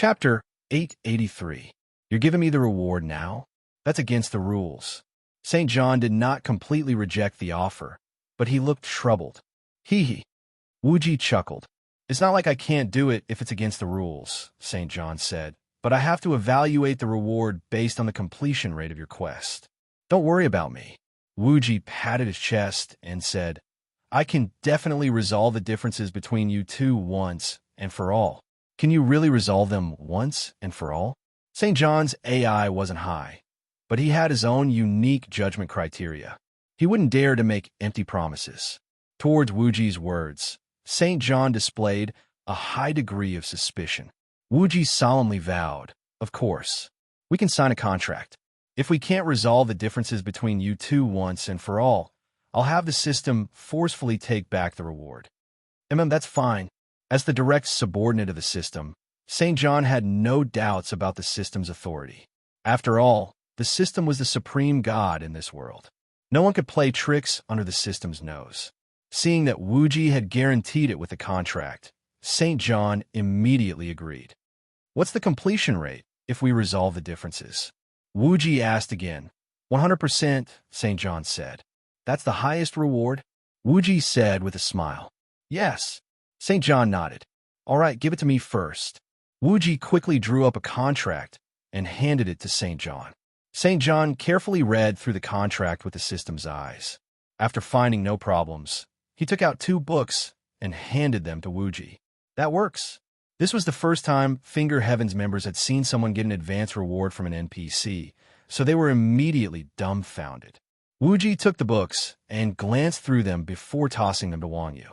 Chapter 883. You're giving me the reward now? That's against the rules. St. John did not completely reject the offer, but he looked troubled. Hee. Wuji chuckled. It's not like I can't do it if it's against the rules, St. John said, but I have to evaluate the reward based on the completion rate of your quest. Don't worry about me. Wuji patted his chest and said, I can definitely resolve the differences between you two once and for all. Can you really resolve them once and for all? St. John's AI wasn't high, but he had his own unique judgment criteria. He wouldn't dare to make empty promises. Towards Wuji's words, St. John displayed a high degree of suspicion. Wuji solemnly vowed, of course, we can sign a contract. If we can't resolve the differences between you two once and for all, I'll have the system forcefully take back the reward. That's fine. As the direct subordinate of the system, St. John had no doubts about the system's authority. After all, the system was the supreme god in this world. No one could play tricks under the system's nose. Seeing that Wuji had guaranteed it with the contract, St. John immediately agreed. What's the completion rate if we resolve the differences? Wuji asked again. 100%, St. John said. That's the highest reward? Wuji said with a smile. Yes. St. John nodded. All right, give it to me first. Wuji quickly drew up a contract and handed it to St. John. St. John carefully read through the contract with the system's eyes. After finding no problems, he took out 2 books and handed them to Wuji. That works. This was the first time Finger Heaven's members had seen someone get an advance reward from an NPC, so they were immediately dumbfounded. Wuji took the books and glanced through them before tossing them to Wang Yu.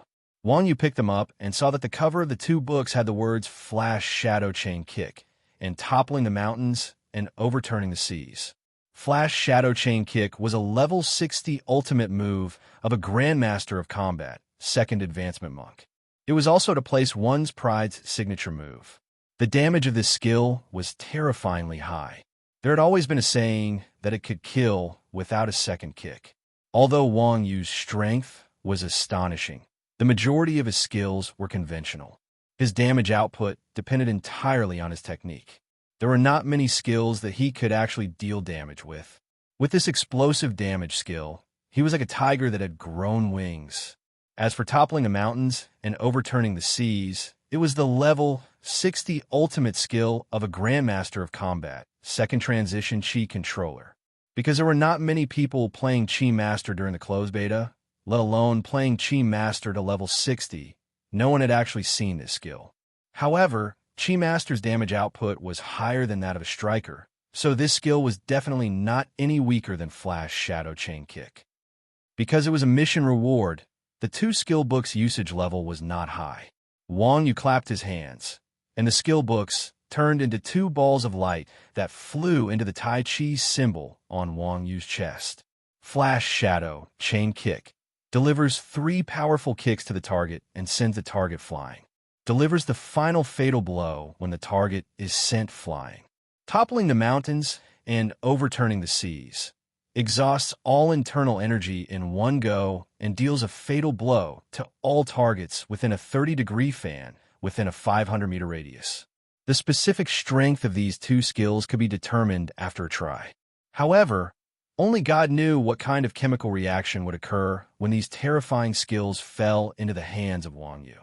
Wang Yu picked them up and saw that the cover of the 2 books had the words Flash Shadow Chain Kick and Toppling the Mountains and Overturning the Seas. Flash Shadow Chain Kick was a level 60 ultimate move of a Grandmaster of Combat, 2nd Advancement Monk. It was also to place one's pride's signature move. The damage of this skill was terrifyingly high. There had always been a saying that it could kill without a second kick. Although Wang Yu's strength was astonishing, the majority of his skills were conventional. His damage output depended entirely on his technique. There were not many skills that he could actually deal damage with. With this explosive damage skill, he was like a tiger that had grown wings. As for toppling the mountains and overturning the seas, it was the level 60 ultimate skill of a Grandmaster of Combat, 2nd Transition Chi Controller. Because there were not many people playing Chi Master during the closed beta, let alone playing Chi Master to level 60, no one had actually seen this skill. However, Chi Master's damage output was higher than that of a striker, so this skill was definitely not any weaker than Flash Shadow Chain Kick. Because it was a mission reward, the 2 skill books' usage level was not high. Wang Yu clapped his hands, and the skill books turned into 2 balls of light that flew into the Tai Chi symbol on Wang Yu's chest. Flash Shadow Chain Kick delivers 3 powerful kicks to the target and sends the target flying. Delivers the final fatal blow when the target is sent flying. Toppling the mountains and overturning the seas exhausts all internal energy in one go and deals a fatal blow to all targets within a 30-degree fan within a 500-meter radius. The specific strength of these 2 skills could be determined after a try. However, only God knew what kind of chemical reaction would occur when these terrifying skills fell into the hands of Wang Yu.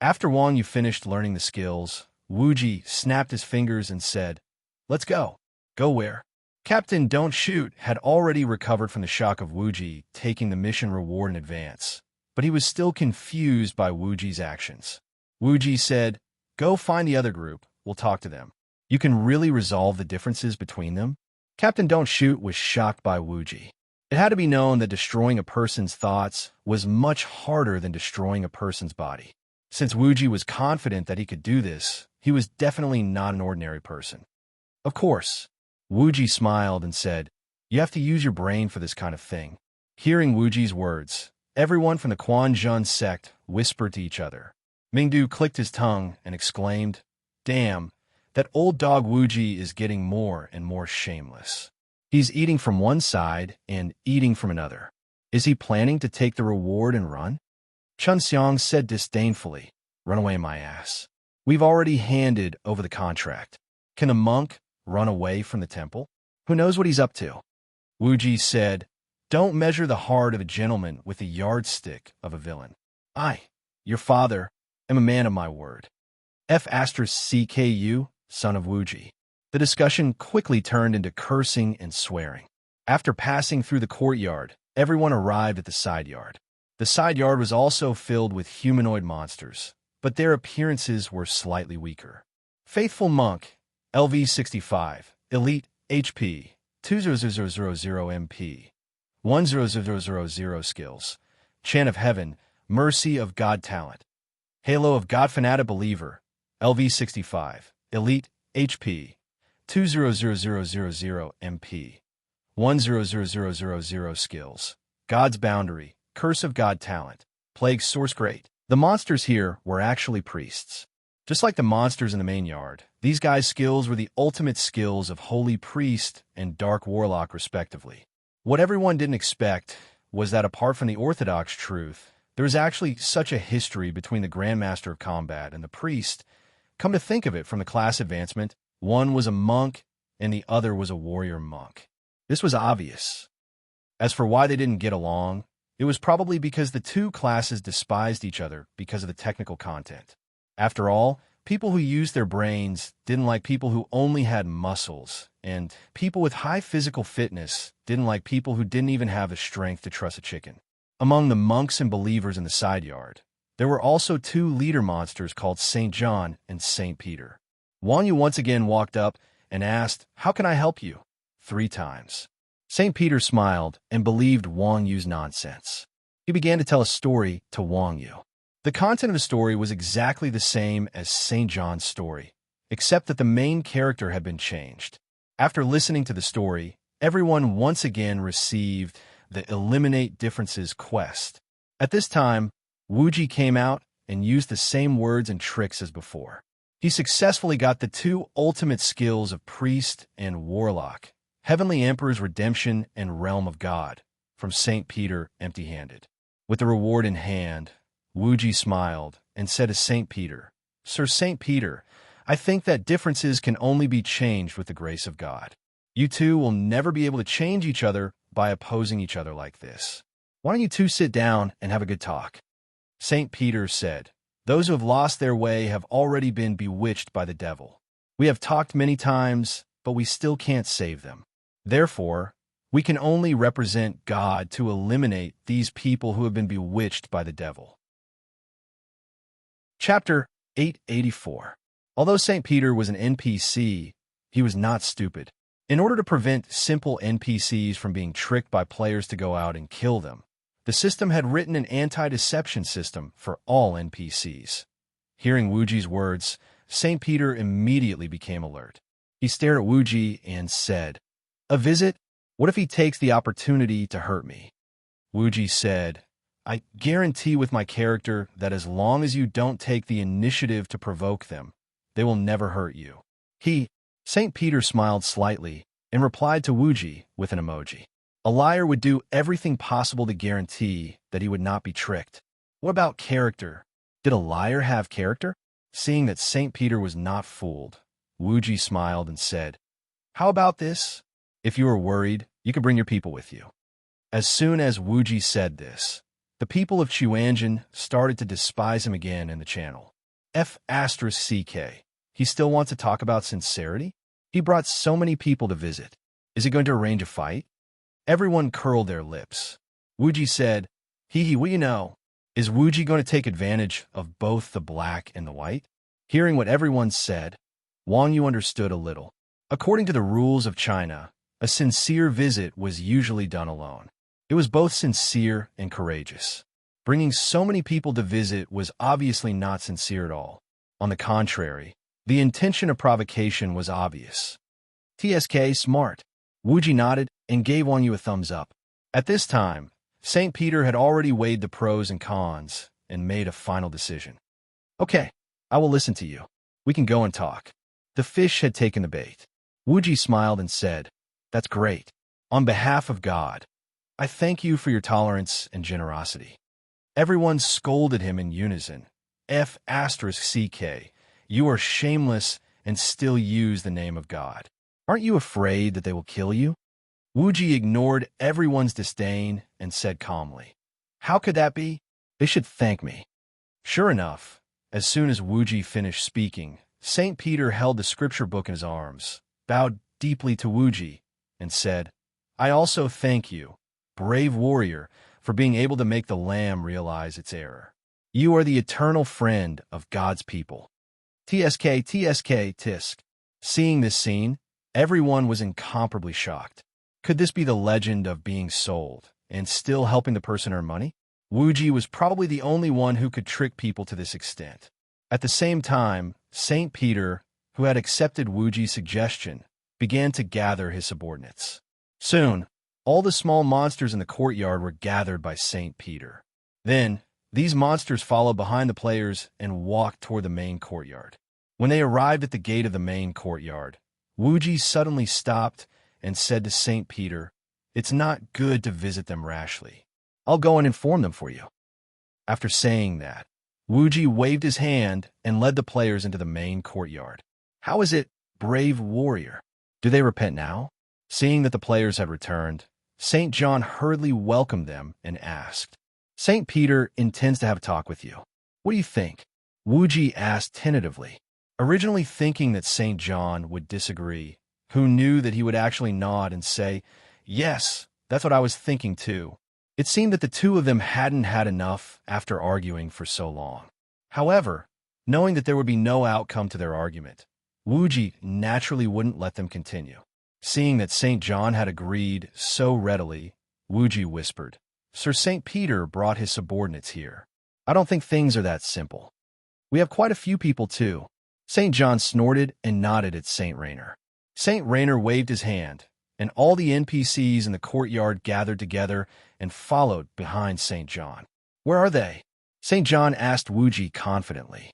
After Wang Yu finished learning the skills, Wuji snapped his fingers and said, Let's go. Go where? Captain Don't Shoot had already recovered from the shock of Wuji taking the mission reward in advance, but he was still confused by Wuji's actions. Wuji said, Go find the other group. We'll talk to them. You can really resolve the differences between them? Captain Don't Shoot was shocked by Wuji. It had to be known that destroying a person's thoughts was much harder than destroying a person's body. Since Wuji was confident that he could do this, he was definitely not an ordinary person. Of course. Wuji smiled and said, You have to use your brain for this kind of thing. Hearing Wuji's words, everyone from the Quan Zhun sect whispered to each other. Mingdu clicked his tongue and exclaimed, Damn, that old dog Wuji is getting more and more shameless. He's eating from one side and eating from another. Is he planning to take the reward and run? Chun Xiang said disdainfully, Run away, my ass. We've already handed over the contract. Can the monk run away from the temple? Who knows what he's up to? Wuji said, don't measure the heart of a gentleman with the yardstick of a villain. I, your father, am a man of my word. F*CKU, son of Wuji. The discussion quickly turned into cursing and swearing. After passing through the courtyard, everyone arrived at the side yard. The side yard was also filled with humanoid monsters, but their appearances were slightly weaker. Faithful Monk, LV65, Elite, HP, 20000 MP, 10000 Skills, Chant of Heaven, Mercy of God Talent, Halo of God Fanatic Believer, LV65, Elite, HP, 20000 MP, 10000 Skills, God's Boundary, Curse of God Talent, Plague Source Great. The monsters here were actually priests. Just like the monsters in the main yard, these guys' skills were the ultimate skills of Holy Priest and Dark Warlock respectively. What everyone didn't expect was that apart from the orthodox truth, there was actually such a history between the Grandmaster of Combat and the priest. Come to think of it, from the class advancement, one was a monk and the other was a warrior monk. This was obvious. As for why they didn't get along, it was probably because the two classes despised each other because of the technical content. After all, people who used their brains didn't like people who only had muscles, and people with high physical fitness didn't like people who didn't even have the strength to truss a chicken. Among the monks and believers in the side yard, there were also two leader monsters called St. John and St. Peter. Wang Yu once again walked up and asked, "How can I help you?" 3 times. St. Peter smiled and believed Wang Yu's nonsense. He began to tell a story to Wang Yu. The content of the story was exactly the same as St. John's story, except that the main character had been changed. After listening to the story, everyone once again received the Eliminate Differences quest. At this time, Wuji came out and used the same words and tricks as before. He successfully got the 2 ultimate skills of Priest and Warlock, Heavenly Emperor's Redemption and Realm of God, from St. Peter empty-handed. With the reward in hand, Wuji smiled and said to St. Peter, "Sir St. Peter, I think that differences can only be changed with the grace of God. You two will never be able to change each other by opposing each other like this. Why don't you two sit down and have a good talk?" St. Peter said, "Those who have lost their way have already been bewitched by the devil. We have talked many times, but we still can't save them. Therefore, we can only represent God to eliminate these people who have been bewitched by the devil." Chapter 884. Although St. Peter was an NPC, he was not stupid. In order to prevent simple NPCs from being tricked by players to go out and kill them, the system had written an anti-deception system for all NPCs. Hearing Wuji's words, St. Peter immediately became alert. He stared at Wuji and said, "A visit? What if he takes the opportunity to hurt me?" Wuji said, "I guarantee with my character that as long as you don't take the initiative to provoke them, they will never hurt you." St. Peter smiled slightly and replied to Wuji with an emoji. A liar would do everything possible to guarantee that he would not be tricked. What about character? Did a liar have character? Seeing that St. Peter was not fooled, Wuji smiled and said, "How about this? If you are worried, you can bring your people with you." As soon as Wuji said this, the people of Chuanjin started to despise him again in the channel. F*CK. He still wants to talk about sincerity? He brought so many people to visit. Is he going to arrange a fight? Everyone curled their lips. Wuji said, what you know? Is Wuji going to take advantage of both the black and the white?" Hearing what everyone said, Wang Yu understood a little. According to the rules of China, a sincere visit was usually done alone. It was both sincere and courageous. Bringing so many people to visit was obviously not sincere at all. On the contrary, the intention of provocation was obvious. TSK smart. Wuji nodded and gave Wang Yu a thumbs up. At this time, St. Peter had already weighed the pros and cons and made a final decision. "Okay, I will listen to you. We can go and talk." The fish had taken the bait. Wuji smiled and said, "That's great. On behalf of God, I thank you for your tolerance and generosity." Everyone scolded him in unison. F*CK. You are shameless and still use the name of God. Aren't you afraid that they will kill you? Wuji ignored everyone's disdain and said calmly, How could that be? They should thank me. Sure enough, as soon as Wuji finished speaking, St. Peter held the scripture book in his arms, bowed deeply to Wuji, and said, I also thank you, brave warrior, for being able to make the lamb realize its error. You are the eternal friend of God's people. TSK, TSK, tisk. Seeing this scene, everyone was incomparably shocked. Could this be the legend of being sold and still helping the person earn money? Wuji was probably the only one who could trick people to this extent. At the same time, St. Peter, who had accepted Wuji's suggestion, began to gather his subordinates. Soon, all the small monsters in the courtyard were gathered by St. Peter. Then, these monsters followed behind the players and walked toward the main courtyard. When they arrived at the gate of the main courtyard, Wuji suddenly stopped and said to St. Peter, It's not good to visit them rashly. I'll go and inform them for you. After saying that, Wuji waved his hand and led the players into the main courtyard. How is it, brave warrior? Do they repent now? Seeing that the players had returned, St. John hurriedly welcomed them and asked, St. Peter intends to have a talk with you. What do you think? Wuji asked tentatively, originally thinking that St. John would disagree, who knew that he would actually nod and say, Yes, that's what I was thinking too. It seemed that the two of them hadn't had enough after arguing for so long. However, knowing that there would be no outcome to their argument, Wuji naturally wouldn't let them continue. Seeing that St. John had agreed so readily, Wuji whispered, Sir St. Peter brought his subordinates here. I don't think things are that simple. We have quite a few people too. St. John snorted and nodded at St. Rainer. St. Rainer waved his hand, and all the NPCs in the courtyard gathered together and followed behind St. John. Where are they? St. John asked Wuji confidently.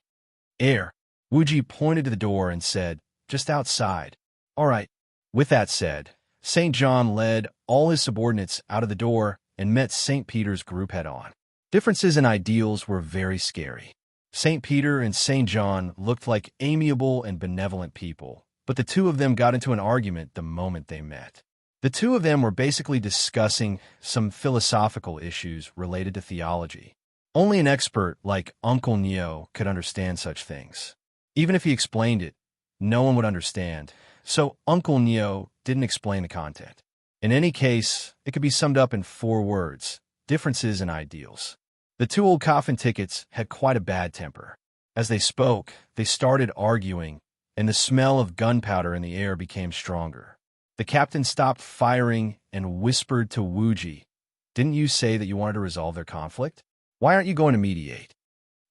Wuji pointed to the door and said, Just outside. All right. With that said, St. John led all his subordinates out of the door and met St. Peter's group head-on. Differences in ideals were very scary. St. Peter and St. John looked like amiable and benevolent people, but the two of them got into an argument the moment they met. The two of them were basically discussing some philosophical issues related to theology. Only an expert like Uncle Neo could understand such things. Even if he explained it, no one would understand, so Uncle Neo didn't explain the content. In any case, it could be summed up in 4 words: differences in ideals. The 2 old coffin tickets had quite a bad temper. As they spoke, they started arguing, and the smell of gunpowder in the air became stronger. The captain stopped firing and whispered to Wuji, Didn't you say that you wanted to resolve their conflict? Why aren't you going to mediate?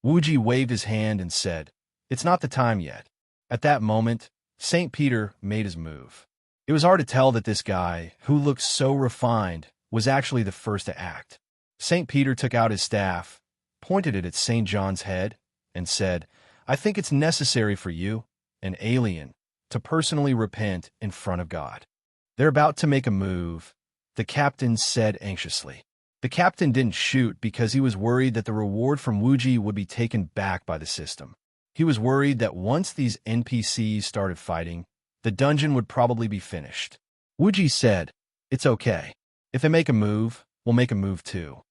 Wuji waved his hand and said, It's not the time yet. At that moment, St. Peter made his move. It was hard to tell that this guy, who looked so refined, was actually the first to act. St. Peter took out his staff, pointed it at St. John's head, and said, I think it's necessary for you, an alien, to personally repent in front of God. They're about to make a move, the captain said anxiously. The captain didn't shoot because he was worried that the reward from Wuji would be taken back by the system. He was worried that once these NPCs started fighting, the dungeon would probably be finished. Wuji said, It's okay. If they make a move, we'll make a move too.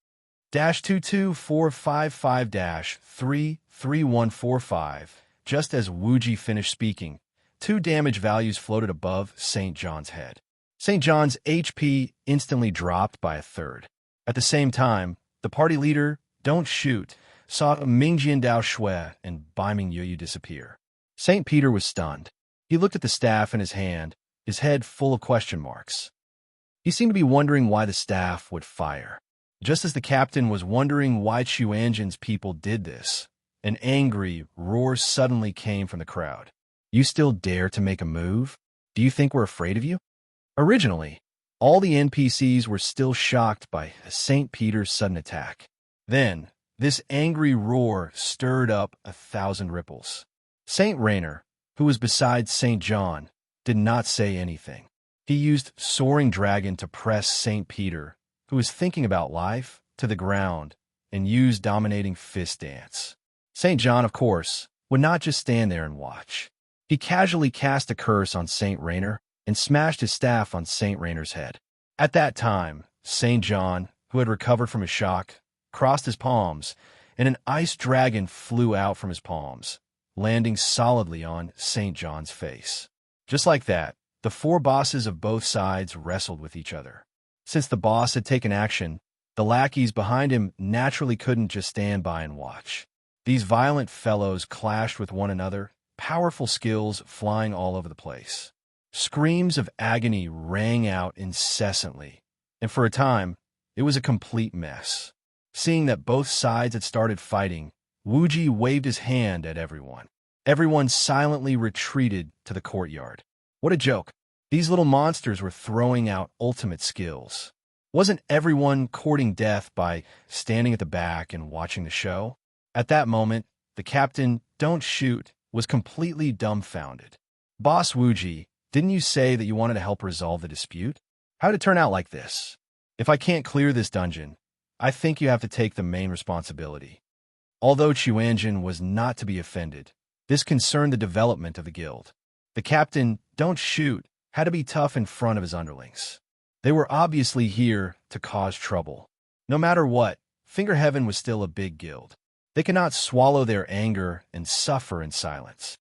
-22455-33145. Just as Wuji finished speaking, 2 damage values floated above St. John's head. St. John's HP instantly dropped by 1/3. At the same time, the party leader, Don't Shoot, saw Mingjian Dao Shui and Baiming Yuyu disappear. St. Peter was stunned. He looked at the staff in his hand, his head full of question marks. He seemed to be wondering why the staff would fire. Just as the captain was wondering why Chuanjin's people did this, an angry roar suddenly came from the crowd. You still dare to make a move? Do you think we're afraid of you? Originally, all the NPCs were still shocked by St. Peter's sudden attack. Then, this angry roar stirred up 1,000 ripples. St. Rainer, who was beside St. John, did not say anything. He used Soaring Dragon to press St. Peter, who was thinking about life, to the ground, and used Dominating Fist Dance. St. John, of course, would not just stand there and watch. He casually cast a curse on Saint Rainer and smashed his staff on Saint Rainer's head. At that time, Saint John, who had recovered from his shock, crossed his palms, and an ice dragon flew out from his palms, landing solidly on Saint John's face. Just like that, the four bosses of both sides wrestled with each other. Since the boss had taken action, the lackeys behind him naturally couldn't just stand by and watch. These violent fellows clashed with one another, powerful skills flying all over the place. Screams of agony rang out incessantly, and for a time, it was a complete mess. Seeing that both sides had started fighting, Wuji waved his hand at everyone. Everyone silently retreated to the courtyard. What a joke. These little monsters were throwing out ultimate skills. Wasn't everyone courting death by standing at the back and watching the show? At that moment, the captain, "Don't shoot," was completely dumbfounded. "Boss Wuji, didn't you say that you wanted to help resolve the dispute? How did it turn out like this? If I can't clear this dungeon, I think you have to take the main responsibility." Although Chuanjin was not to be offended, this concerned the development of the guild. The captain, "Don't shoot," had to be tough in front of his underlings. They were obviously here to cause trouble. No matter what, Finger Heaven was still a big guild. They could not swallow their anger and suffer in silence.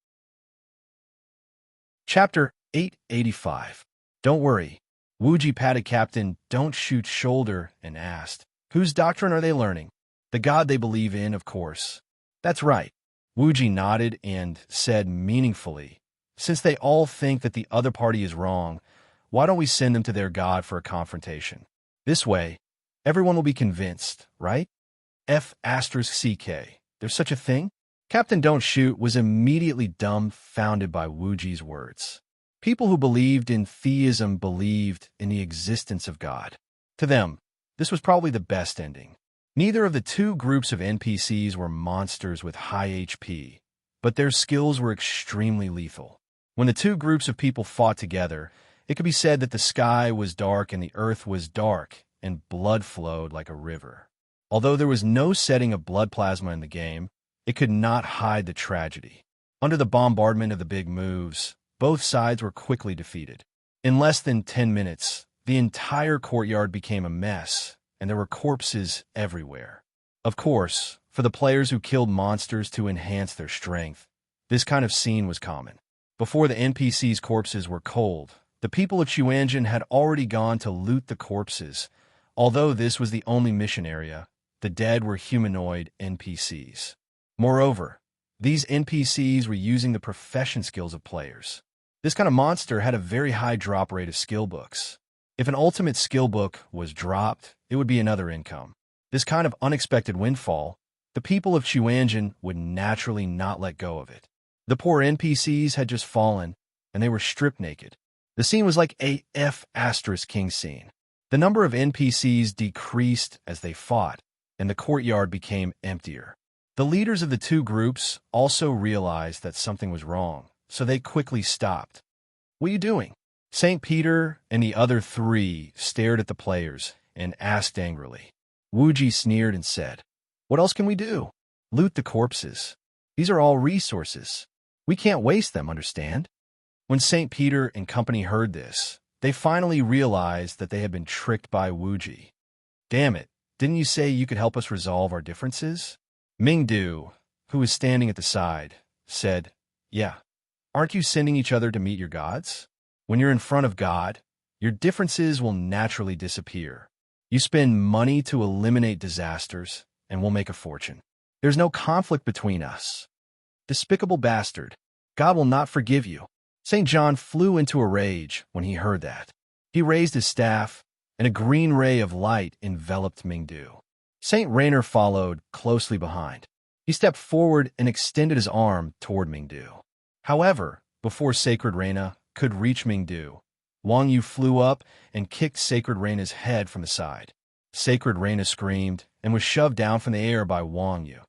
Chapter 885. Don't worry. Wuji patted Captain Don't Shoot's shoulder and asked, "Whose doctrine are they learning?" "The god they believe in, of course." "That's right." Wuji nodded and said meaningfully, "Since they all think that the other party is wrong, why don't we send them to their god for a confrontation? This way, everyone will be convinced, right?" F***CK. There's such a thing? Captain Don't Shoot was immediately dumbfounded by Wuji's words. People who believed in theism believed in the existence of God. To them, this was probably the best ending. Neither of the two groups of NPCs were monsters with high HP, but their skills were extremely lethal. When the two groups of people fought together, it could be said that the sky was dark and the earth was dark, and blood flowed like a river. Although there was no setting of blood plasma in the game, it could not hide the tragedy. Under the bombardment of the big moves, both sides were quickly defeated. In less than 10 minutes, the entire courtyard became a mess, and there were corpses everywhere. Of course, for the players who killed monsters to enhance their strength, this kind of scene was common. Before the NPCs' corpses were cold, the people of Chuanjin had already gone to loot the corpses. Although this was the only mission area, the dead were humanoid NPCs. Moreover, these NPCs were using the profession skills of players. This kind of monster had a very high drop rate of skill books. If an ultimate skill book was dropped, it would be another income. This kind of unexpected windfall, the people of Chuanjin would naturally not let go of it. The poor NPCs had just fallen, and they were stripped naked. The scene was like a F***king scene. The number of NPCs decreased as they fought, and the courtyard became emptier. The leaders of the two groups also realized that something was wrong, so they quickly stopped. "What are you doing?" St. Peter and the other three stared at the players and asked angrily. Wuji sneered and said, "What else can we do? Loot the corpses. These are all resources. We can't waste them, understand?" When St. Peter and company heard this, they finally realized that they had been tricked by Wuji. "Damn it, didn't you say you could help us resolve our differences?" Mingdu, who was standing at the side, said, "Yeah. Aren't you sending each other to meet your gods? When you're in front of God, your differences will naturally disappear. You spend money to eliminate disasters, and we'll make a fortune. There's no conflict between us. Despicable bastard. God will not forgive you." St. John flew into a rage when he heard that. He raised his staff, and a green ray of light enveloped Mingdu. St. Rainer followed closely behind. He stepped forward and extended his arm toward Mingdu. However, before Sacred Reina could reach Mingdu, Wang Yu flew up and kicked Sacred Reina's head from the side. Sacred Reina screamed and was shoved down from the air by Wang Yu.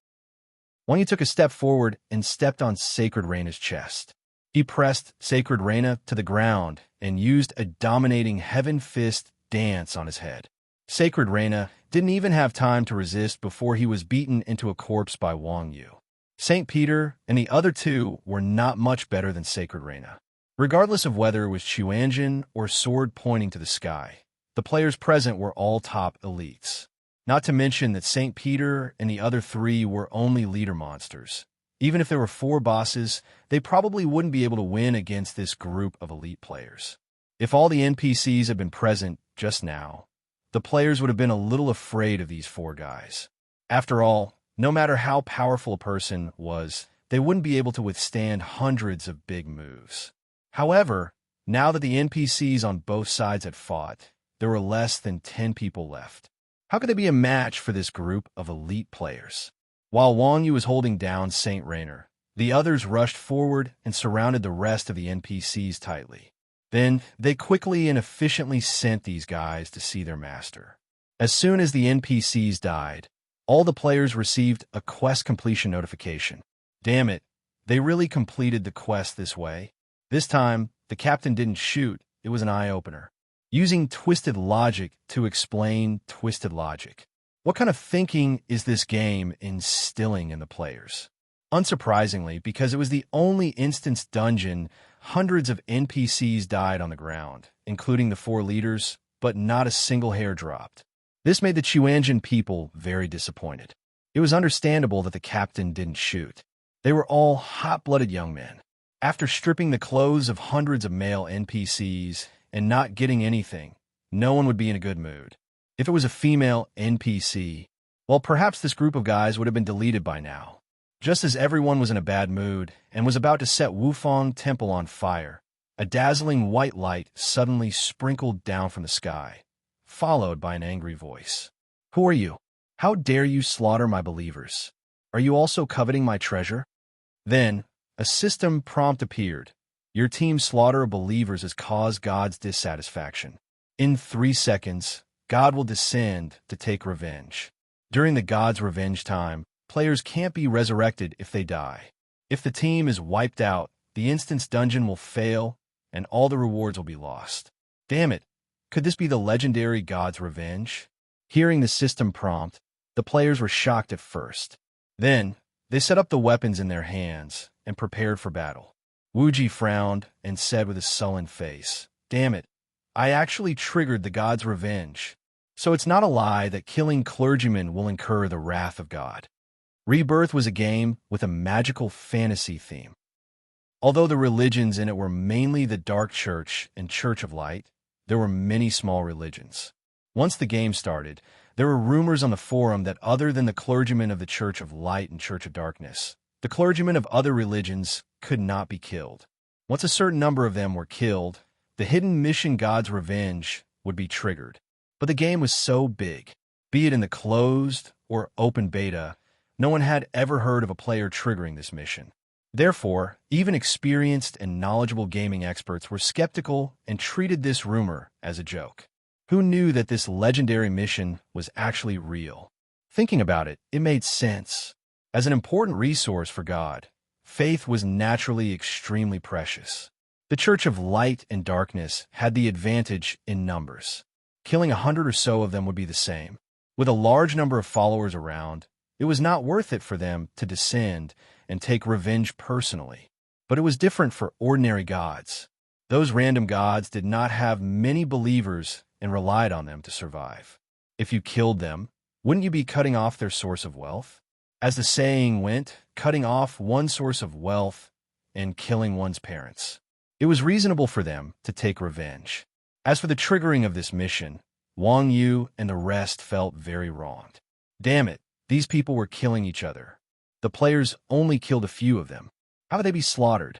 Wang Yu took a step forward and stepped on Sacred Reina's chest. He pressed Sacred Reina to the ground and used a dominating heaven fist dance on his head. Sacred Reina didn't even have time to resist before he was beaten into a corpse by Wang Yu. St. Peter and the other two were not much better than Sacred Reina. Regardless of whether it was Chuanjin or sword pointing to the sky, the players present were all top elites. Not to mention that St. Peter and the other three were only leader monsters. Even if there were 4 bosses, they probably wouldn't be able to win against this group of elite players. If all the NPCs had been present just now, the players would have been a little afraid of these 4 guys. After all, no matter how powerful a person was, they wouldn't be able to withstand hundreds of big moves. However, now that the NPCs on both sides had fought, there were less than 10 people left. How could they be a match for this group of elite players? While Wang Yu was holding down Saint Rainer, the others rushed forward and surrounded the rest of the NPCs tightly. Then, they quickly and efficiently sent these guys to see their master. As soon as the NPCs died, all the players received a quest completion notification. Damn it, they really completed the quest this way. This time, the captain didn't shoot, it was an eye-opener. Using twisted logic to explain twisted logic. What kind of thinking is this game instilling in the players? Unsurprisingly, because it was the only instance dungeon, hundreds of NPCs died on the ground, including the 4 leaders, but not a single hair dropped. This made the Chuanjin people very disappointed. It was understandable that the captain didn't shoot. They were all hot-blooded young men. After stripping the clothes of hundreds of male NPCs and not getting anything, no one would be in a good mood. If it was a female NPC, well, perhaps this group of guys would have been deleted by now. Just as everyone was in a bad mood and was about to set Wufang Temple on fire, a dazzling white light suddenly sprinkled down from the sky, followed by an angry voice. "Who are you? How dare you slaughter my believers? Are you also coveting my treasure?" Then, a system prompt appeared. Your team's slaughter of believers has caused God's dissatisfaction. In 3 seconds, God will descend to take revenge. During the God's revenge time, players can't be resurrected if they die. If the team is wiped out, the instance dungeon will fail, and all the rewards will be lost. Damn it, could this be the legendary God's revenge? Hearing the system prompt, the players were shocked at first. Then, they set up the weapons in their hands and prepared for battle. Wuji frowned and said with a sullen face, "Damn it, I actually triggered the God's revenge. So it's not a lie that killing clergymen will incur the wrath of God." Rebirth was a game with a magical fantasy theme. Although the religions in it were mainly the Dark Church and Church of Light, there were many small religions. Once the game started, there were rumors on the forum that other than the clergymen of the Church of Light and Church of Darkness, the clergymen of other religions could not be killed. Once a certain number of them were killed, the hidden mission God's Revenge would be triggered. But the game was so big, be it in the closed or open beta, no one had ever heard of a player triggering this mission. Therefore, even experienced and knowledgeable gaming experts were skeptical and treated this rumor as a joke. Who knew that this legendary mission was actually real? Thinking about it, it made sense. As an important resource for God, faith was naturally extremely precious. The Church of Light and Darkness had the advantage in numbers. Killing 100 or so of them would be the same. With a large number of followers around, it was not worth it for them to descend and take revenge personally. But it was different for ordinary gods. Those random gods did not have many believers and relied on them to survive. If you killed them, wouldn't you be cutting off their source of wealth? As the saying went, cutting off one source of wealth and killing one's parents. It was reasonable for them to take revenge. As for the triggering of this mission, Wang Yu and the rest felt very wronged. Damn it, these people were killing each other. The players only killed a few of them. How would they be slaughtered?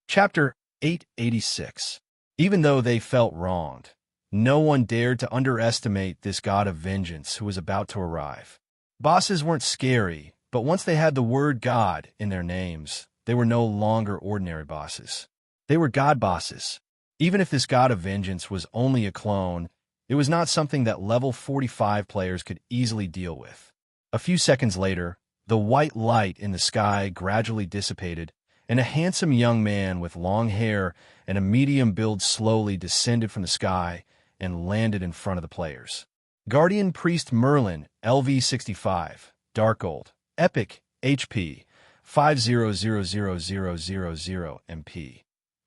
Chapter 886. Even though they felt wronged, no one dared to underestimate this god of vengeance who was about to arrive. Bosses weren't scary, but once they had the word God in their names, they were no longer ordinary bosses. They were god bosses. Even if this god of vengeance was only a clone, it was not something that level 45 players could easily deal with. A few seconds later, the white light in the sky gradually dissipated, and a handsome young man with long hair and a medium build slowly descended from the sky and landed in front of the players. Guardian Priest Merlin, LV65, Dark Gold, Epic HP 5000000 MP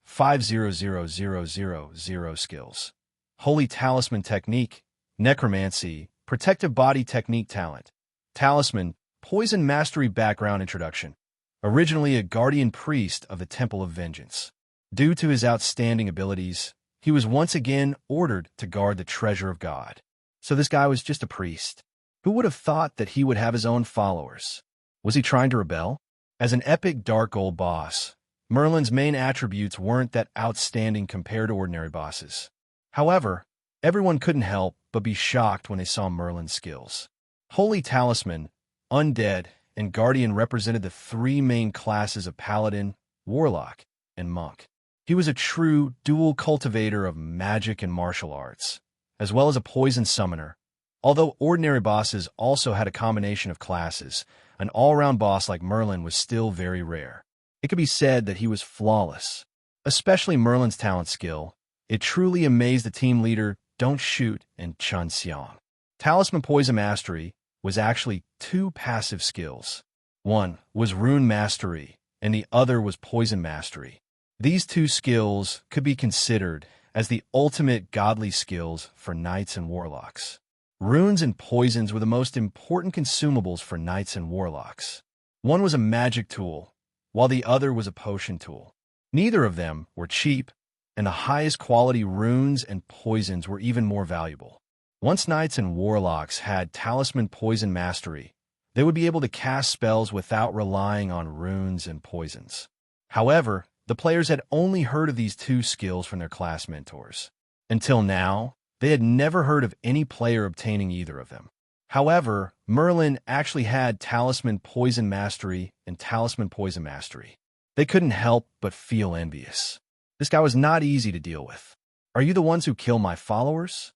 500000 skills. Holy Talisman Technique, Necromancy, Protective Body Technique Talent. Talisman, Poison Mastery Background Introduction. Originally a guardian priest of the Temple of Vengeance. Due to his outstanding abilities, he was once again ordered to guard the treasure of God. So this guy was just a priest. Who would have thought that he would have his own followers? Was he trying to rebel? As an epic dark old boss, Merlin's main attributes weren't that outstanding compared to ordinary bosses. However, everyone couldn't help but be shocked when they saw Merlin's skills. Holy Talisman, Undead, and Guardian represented the three main classes of Paladin, Warlock, and Monk. He was a true dual cultivator of magic and martial arts, as well as a poison summoner. Although ordinary bosses also had a combination of classes, an all-around boss like Merlin was still very rare. It could be said that he was flawless. Especially Merlin's talent skill, it truly amazed the team leader Don't Shoot and Chun Xiang. Talisman Poison Mastery was actually two passive skills. One was Rune Mastery, and the other was Poison Mastery. These two skills could be considered as the ultimate godly skills for knights and warlocks. Runes and poisons were the most important consumables for knights and warlocks. One was a magic tool, while the other was a potion tool. Neither of them were cheap, and the highest quality runes and poisons were even more valuable. Once knights and warlocks had Talisman Poison Mastery, they would be able to cast spells without relying on runes and poisons. However, the players had only heard of these two skills from their class mentors. Until now, they had never heard of any player obtaining either of them. However, Merlin actually had Talisman Poison Mastery and Talisman Poison Mastery. They couldn't help but feel envious. This guy was not easy to deal with. Are you the ones who kill my followers?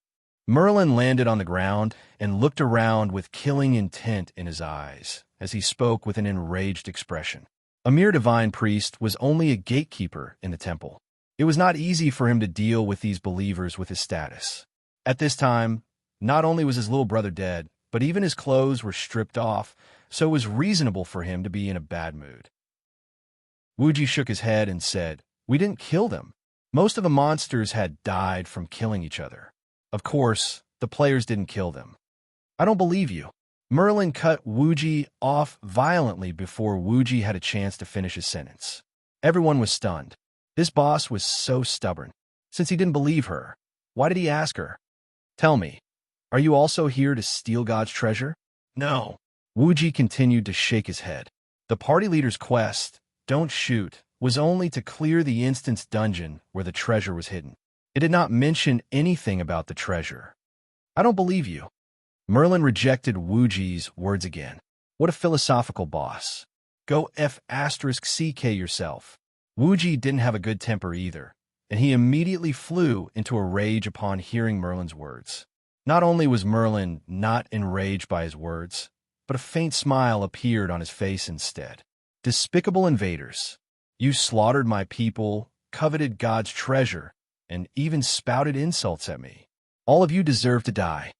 Merlin landed on the ground and looked around with killing intent in his eyes as he spoke with an enraged expression. A mere divine priest was only a gatekeeper in the temple. It was not easy for him to deal with these believers with his status. At this time, not only was his little brother dead, but even his clothes were stripped off, so it was reasonable for him to be in a bad mood. Wuji shook his head and said, "We didn't kill them. Most of the monsters had died from killing each other. Of course, the players didn't kill them." "I don't believe you." Merlin cut Wuji off violently before Wuji had a chance to finish his sentence. Everyone was stunned. This boss was so stubborn. Since he didn't believe her, why did he ask her? "Tell me, are you also here to steal God's treasure?" "No." Wuji continued to shake his head. The party leader's quest, Don't Shoot, was only to clear the instance dungeon where the treasure was hidden. It did not mention anything about the treasure. "I don't believe you." Merlin rejected Wuji's words again. What a philosophical boss. Go F***CK yourself. Wuji didn't have a good temper either, and he immediately flew into a rage upon hearing Merlin's words. Not only was Merlin not enraged by his words, but a faint smile appeared on his face instead. "Despicable invaders. You slaughtered my people, coveted God's treasure, and even spouted insults at me. All of you deserve to die."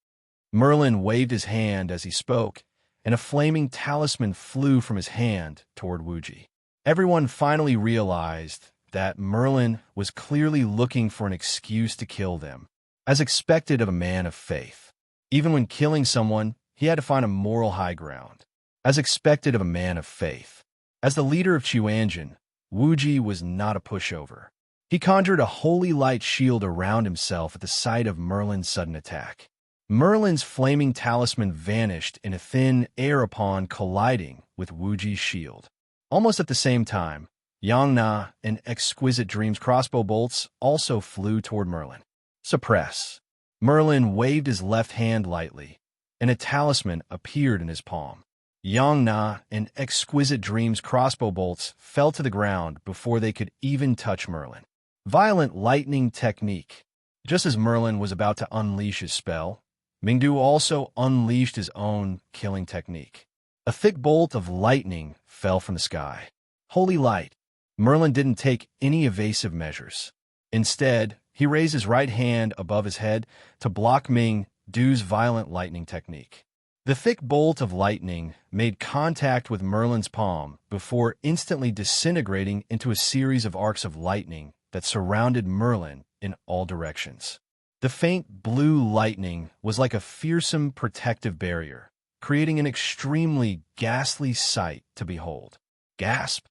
Merlin waved his hand as he spoke, and a flaming talisman flew from his hand toward Wuji. Everyone finally realized that Merlin was clearly looking for an excuse to kill them, as expected of a man of faith. Even when killing someone, he had to find a moral high ground, as expected of a man of faith. As the leader of Chuanjin, Wuji was not a pushover. He conjured a holy light shield around himself at the sight of Merlin's sudden attack. Merlin's flaming talisman vanished in a thin air upon colliding with Wuji's shield. Almost at the same time, Yangna and Exquisite Dreams crossbow bolts also flew toward Merlin. "Suppress." Merlin waved his left hand lightly, and a talisman appeared in his palm. Yangna and Exquisite Dreams crossbow bolts fell to the ground before they could even touch Merlin. Violent Lightning Technique. Just as Merlin was about to unleash his spell, Mingdu also unleashed his own killing technique. A thick bolt of lightning fell from the sky. Holy light. Merlin didn't take any evasive measures. Instead, he raised his right hand above his head to block Mingdu's violent lightning technique. The thick bolt of lightning made contact with Merlin's palm before instantly disintegrating into a series of arcs of lightning that surrounded Merlin in all directions. The faint blue lightning was like a fearsome protective barrier, creating an extremely ghastly sight to behold. Gasp!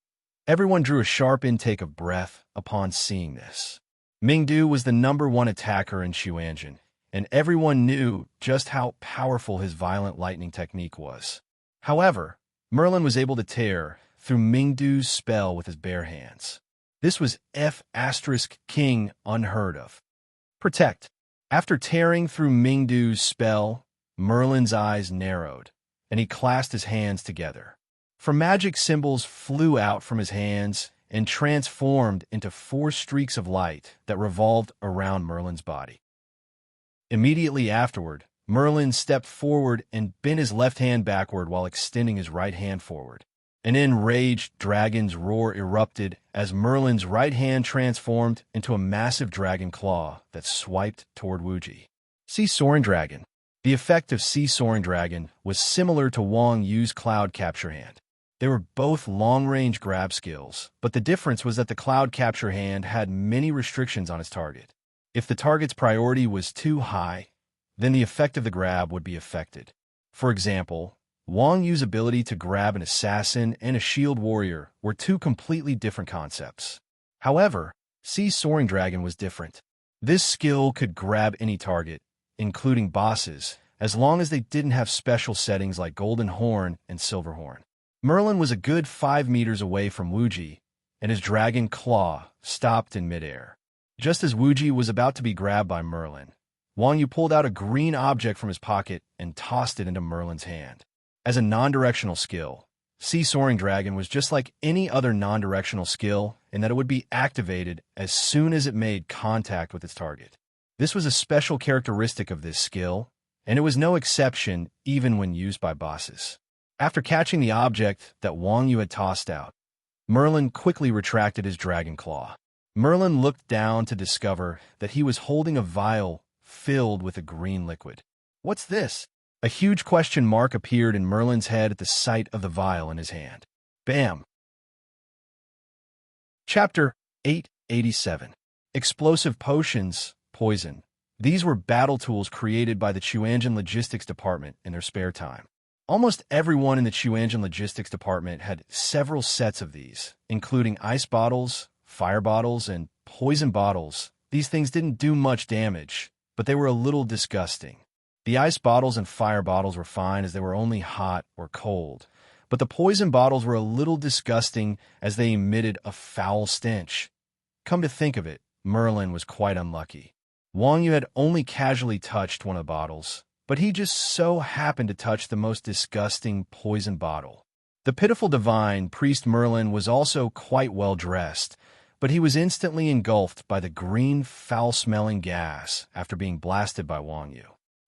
Everyone drew a sharp intake of breath upon seeing this. Mingdu was the #1 attacker in Xuanzhen, and everyone knew just how powerful his violent lightning technique was. However, Merlin was able to tear through Mingdu's spell with his bare hands. This was F*King unheard of. Protect. After tearing through Mingdu's spell, Merlin's eyes narrowed, and he clasped his hands together. For magic symbols flew out from his hands and transformed into 4 streaks of light that revolved around Merlin's body. Immediately afterward, Merlin stepped forward and bent his left hand backward while extending his right hand forward. An enraged dragon's roar erupted as Merlin's right hand transformed into a massive dragon claw that swiped toward Wuji. Serene Dragon. The effect of Serene Dragon was similar to Wang Yu's cloud capture hand. They were both long-range grab skills, but the difference was that the cloud capture hand had many restrictions on its target. If the target's priority was too high, then the effect of the grab would be affected. For example, Wang Yu's ability to grab an assassin and a shield warrior were 2 completely different concepts. However, Serene Dragon was different. This skill could grab any target, including bosses, as long as they didn't have special settings like Golden Horn and Silver Horn. Merlin was a good 5 meters away from Wuji, and his dragon claw stopped in midair. Just as Wuji was about to be grabbed by Merlin, Wang Yu pulled out a green object from his pocket and tossed it into Merlin's hand. As a non-directional skill, Serene Dragon was just like any other non-directional skill in that it would be activated as soon as it made contact with its target. This was a special characteristic of this skill, and it was no exception even when used by bosses. After catching the object that Wang Yu had tossed out, Merlin quickly retracted his dragon claw. Merlin looked down to discover that he was holding a vial filled with a green liquid. What's this? A huge question mark appeared in Merlin's head at the sight of the vial in his hand. Bam! Chapter 887. Explosive Potions, Poison. These were battle tools created by the Xuanzhen Logistics Department in their spare time. Almost everyone in the Xuanzhen Logistics Department had several sets of these, including ice bottles, fire bottles, and poison bottles. These things didn't do much damage, but they were a little disgusting. The ice bottles and fire bottles were fine as they were only hot or cold, but the poison bottles were a little disgusting as they emitted a foul stench. Come to think of it, Merlin was quite unlucky. Wang Yu had only casually touched one of the bottles, but he just so happened to touch the most disgusting poison bottle. The pitiful divine priest Merlin was also quite well dressed, but he was instantly engulfed by the green, foul-smelling gas after being blasted by Wang Yu.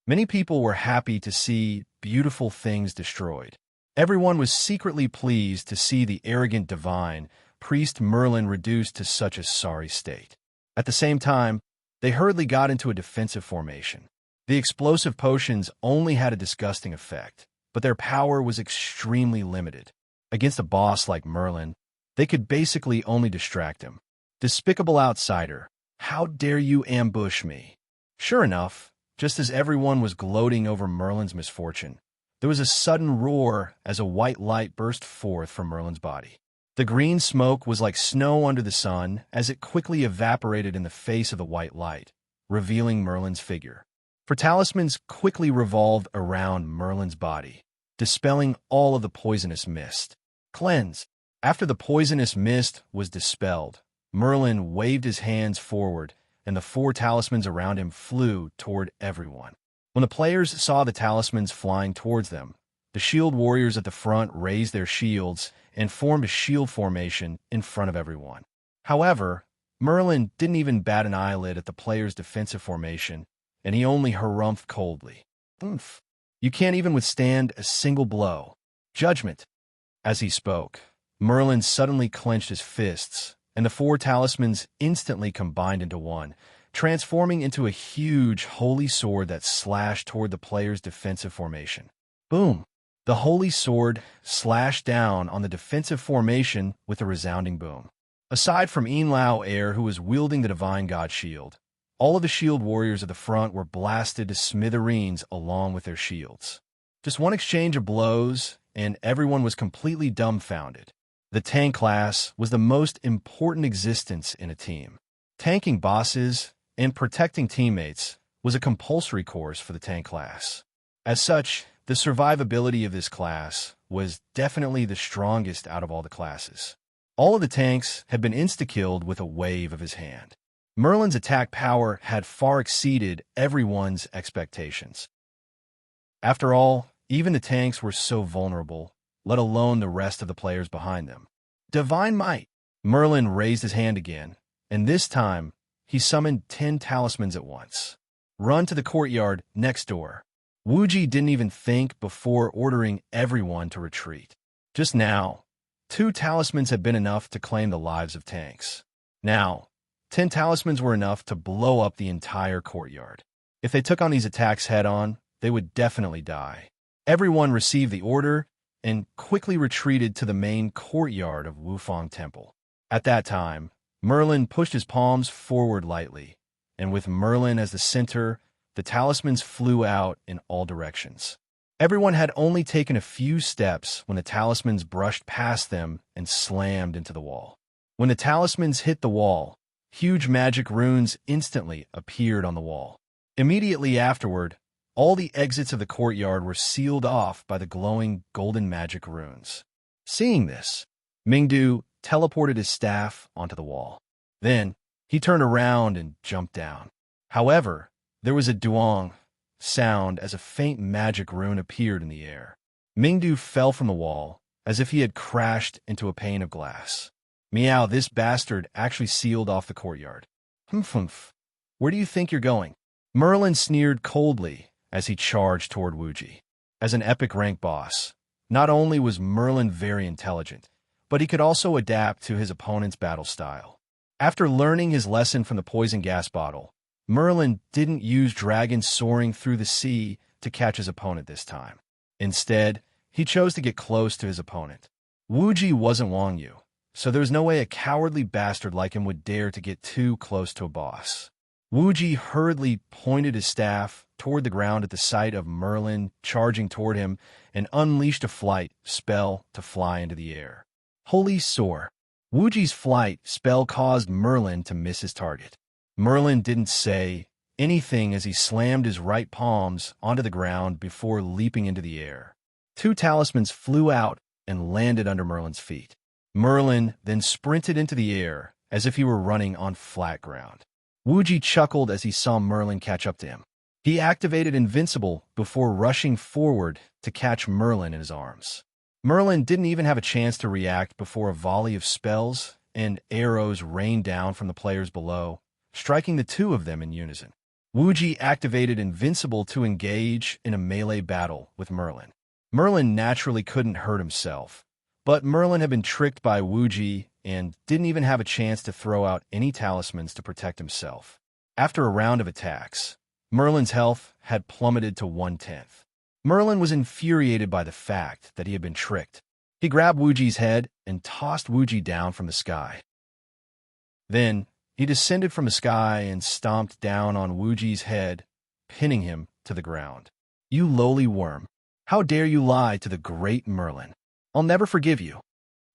Many people were happy to see beautiful things destroyed. Everyone was secretly pleased to see the arrogant divine priest Merlin reduced to such a sorry state. At the same time, they hurriedly got into a defensive formation. The explosive potions only had a disgusting effect, but their power was extremely limited. Against a boss like Merlin, they could basically only distract him. Despicable outsider, how dare you ambush me? Sure enough, just as everyone was gloating over Merlin's misfortune, there was a sudden roar as a white light burst forth from Merlin's body. The green smoke was like snow under the sun as it quickly evaporated in the face of the white light, revealing Merlin's figure. For talismans quickly revolved around Merlin's body, dispelling all of the poisonous mist. Cleanse. After the poisonous mist was dispelled, Merlin waved his hands forward, and the 4 talismans around him flew toward everyone. When the players saw the talismans flying towards them, the shield warriors at the front raised their shields and formed a shield formation in front of everyone. However, Merlin didn't even bat an eyelid at the players' defensive formation, and he only harumphed coldly. "Oomph. You can't even withstand a single blow. Judgment." As he spoke, Merlin suddenly clenched his fists, and the 4 talismans instantly combined into one, transforming into a huge holy sword that slashed toward the player's defensive formation. Boom! The holy sword slashed down on the defensive formation with a resounding boom. Aside from Lao Air, who was wielding the divine god shield, all of the shield warriors at the front were blasted to smithereens along with their shields. Just one exchange of blows, and everyone was completely dumbfounded. The tank class was the most important existence in a team. Tanking bosses and protecting teammates was a compulsory course for the tank class. As such, the survivability of this class was definitely the strongest out of all the classes. All of the tanks had been insta-killed with a wave of his hand. Merlin's attack power had far exceeded everyone's expectations. After all, even the tanks were so vulnerable, let alone the rest of the players behind them. Divine might! Merlin raised his hand again, and this time he summoned 10 talismans at once. Run to the courtyard next door. Wuji didn't even think before ordering everyone to retreat. Just now, 2 talismans had been enough to claim the lives of tanks. Now, 10 talismans were enough to blow up the entire courtyard. If they took on these attacks head-on, they would definitely die. Everyone received the order and quickly retreated to the main courtyard of Wufang Temple. At that time, Merlin pushed his palms forward lightly, and with Merlin as the center, the talismans flew out in all directions. Everyone had only taken a few steps when the talismans brushed past them and slammed into the wall. When the talismans hit the wall, huge magic runes instantly appeared on the wall. Immediately afterward, all the exits of the courtyard were sealed off by the glowing golden magic runes. Seeing this, Mingdu teleported his staff onto the wall. Then, he turned around and jumped down. However, there was a duong sound as a faint magic rune appeared in the air. Mingdu fell from the wall as if he had crashed into a pane of glass. Meow, this bastard actually sealed off the courtyard. Humph. Where do you think you're going? Merlin sneered coldly as he charged toward Wuji. As an epic rank boss, not only was Merlin very intelligent, but he could also adapt to his opponent's battle style. After learning his lesson from the poison gas bottle, Merlin didn't use dragons soaring through the sea to catch his opponent this time. Instead, he chose to get close to his opponent. Wuji wasn't Wang Yu, so there was no way a cowardly bastard like him would dare to get too close to a boss. Wuji hurriedly pointed his staff toward the ground at the sight of Merlin charging toward him and unleashed a flight spell to fly into the air. Holy soar! Wuji's flight spell caused Merlin to miss his target. Merlin didn't say anything as he slammed his right palms onto the ground before leaping into the air. 2 talismans flew out and landed under Merlin's feet. Merlin then sprinted into the air as if he were running on flat ground. Wuji chuckled as he saw Merlin catch up to him. He activated Invincible before rushing forward to catch Merlin in his arms. Merlin didn't even have a chance to react before a volley of spells and arrows rained down from the players below, striking the 2 of them in unison. Wuji activated Invincible to engage in a melee battle with Merlin. Merlin naturally couldn't hurt himself, but Merlin had been tricked by Wuji and didn't even have a chance to throw out any talismans to protect himself. After a round of attacks, Merlin's health had plummeted to 1/10. Merlin was infuriated by the fact that he had been tricked. He grabbed Wuji's head and tossed Wuji down from the sky. Then, he descended from the sky and stomped down on Wuji's head, pinning him to the ground. You lowly worm! How dare you lie to the great Merlin? I'll never forgive you!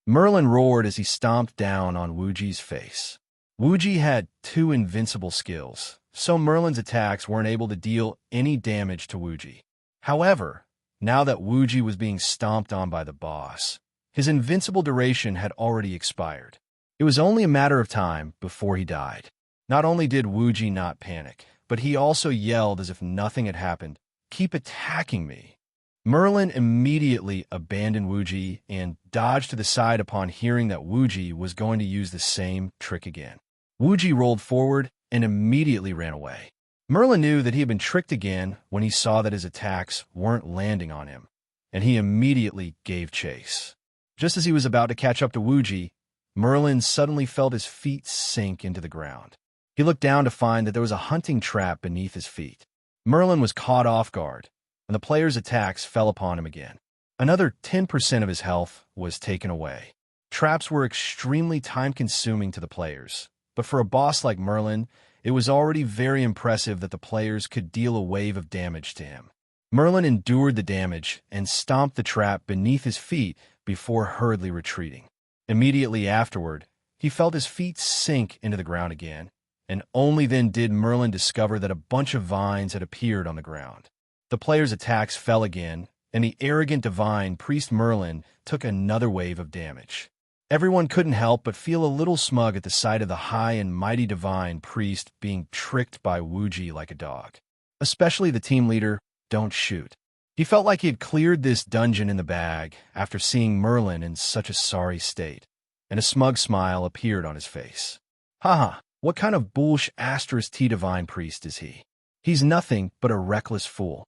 Merlin roared as he stomped down on Wuji's face. Wuji had 2 invincible skills, so Merlin's attacks weren't able to deal any damage to Wuji. However, now that Wuji was being stomped on by the boss, his invincible duration had already expired. It was only a matter of time before he died. Not only did Wuji not panic, but he also yelled as if nothing had happened, "Keep attacking me!" Merlin immediately abandoned Wuji and dodged to the side upon hearing that Wuji was going to use the same trick again. Wuji rolled forward and immediately ran away. Merlin knew that he had been tricked again when he saw that his attacks weren't landing on him, and he immediately gave chase. Just as he was about to catch up to Wuji, Merlin suddenly felt his feet sink into the ground. He looked down to find that there was a hunting trap beneath his feet. Merlin was caught off guard. and the player's attacks fell upon him again. Another 10% of his health was taken away. Traps were extremely time-consuming to the players, but for a boss like Merlin, it was already very impressive that the players could deal a wave of damage to him. Merlin endured the damage and stomped the trap beneath his feet before hurriedly retreating. Immediately afterward, he felt his feet sink into the ground again, and only then did Merlin discover that a bunch of vines had appeared on the ground. The player's attacks fell again, and the arrogant divine priest Merlin took another wave of damage. Everyone couldn't help but feel a little smug at the sight of the high and mighty divine priest being tricked by Wuji like a dog. Especially the team leader, Don't Shoot. He felt like he had cleared this dungeon in the bag after seeing Merlin in such a sorry state, and a smug smile appeared on his face. Haha, what kind of bullsh asterisk T divine priest is he? He's nothing but a reckless fool.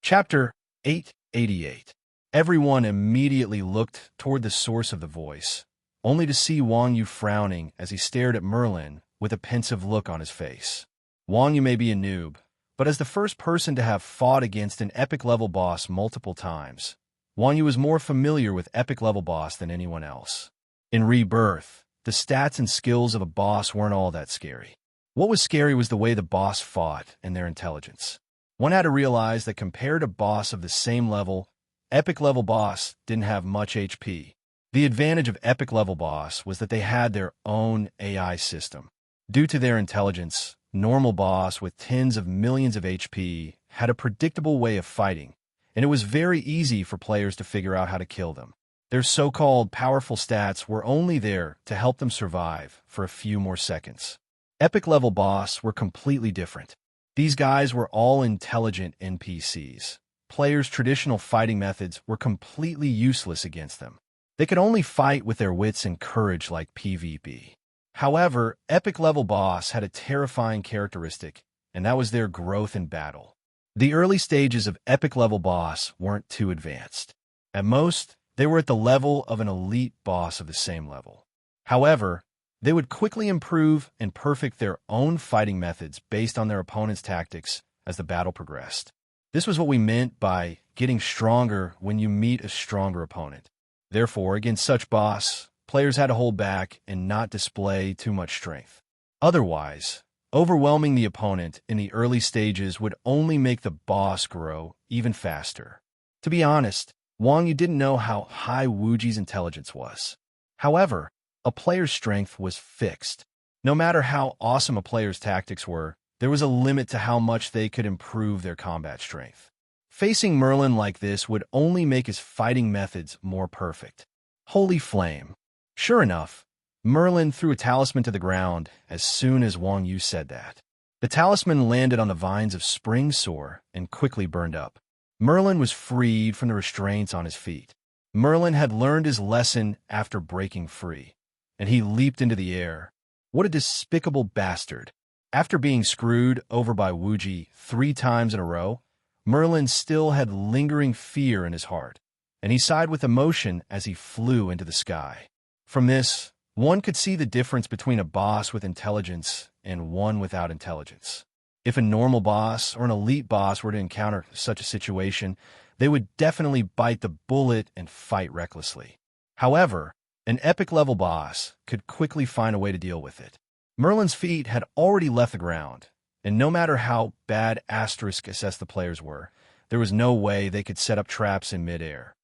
Chapter 888. Everyone immediately looked toward the source of the voice, only to see Wang Yu frowning as he stared at Merlin with a pensive look on his face. Wang Yu may be a noob, but as the first person to have fought against an epic-level boss multiple times, Wang Yu was more familiar with epic-level boss than anyone else. In Rebirth, the stats and skills of a boss weren't all that scary. What was scary was the way the boss fought and their intelligence. One had to realize that compared to boss of the same level, epic-level boss didn't have much HP. The advantage of epic-level boss was that they had their own AI system. Due to their intelligence, normal boss with tens of millions of HP had a predictable way of fighting, and it was very easy for players to figure out how to kill them. Their so-called powerful stats were only there to help them survive for a few more seconds. Epic-level boss were completely different. These guys were all intelligent NPCs. Players' traditional fighting methods were completely useless against them. They could only fight with their wits and courage like PvP. However, epic-level boss had a terrifying characteristic, and that was their growth in battle. The early stages of epic-level boss weren't too advanced. At most, they were at the level of an elite boss of the same level. However, they would quickly improve and perfect their own fighting methods based on their opponent's tactics as the battle progressed. This was what we meant by getting stronger when you meet a stronger opponent. Therefore, against such boss, players had to hold back and not display too much strength. Otherwise, overwhelming the opponent in the early stages would only make the boss grow even faster. To be honest, Wang Yu didn't know how high Wuji's intelligence was. However, a player's strength was fixed. No matter how awesome a player's tactics were, there was a limit to how much they could improve their combat strength. Facing Merlin like this would only make his fighting methods more perfect. Holy flame. Sure enough, Merlin threw a talisman to the ground as soon as Wang Yu said that. The talisman landed on the vines of spring soar and quickly burned up. Merlin was freed from the restraints on his feet. Merlin had learned his lesson after breaking free, and he leaped into the air. What a despicable bastard. After being screwed over by Wuji 3 times in a row, Merlin still had lingering fear in his heart, and he sighed with emotion as he flew into the sky. From this, one could see the difference between a boss with intelligence and one without intelligence. If a normal boss or an elite boss were to encounter such a situation, they would definitely bite the bullet and fight recklessly. However, an epic-level boss could quickly find a way to deal with it. Merlin's feet had already left the ground, and no matter how bad asterisk assessed the players were, there was no way they could set up traps in midair.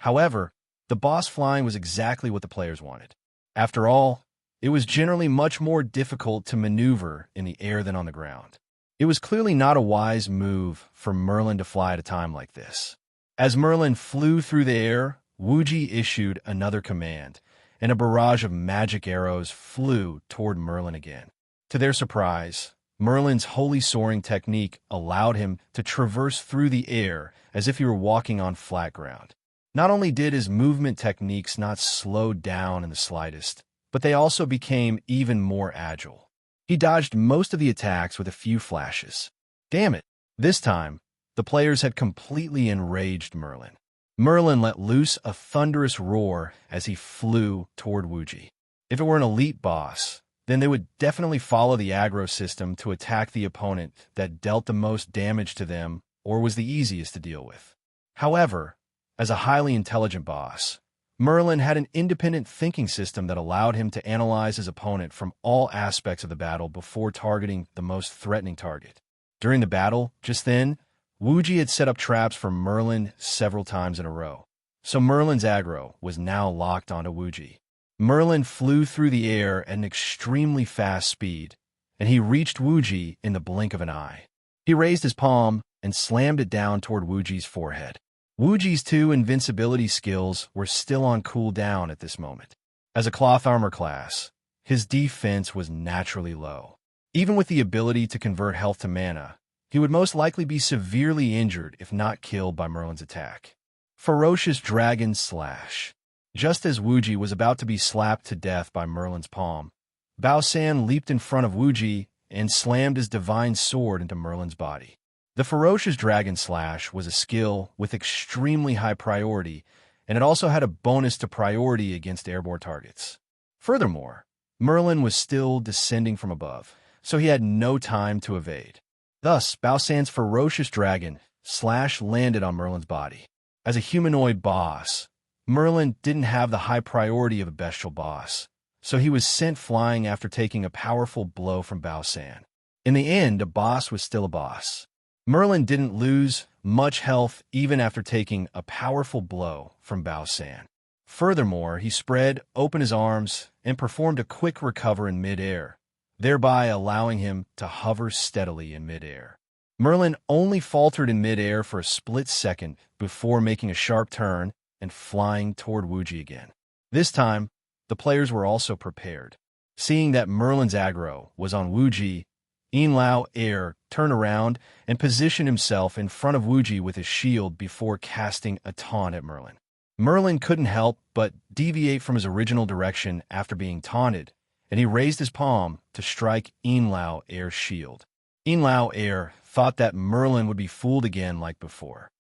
However, the boss flying was exactly what the players wanted. After all, it was generally much more difficult to maneuver in the air than on the ground. It was clearly not a wise move for Merlin to fly at a time like this. As Merlin flew through the air, Wuji issued another command, and a barrage of magic arrows flew toward Merlin again. To their surprise, Merlin's holy soaring technique allowed him to traverse through the air as if he were walking on flat ground. Not only did his movement techniques not slow down in the slightest, but they also became even more agile. He dodged most of the attacks with a few flashes. Damn it! This time, the players had completely enraged Merlin. Merlin let loose a thunderous roar as he flew toward Wuji. If it were an elite boss, then they would definitely follow the aggro system to attack the opponent that dealt the most damage to them or was the easiest to deal with. However, as a highly intelligent boss, Merlin had an independent thinking system that allowed him to analyze his opponent from all aspects of the battle before targeting the most threatening target. During the battle, just then, Wuji had set up traps for Merlin several times in a row, so Merlin's aggro was now locked onto Wuji. Merlin flew through the air at an extremely fast speed, and he reached Wuji in the blink of an eye. He raised his palm and slammed it down toward Wuji's forehead. Wuji's 2 invincibility skills were still on cooldown at this moment. As a cloth armor class, his defense was naturally low. Even with the ability to convert health to mana, he would most likely be severely injured if not killed by Merlin's attack. Ferocious Dragon Slash. Just as Wuji was about to be slapped to death by Merlin's palm, Bao San leaped in front of Wuji and slammed his divine sword into Merlin's body. The Ferocious Dragon Slash was a skill with extremely high priority, and it also had a bonus to priority against airborne targets. Furthermore, Merlin was still descending from above, so he had no time to evade. Thus, Bao San's Ferocious Dragon Slash landed on Merlin's body. As a humanoid boss, Merlin didn't have the high priority of a bestial boss, so he was sent flying after taking a powerful blow from Bao San. In the end, a boss was still a boss. Merlin didn't lose much health even after taking a powerful blow from Bao San. Furthermore, he spread open his arms and performed a quick recover in midair, thereby allowing him to hover steadily in midair. Merlin only faltered in midair for a split second before making a sharp turn and flying toward Wuji again. This time, the players were also prepared. Seeing that Merlin's aggro was on Wuji, Yinlao Air turned around and positioned himself in front of Wuji with his shield before casting a taunt at Merlin. Merlin couldn't help but deviate from his original direction after being taunted, and he raised his palm to strike Yinlao Air's shield. Yinlao Air thought that Merlin would be fooled again like before.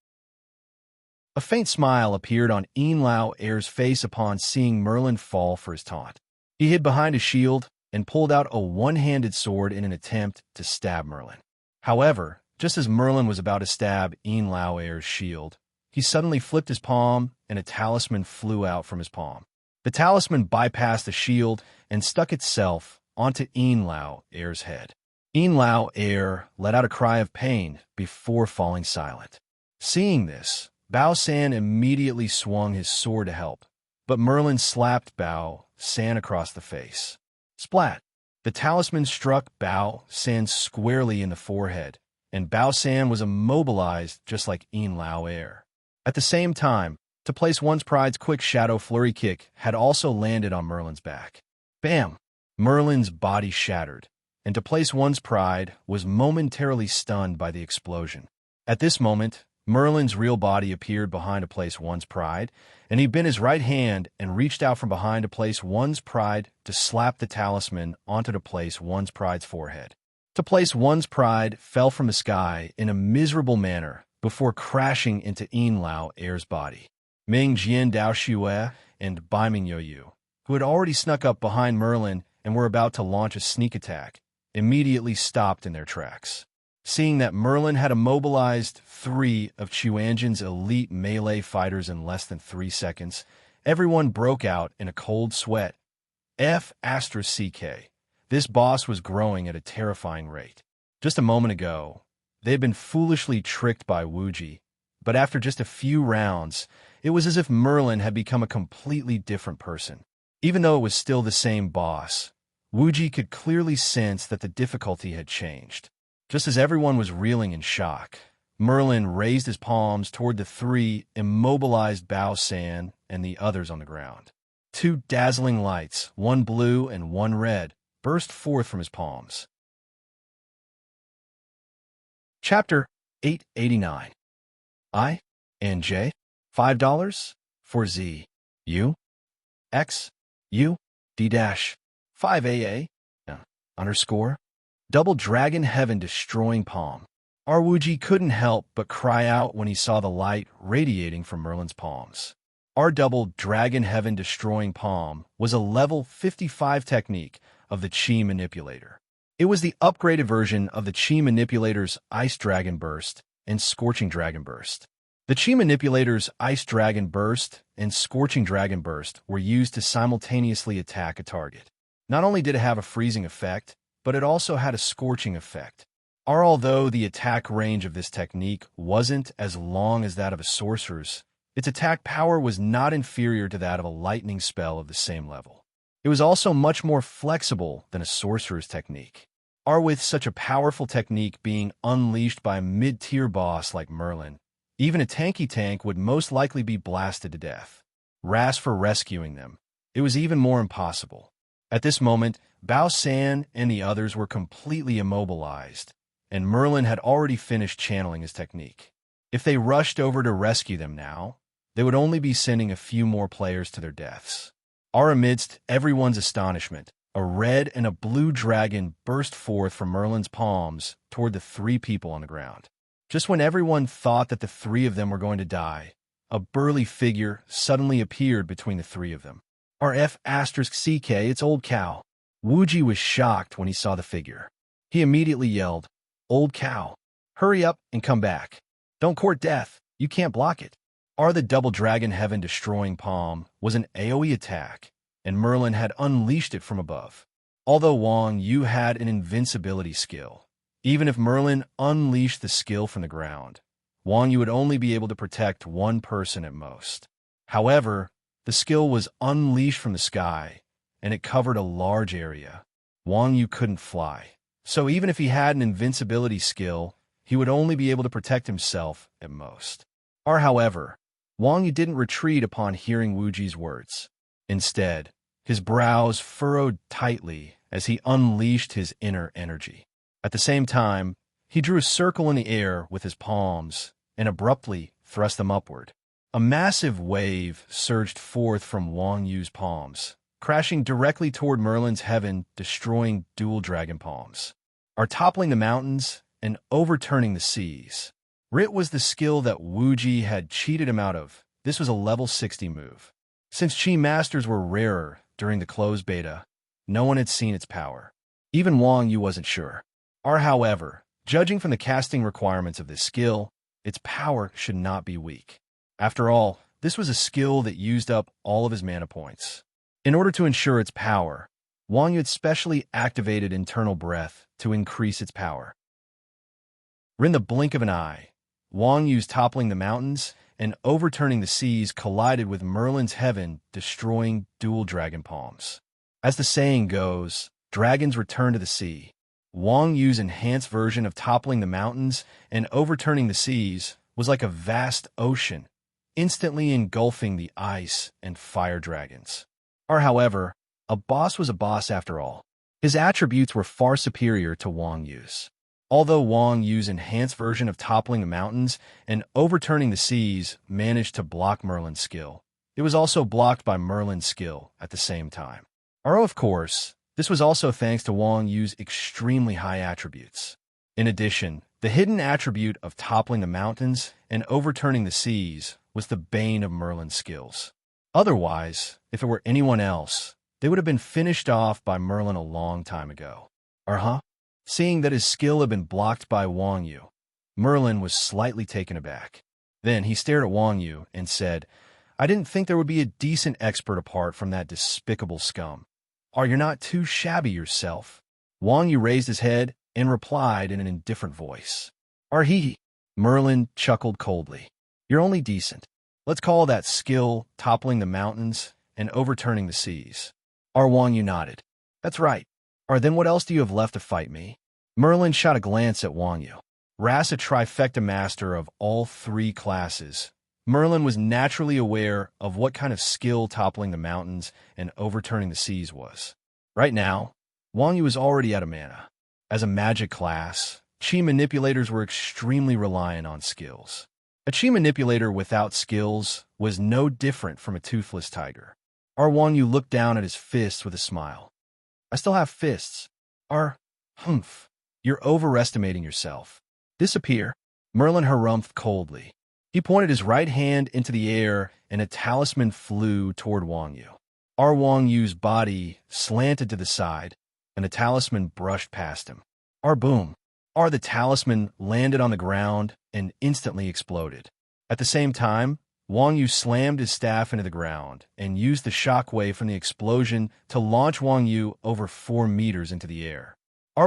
A faint smile appeared on Yinlao Air's face upon seeing Merlin fall for his taunt. He hid behind his shield and pulled out a one-handed sword in an attempt to stab Merlin. However, just as Merlin was about to stab Yinlao Air's shield, he suddenly flipped his palm and a talisman flew out from his palm. The talisman bypassed the shield and stuck itself onto Yinlao Air's head. Yinlao Air let out a cry of pain before falling silent. Seeing this, Bao San immediately swung his sword to help, but Merlin slapped Bao San across the face. Splat! The talisman struck Bao San squarely in the forehead, and Bao San was immobilized just like Yinlao Air. At the same time, To Place One's Pride's quick shadow flurry kick had also landed on Merlin's back. Bam! Merlin's body shattered, and To Place One's Pride was momentarily stunned by the explosion. At this moment, Merlin's real body appeared behind To Place One's Pride, and he bent his right hand and reached out from behind To Place One's Pride to slap the talisman onto To Place One's Pride's forehead. To Place One's Pride fell from the sky in a miserable manner before crashing into Yinlao Air's body. Ming Jian Dao Xue and Bai Ming Yoyu, who had already snuck up behind Merlin and were about to launch a sneak attack, immediately stopped in their tracks. Seeing that Merlin had immobilized 3 of Chuanjin's elite melee fighters in less than 3 seconds, everyone broke out in a cold sweat. F***CK. This boss was growing at a terrifying rate. Just a moment ago, they had been foolishly tricked by Wuji, but after just a few rounds, it was as if Merlin had become a completely different person. Even though it was still the same boss, Wuji could clearly sense that the difficulty had changed. Just as everyone was reeling in shock, Merlin raised his palms toward the 3 immobilized Bao San and the others on the ground. 2 dazzling lights, 1 blue and 1 red, burst forth from his palms. Chapter 889. I and J. $5 for Z. U. X. U. D dash. 5AA. Underscore. Double Dragon Heaven Destroying Palm. Wuji couldn't help but cry out when he saw the light radiating from Merlin's palms. Our Double Dragon Heaven Destroying Palm was a level 55 technique of the Chi Manipulator. It was the upgraded version of the Chi Manipulator's Ice Dragon Burst and Scorching Dragon Burst. The Chi Manipulator's Ice Dragon Burst and Scorching Dragon Burst were used to simultaneously attack a target. Not only did it have a freezing effect, but it also had a scorching effect. Although the attack range of this technique wasn't as long as that of a sorcerer's, its attack power was not inferior to that of a lightning spell of the same level. It was also much more flexible than a sorcerer's technique. With such a powerful technique being unleashed by a mid-tier boss like Merlin, even a tanky tank would most likely be blasted to death. As for rescuing them, it was even more impossible. At this moment, Bao San and the others were completely immobilized, and Merlin had already finished channeling his technique. If they rushed over to rescue them now, they would only be sending a few more players to their deaths. Amidst everyone's astonishment, a red and a blue dragon burst forth from Merlin's palms toward the three people on the ground. Just when everyone thought that the three of them were going to die, a burly figure suddenly appeared between the three of them. RF*CK, it's Old Cow. Wuji was shocked when he saw the figure. He immediately yelled, "Old Cow, hurry up and come back. Don't court death, you can't block it." The double dragon heaven destroying palm was an AoE attack, and Merlin had unleashed it from above. Although Wang Yu had an invincibility skill, even if Merlin unleashed the skill from the ground, Wang Yu would only be able to protect one person at most. However, the skill was unleashed from the sky, and it covered a large area. Wang Yu couldn't fly, so even if he had an invincibility skill, he would only be able to protect himself at most. However, Wang Yu didn't retreat upon hearing Wuji's words. Instead, his brows furrowed tightly as he unleashed his inner energy. At the same time, he drew a circle in the air with his palms and abruptly thrust them upward. A massive wave surged forth from Wang Yu's palms, crashing directly toward Merlin's heaven, destroying dual dragon palms, toppling the mountains and overturning the seas. Rit was the skill that Wuji had cheated him out of. This was a level 60 move. Since Chi Masters were rarer during the closed beta, no one had seen its power. Even Wang Yu wasn't sure. However, judging from the casting requirements of this skill, its power should not be weak. After all, this was a skill that used up all of his mana points. In order to ensure its power, Wang Yu had specially activated Internal Breath to increase its power. In the blink of an eye, Wang Yu's toppling the mountains and overturning the seas collided with Merlin's heaven, destroying dual dragon palms. As the saying goes, dragons return to the sea. Wang Yu's enhanced version of toppling the mountains and overturning the seas was like a vast ocean, instantly engulfing the ice and fire dragons. However, a boss was a boss after all. His attributes were far superior to Wang Yu's. Although Wang Yu's enhanced version of toppling the mountains and overturning the seas managed to block Merlin's skill, it was also blocked by Merlin's skill at the same time. Of course, this was also thanks to Wang Yu's extremely high attributes. In addition, the hidden attribute of toppling the mountains and overturning the seas was the bane of Merlin's skills. Otherwise, if it were anyone else, they would have been finished off by Merlin a long time ago. Seeing that his skill had been blocked by Wang Yu, Merlin was slightly taken aback. Then he stared at Wang Yu and said, "I didn't think there would be a decent expert apart from that despicable scum. You're not too shabby yourself." Wang Yu raised his head and replied in an indifferent voice. He? Merlin chuckled coldly. "You're only decent. Let's call that skill toppling the mountains and overturning the seas." Wang Yu nodded. "That's right. Then what else do you have left to fight me?" Merlin shot a glance at Wang Yu. As a trifecta master of all three classes, Merlin was naturally aware of what kind of skill toppling the mountains and overturning the seas was. Right now, Wang Yu was already out of mana. As a magic class, Chi manipulators were extremely reliant on skills. A Chi manipulator without skills was no different from a toothless tiger. Wang Yu looked down at his fists with a smile. "I still have fists." Humph. You're overestimating yourself. Disappear." Merlin harumphed coldly. He pointed his right hand into the air, and a talisman flew toward Wang Yu. Wang Yu's body slanted to the side, and the talisman brushed past him. Boom! The talisman landed on the ground and instantly exploded. At the same time, Wang Yu slammed his staff into the ground and used the shockwave from the explosion to launch Wang Yu over 4 meters into the air.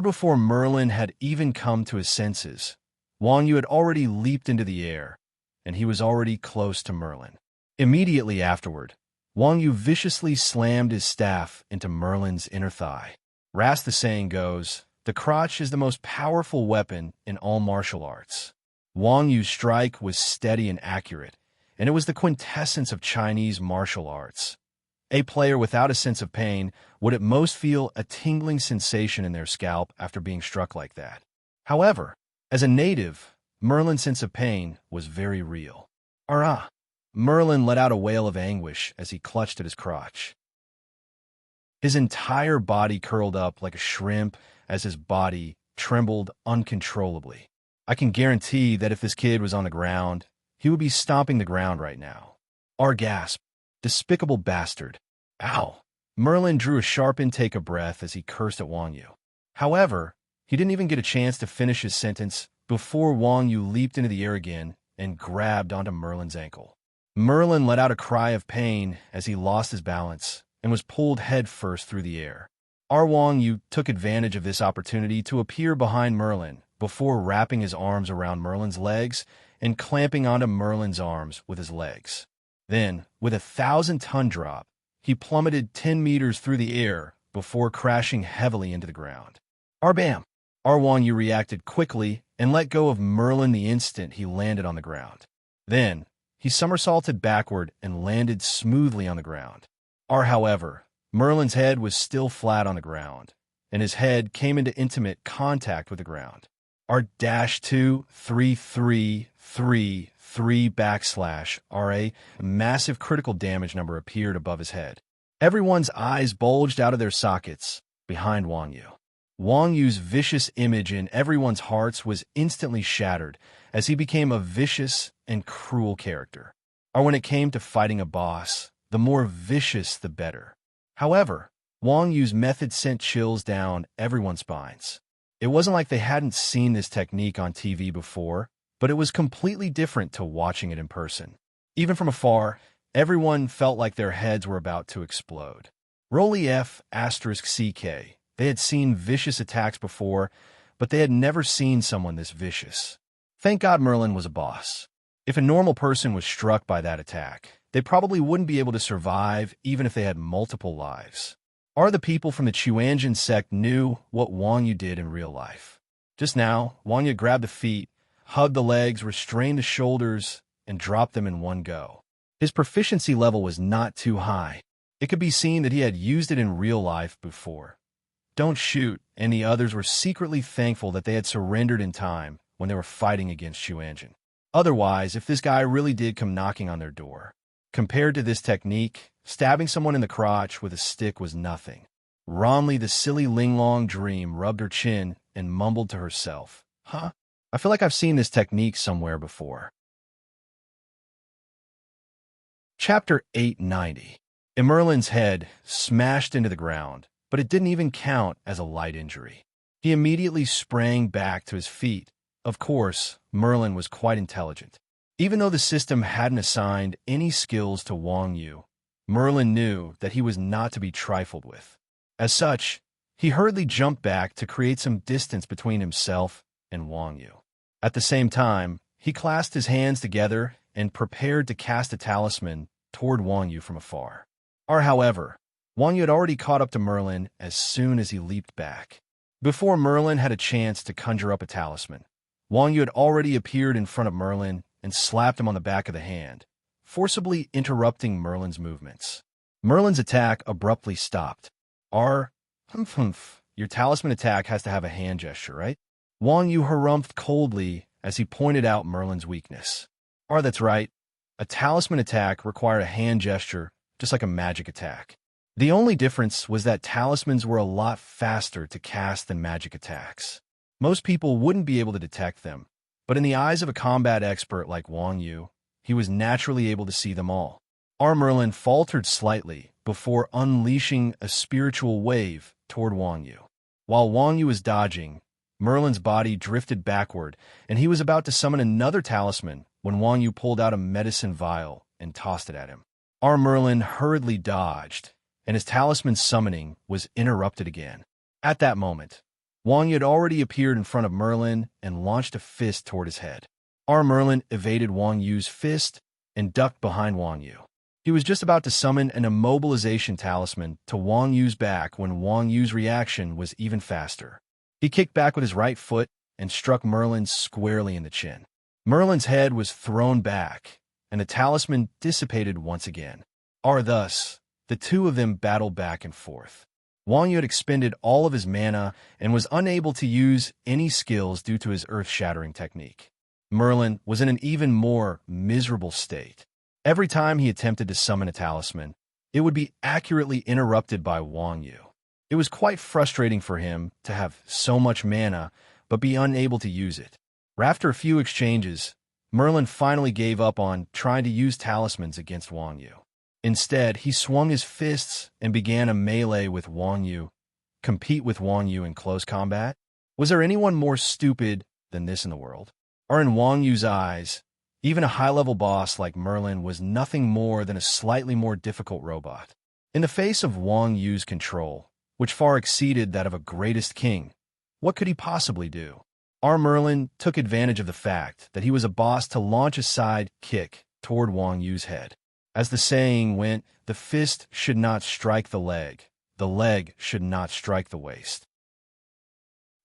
Before Merlin had even come to his senses, Wang Yu had already leaped into the air, and he was already close to Merlin. Immediately afterward, Wang Yu viciously slammed his staff into Merlin's inner thigh. As the saying goes, the crotch is the most powerful weapon in all martial arts. Wang Yu's strike was steady and accurate, and it was the quintessence of Chinese martial arts. A player without a sense of pain would at most feel a tingling sensation in their scalp after being struck like that. However, as a native, Merlin's sense of pain was very real. Merlin let out a wail of anguish as he clutched at his crotch. His entire body curled up like a shrimp as his body trembled uncontrollably. I can guarantee that if this kid was on the ground, he would be stomping the ground right now. Gasp. Despicable bastard. Ow. Merlin drew a sharp intake of breath as he cursed at Wang Yu. However, he didn't even get a chance to finish his sentence before Wang Yu leaped into the air again and grabbed onto Merlin's ankle. Merlin let out a cry of pain as he lost his balance and was pulled headfirst through the air. Wang Yu took advantage of this opportunity to appear behind Merlin before wrapping his arms around Merlin's legs and clamping onto Merlin's arms with his legs. Then, with a 1,000-ton drop, he plummeted 10 meters through the air before crashing heavily into the ground. Bam! Wang Yu reacted quickly and let go of Merlin the instant he landed on the ground. Then, he somersaulted backward and landed smoothly on the ground. However, Merlin's head was still flat on the ground, and his head came into intimate contact with the ground. R-2333/A massive critical damage number appeared above his head. Everyone's eyes bulged out of their sockets behind Wang Yu. Wang Yu's vicious image in everyone's hearts was instantly shattered as he became a vicious and cruel character. When it came to fighting a boss, the more vicious the better. However, Wang Yu's method sent chills down everyone's spines. It wasn't like they hadn't seen this technique on TV before, but it was completely different to watching it in person. Even from afar, everyone felt like their heads were about to explode. F***CK. They had seen vicious attacks before, but they had never seen someone this vicious. Thank God Merlin was a boss. If a normal person was struck by that attack, they probably wouldn't be able to survive even if they had multiple lives. The people from the Chuanjin sect knew what Wang Yu did in real life. Just now, Wang Yu grabbed the feet, hugged the legs, restrained the shoulders, and dropped them in one go. His proficiency level was not too high. It could be seen that he had used it in real life before. Don't shoot, and the others were secretly thankful that they had surrendered in time when they were fighting against Chuanjin. Otherwise, if this guy really did come knocking on their door. Compared to this technique, stabbing someone in the crotch with a stick was nothing. Ronli, the silly Linglong dream, rubbed her chin and mumbled to herself, I feel like I've seen this technique somewhere before. Chapter 890. Merlin's head smashed into the ground, but it didn't even count as a light injury. He immediately sprang back to his feet. Of course, Merlin was quite intelligent. Even though the system hadn't assigned any skills to Wang Yu, Merlin knew that he was not to be trifled with. As such, he hurriedly jumped back to create some distance between himself and Wang Yu. At the same time, he clasped his hands together and prepared to cast a talisman toward Wang Yu from afar. However, Wang Yu had already caught up to Merlin as soon as he leaped back. Before Merlin had a chance to conjure up a talisman, Wang Yu had already appeared in front of Merlin and slapped him on the back of the hand, forcibly interrupting Merlin's movements. Merlin's attack abruptly stopped. Your talisman attack has to have a hand gesture, right? Wang Yu harumphed coldly as he pointed out Merlin's weakness. That's right. A talisman attack required a hand gesture, just like a magic attack. The only difference was that talismans were a lot faster to cast than magic attacks. Most people wouldn't be able to detect them, but in the eyes of a combat expert like Wang Yu, he was naturally able to see them all. Merlin faltered slightly before unleashing a spiritual wave toward Wang Yu. While Wang Yu was dodging, Merlin's body drifted backward, and he was about to summon another talisman when Wang Yu pulled out a medicine vial and tossed it at him. Our Merlin hurriedly dodged, and his talisman summoning was interrupted again. At that moment, Wang Yu had already appeared in front of Merlin and launched a fist toward his head. Our Merlin evaded Wang Yu's fist and ducked behind Wang Yu. He was just about to summon an immobilization talisman to Wang Yu's back when Wang Yu's reaction was even faster. He kicked back with his right foot and struck Merlin squarely in the chin. Merlin's head was thrown back, and the talisman dissipated once again. Thus, the two of them battled back and forth. Wang Yu had expended all of his mana and was unable to use any skills due to his earth-shattering technique. Merlin was in an even more miserable state. Every time he attempted to summon a talisman, it would be accurately interrupted by Wang Yu. It was quite frustrating for him to have so much mana but be unable to use it. After a few exchanges, Merlin finally gave up on trying to use talismans against Wang Yu. Instead, he swung his fists and began a melee with Wang Yu. Compete with Wang Yu in close combat? Was there anyone more stupid than this in the world? Or in Wang Yu's eyes, even a high-level boss like Merlin was nothing more than a slightly more difficult robot. In the face of Wang Yu's control, which far exceeded that of a greatest king, what could he possibly do? Our Merlin took advantage of the fact that he was a boss to launch a side kick toward Wang Yu's head. As the saying went, the fist should not strike the leg should not strike the waist.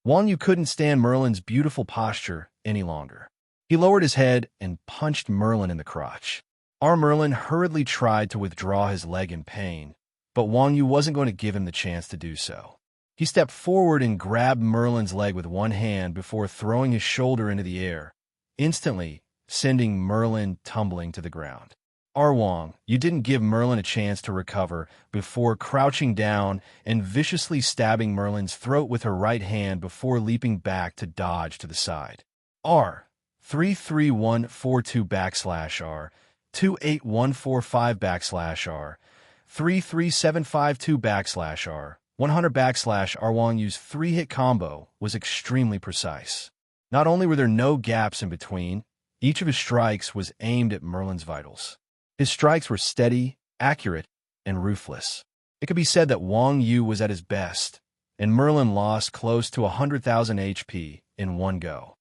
Wang Yu couldn't stand Merlin's beautiful posture any longer. He lowered his head and punched Merlin in the crotch. Our Merlin hurriedly tried to withdraw his leg in pain, but Wang Yu wasn't going to give him the chance to do so. He stepped forward and grabbed Merlin's leg with one hand before throwing his shoulder into the air, instantly sending Merlin tumbling to the ground. Wang, you didn't give Merlin a chance to recover before crouching down and viciously stabbing Merlin's throat with her right hand before leaping back to dodge to the side. R33142 / R28145 / R 33752 / R100 / R. Wang Yu's three-hit combo was extremely precise. Not only were there no gaps in between, each of his strikes was aimed at Merlin's vitals. His strikes were steady, accurate, and ruthless. It could be said that Wang Yu was at his best, and Merlin lost close to 100,000 HP in one go.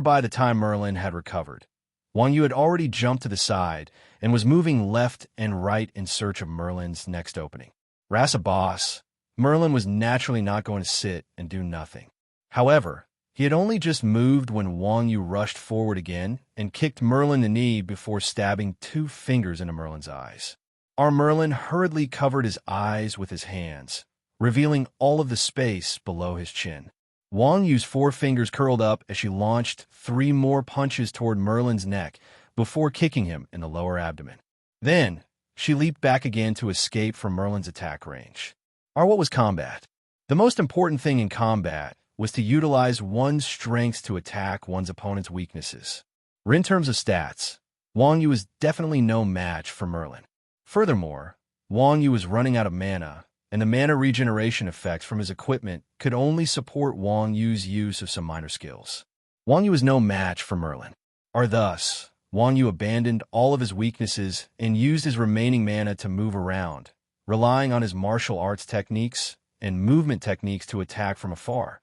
By the time Merlin had recovered, Wang Yu had already jumped to the side and was moving left and right in search of Merlin's next opening. As a boss, Merlin was naturally not going to sit and do nothing. However, he had only just moved when Wang Yu rushed forward again and kicked Merlin in the knee before stabbing 2 fingers into Merlin's eyes. Our Merlin hurriedly covered his eyes with his hands, revealing all of the space below his chin. Wang Yu's 4 fingers curled up as she launched 3 more punches toward Merlin's neck before kicking him in the lower abdomen. Then, she leaped back again to escape from Merlin's attack range. What was combat? The most important thing in combat was to utilize one's strengths to attack one's opponent's weaknesses. In terms of stats, Wang Yu was definitely no match for Merlin. Furthermore, Wang Yu was running out of mana, and the mana regeneration effects from his equipment could only support Wang Yu's use of some minor skills. Wang Yu was no match for Merlin. Thus, Wang Yu abandoned all of his weaknesses and used his remaining mana to move around, relying on his martial arts techniques and movement techniques to attack from afar.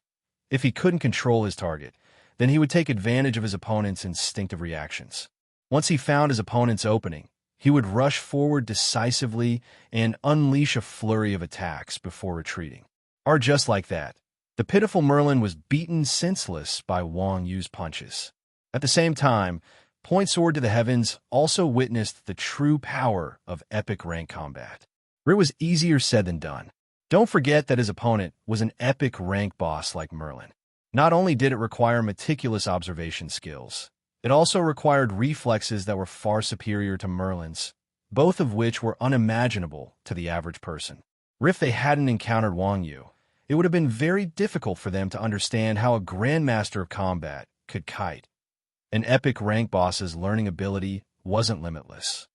If he couldn't control his target, then he would take advantage of his opponent's instinctive reactions. Once he found his opponent's opening, he would rush forward decisively and unleash a flurry of attacks before retreating. Just like that, the pitiful Merlin was beaten senseless by Wang Yu's punches. At the same time, Point Sword to the Heavens also witnessed the true power of epic rank combat. It was easier said than done. Don't forget that his opponent was an epic rank boss like Merlin. Not only did it require meticulous observation skills, it also required reflexes that were far superior to Merlin's, both of which were unimaginable to the average person. If they hadn't encountered Wang Yu, it would have been very difficult for them to understand how a grandmaster of combat could kite. An epic rank boss's learning ability wasn't limitless.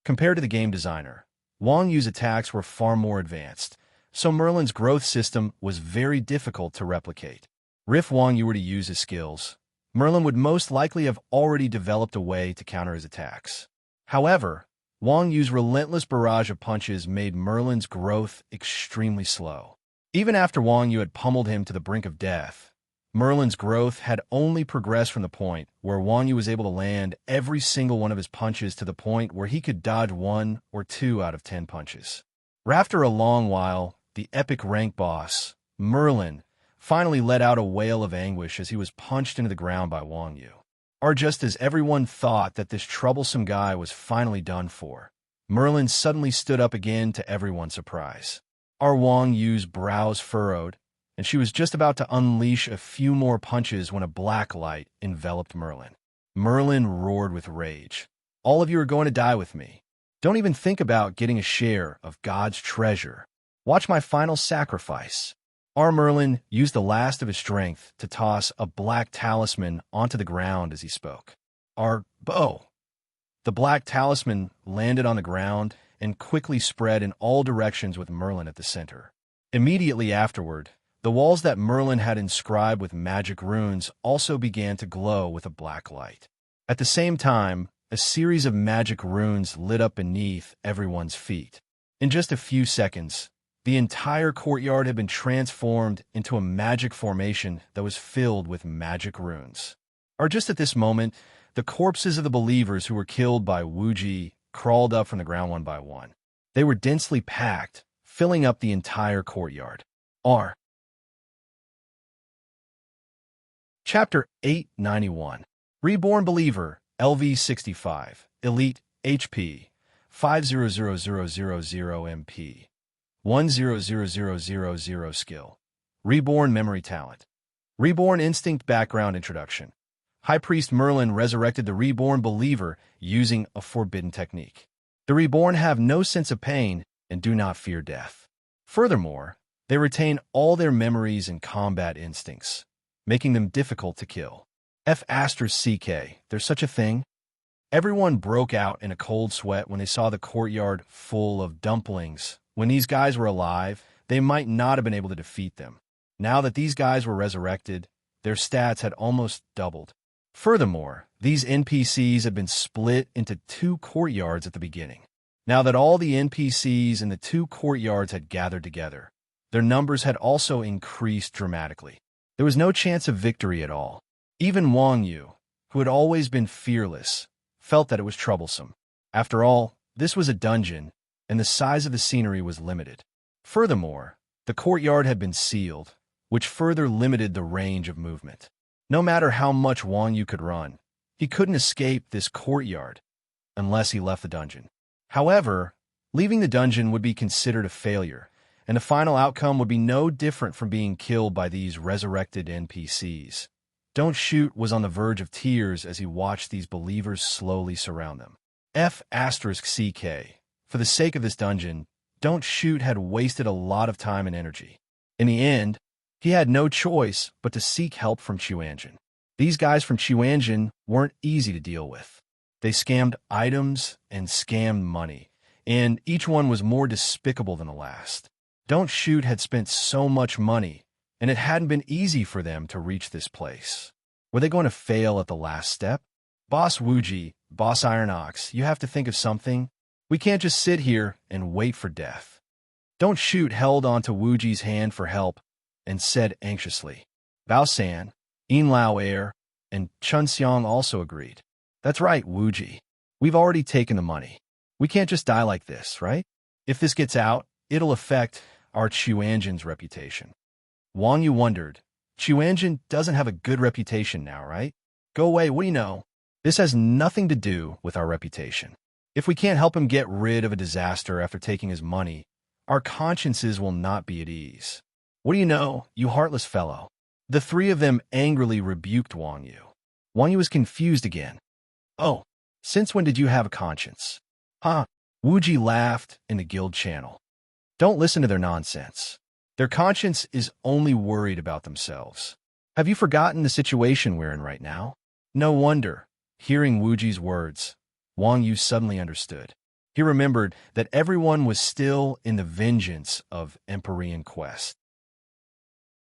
Compared to the game designer, Wang Yu's attacks were far more advanced, so Merlin's growth system was very difficult to replicate. If Wang Yu were to use his skills, Merlin would most likely have already developed a way to counter his attacks. However, Wang Yu's relentless barrage of punches made Merlin's growth extremely slow. Even after Wang Yu had pummeled him to the brink of death, Merlin's growth had only progressed from the point where Wang Yu was able to land every single one of his punches to the point where he could dodge 1 or 2 out of 10 punches. After a long while, the epic rank boss, Merlin, finally let out a wail of anguish as he was punched into the ground by Wang Yu. Or just as everyone thought that this troublesome guy was finally done for, Merlin suddenly stood up again to everyone's surprise. Wang Yu's brows furrowed, and she was just about to unleash a few more punches when a black light enveloped Merlin. Merlin roared with rage. "All of you are going to die with me. Don't even think about getting a share of God's treasure. Watch my final sacrifice." Merlin used the last of his strength to toss a black talisman onto the ground as he spoke. Bow. The black talisman landed on the ground and quickly spread in all directions with Merlin at the center. Immediately afterward, the walls that Merlin had inscribed with magic runes also began to glow with a black light. At the same time, a series of magic runes lit up beneath everyone's feet. In just a few seconds, the entire courtyard had been transformed into a magic formation that was filled with magic runes. Just at this moment, the corpses of the believers who were killed by Wu Ji crawled up from the ground one by one. They were densely packed, filling up the entire courtyard. Chapter 891. Reborn Believer, LV65, Elite, HP, 500000 MP, 100000 Skill. Reborn Memory Talent. Reborn Instinct Background Introduction. High Priest Merlin resurrected the reborn believer using a forbidden technique. The reborn have no sense of pain and do not fear death. Furthermore, they retain all their memories and combat instincts, making them difficult to kill. F***CK, there's such a thing? Everyone broke out in a cold sweat when they saw the courtyard full of dumplings. When these guys were alive, they might not have been able to defeat them. Now that these guys were resurrected, their stats had almost doubled. Furthermore, these NPCs had been split into 2 courtyards at the beginning. Now that all the NPCs in the 2 courtyards had gathered together, their numbers had also increased dramatically. There was no chance of victory at all. Even Wang Yu, who had always been fearless, felt that it was troublesome. After all, this was a dungeon, and the size of the scenery was limited. Furthermore, the courtyard had been sealed, which further limited the range of movement. No matter how much Wang Yu could run, he couldn't escape this courtyard unless he left the dungeon. However, leaving the dungeon would be considered a failure, and the final outcome would be no different from being killed by these resurrected NPCs. Don't Shoot was on the verge of tears as he watched these believers slowly surround them. F***CK. For the sake of this dungeon, Don't Shoot had wasted a lot of time and energy. In the end, he had no choice but to seek help from Chuanjin. These guys from Chuanjin weren't easy to deal with. They scammed items and scammed money, and each one was more despicable than the last. Don't Shoot had spent so much money, and it hadn't been easy for them to reach this place. Were they going to fail at the last step? Boss Wuji, Boss Iron Ox, you have to think of something. We can't just sit here and wait for death. Don't Shoot held onto Wuji's hand for help and said anxiously. Bao San, Yin Lao Air, and Chun Xiang also agreed. That's right, Wuji. We've already taken the money. We can't just die like this, right? If this gets out, it'll affect our Chuanjin's reputation. Wang Yu wondered. Chuanjin doesn't have a good reputation now, right? Go away, what do you know? This has nothing to do with our reputation. If we can't help him get rid of a disaster after taking his money, our consciences will not be at ease. What do you know, you heartless fellow? The 3 of them angrily rebuked Wang Yu. Wang Yu was confused again. Oh, since when did you have a conscience? Huh? Wuji laughed in the guild channel. Don't listen to their nonsense. Their conscience is only worried about themselves. Have you forgotten the situation we're in right now? No wonder. Hearing Wuji's words, Wang Yu suddenly understood. He remembered that everyone was still in the vengeance of Empyrean quest.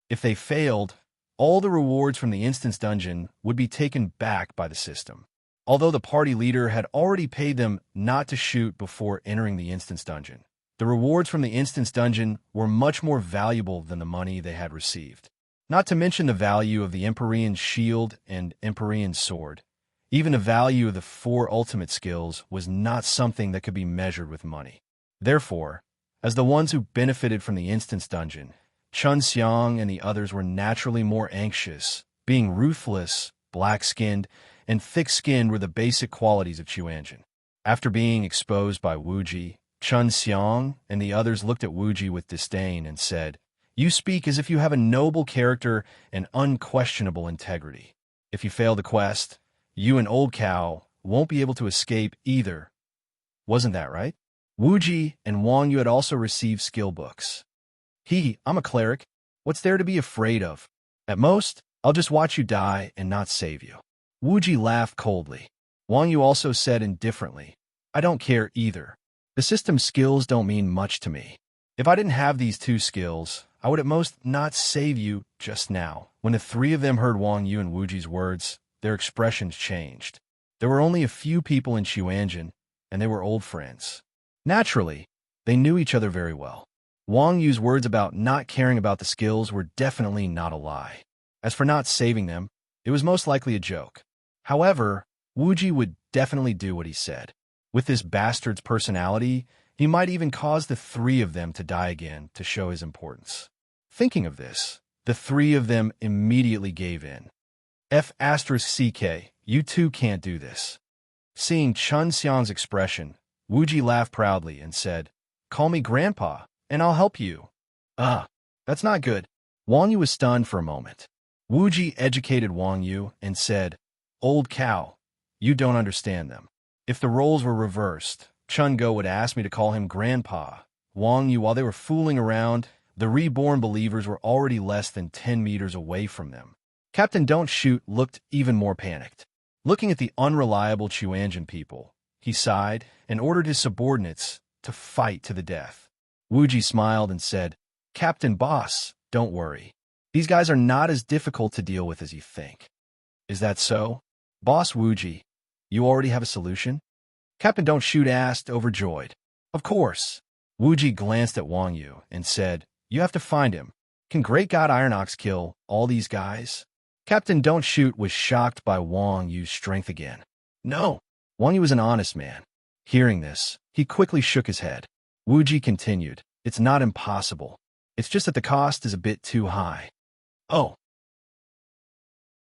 If they failed, all the rewards from the instance dungeon would be taken back by the system. Although the party leader had already paid them not to shoot before entering the instance dungeon, the rewards from the instance dungeon were much more valuable than the money they had received. Not to mention the value of the Empyrean shield and Empyrean sword. Even the value of the 4 ultimate skills was not something that could be measured with money. Therefore, as the ones who benefited from the instance dungeon, Chun Xiang and the others were naturally more anxious. Being ruthless, black-skinned, and thick-skinned were the basic qualities of Chuanjin. After being exposed by Wuji, Chun Xiang and the others looked at Wuji with disdain and said, "You speak as if you have a noble character and unquestionable integrity. If you fail the quest, you and Old Cow won't be able to escape either. Wasn't that right?" Wuji and Wang Yu had also received skill books. I'm a cleric. What's there to be afraid of? At most, I'll just watch you die and not save you. Wuji laughed coldly. Wang Yu also said indifferently, "I don't care either. The system's skills don't mean much to me. If I didn't have these 2 skills, I would at most not save you just now." When the 3 of them heard Wang Yu and Wuji's words, their expressions changed. There were only a few people in Chuanjin, and they were old friends. Naturally, they knew each other very well. Wang Yu's words about not caring about the skills were definitely not a lie. As for not saving them, it was most likely a joke. However, Wuji would definitely do what he said. With this bastard's personality, he might even cause the 3 of them to die again to show his importance. Thinking of this, the 3 of them immediately gave in. F*CK, you 2 can't do this. Seeing Chun Xiang's expression, Wuji laughed proudly and said, "Call me Grandpa, and I'll help you." That's not good. Wang Yu was stunned for a moment. Wuji educated Wang Yu and said, "Old Cow, you don't understand them. If the roles were reversed, Chun Go would ask me to call him Grandpa." Wang Yu, while they were fooling around, the reborn believers were already less than 10 meters away from them. Captain Don't Shoot looked even more panicked. Looking at the unreliable Chuanjin people, he sighed and ordered his subordinates to fight to the death. Wuji smiled and said, "Captain Boss, don't worry. These guys are not as difficult to deal with as you think." "Is that so? Boss Wuji, you already have a solution?" Captain Don't Shoot asked, overjoyed. "Of course." Wuji glanced at Wang Yu and said, "You have to find him. Can Great God Iron Ox kill all these guys?" Captain Don't Shoot was shocked by Wang Yu's strength again. "No." Wang Yu was an honest man. Hearing this, he quickly shook his head. Wuji continued, "It's not impossible. It's just that the cost is a bit too high." "Oh."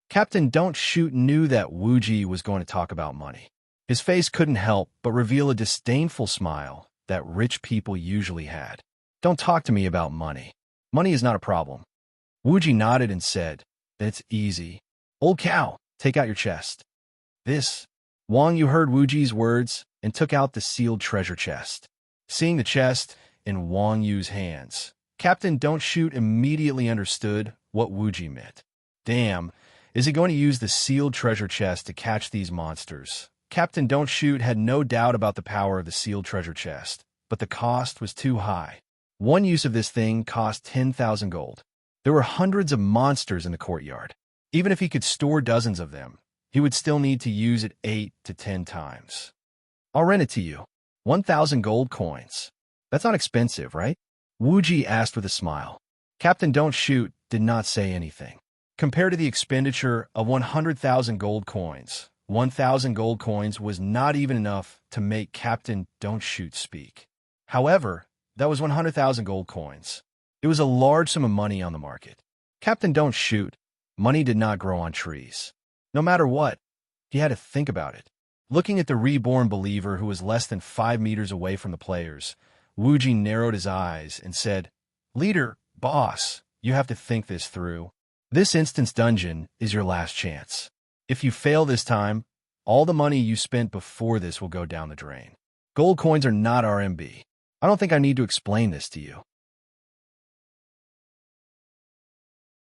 Captain Don't Shoot knew that Wuji was going to talk about money. His face couldn't help but reveal a disdainful smile that rich people usually had. "Don't talk to me about money. Money is not a problem." Wuji nodded and said, "It's easy. Old Cow, take out your chest." Wang Yu heard Wuji's words and took out the sealed treasure chest. Seeing the chest in Wang Yu's hands, Captain Don't Shoot immediately understood what Wuji meant. Damn, is he going to use the sealed treasure chest to catch these monsters? Captain Don't Shoot had no doubt about the power of the sealed treasure chest, but the cost was too high. One use of this thing cost 10,000 gold. There were hundreds of monsters in the courtyard. Even if he could store dozens of them, he would still need to use it 8 to 10 times. "I'll rent it to you. 1,000 gold coins. That's not expensive, right?" Wuji asked with a smile. Captain Don't Shoot did not say anything. Compared to the expenditure of 100,000 gold coins, 1,000 gold coins was not even enough to make Captain Don't Shoot speak. However, that was 100,000 gold coins. It was a large sum of money on the market. Captain Don't Shoot, money did not grow on trees. No matter what, he had to think about it. Looking at the reborn believer who was less than 5 meters away from the players, Wuji narrowed his eyes and said, "Leader, boss, you have to think this through. This instance dungeon is your last chance. If you fail this time, all the money you spent before this will go down the drain. Gold coins are not RMB. I don't think I need to explain this to you."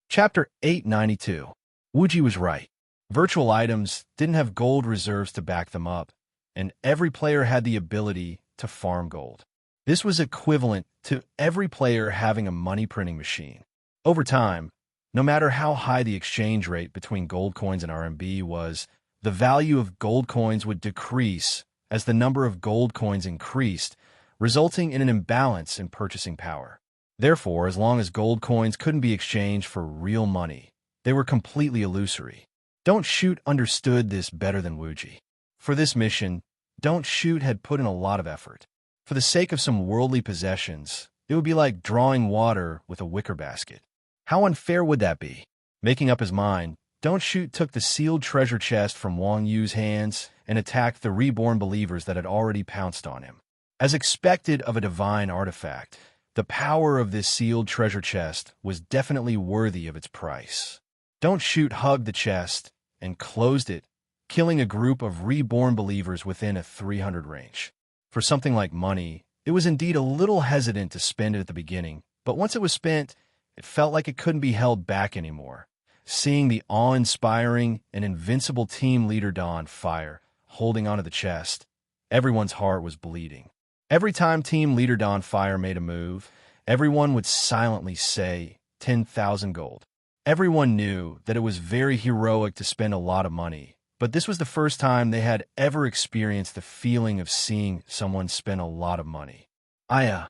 Chapter 892. Wuji was right. Virtual items didn't have gold reserves to back them up, and every player had the ability to farm gold. This was equivalent to every player having a money printing machine. Over time, no matter how high the exchange rate between gold coins and RMB was, the value of gold coins would decrease as the number of gold coins increased, resulting in an imbalance in purchasing power. Therefore, as long as gold coins couldn't be exchanged for real money, they were completely illusory. Don't Shoot understood this better than Wuji. For this mission, Don't Shoot had put in a lot of effort. For the sake of some worldly possessions, it would be like drawing water with a wicker basket. How unfair would that be? Making up his mind, Don't Shoot took the sealed treasure chest from Wang Yu's hands and attacked the reborn believers that had already pounced on him. As expected of a divine artifact, the power of this sealed treasure chest was definitely worthy of its price. Don't Shoot hugged the chest and closed it, killing a group of reborn believers within a 300 range. For something like money, it was indeed a little hesitant to spend it at the beginning, but once it was spent, it felt like it couldn't be held back anymore. Seeing the awe-inspiring and invincible team leader Don Fire holding onto the chest, everyone's heart was bleeding. Every time team leader Don Fire made a move, everyone would silently say 10,000 gold. Everyone knew that it was very heroic to spend a lot of money, but this was the first time they had ever experienced the feeling of seeing someone spend a lot of money. I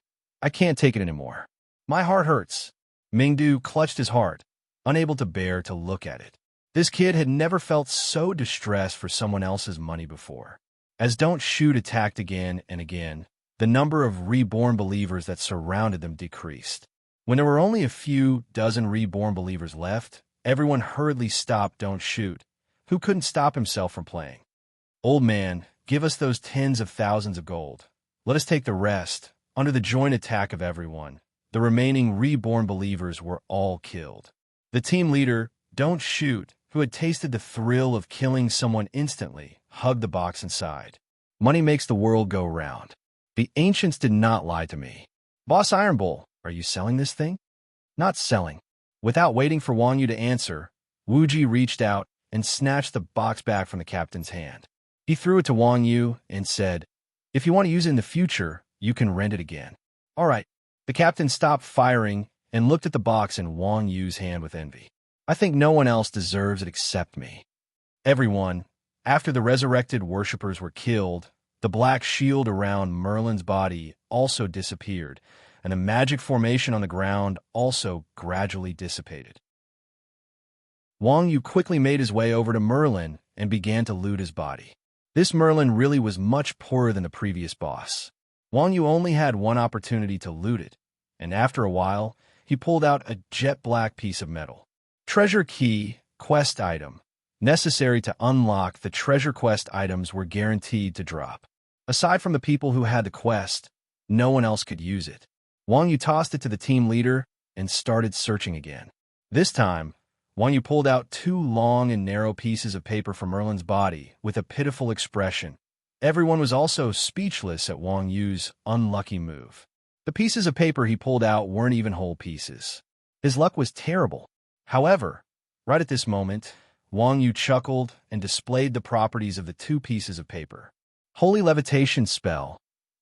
can't take it anymore. My heart hurts. Mingdu clutched his heart, unable to bear to look at it. This kid had never felt so distressed for someone else's money before. As Don't Shoot attacked again and again, the number of reborn believers that surrounded them decreased. When there were only a few dozen reborn believers left, everyone hurriedly stopped Don't Shoot, who couldn't stop himself from playing. Old man, give us those tens of thousands of gold. Let us take the rest. Under the joint attack of everyone, the remaining reborn believers were all killed. The team leader, Don't Shoot, who had tasted the thrill of killing someone instantly, hugged the box inside. Money makes the world go round. The ancients did not lie to me. Boss Iron Bull, are you selling this thing? Not selling. Without waiting for Wang Yu to answer, Wuji reached out and snatched the box back from the captain's hand. He threw it to Wang Yu and said, "If you want to use it in the future, you can rent it again." All right. The captain stopped firing and looked at the box in Wang Yu's hand with envy. I think no one else deserves it except me. Everyone, after the resurrected worshippers were killed, the black shield around Merlin's body also disappeared, and the magic formation on the ground also gradually dissipated. Wang Yu quickly made his way over to Merlin and began to loot his body. This Merlin really was much poorer than the previous boss. Wang Yu only had one opportunity to loot it, and after a while, he pulled out a jet black piece of metal. Treasure key, quest item. Necessary to unlock the treasure quest items were guaranteed to drop. Aside from the people who had the quest, no one else could use it. Wang Yu tossed it to the team leader and started searching again. This time, Wang Yu pulled out two long and narrow pieces of paper from Merlin's body with a pitiful expression. Everyone was also speechless at Wang Yu's unlucky move. The pieces of paper he pulled out weren't even whole pieces. His luck was terrible. However, right at this moment, Wang Yu chuckled and displayed the properties of the two pieces of paper. Holy Levitation Spell,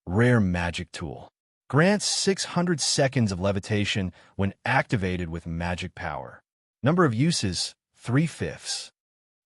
Rare Magic Tool. Grants 600 seconds of levitation when activated with magic power. Number of uses, 3/5.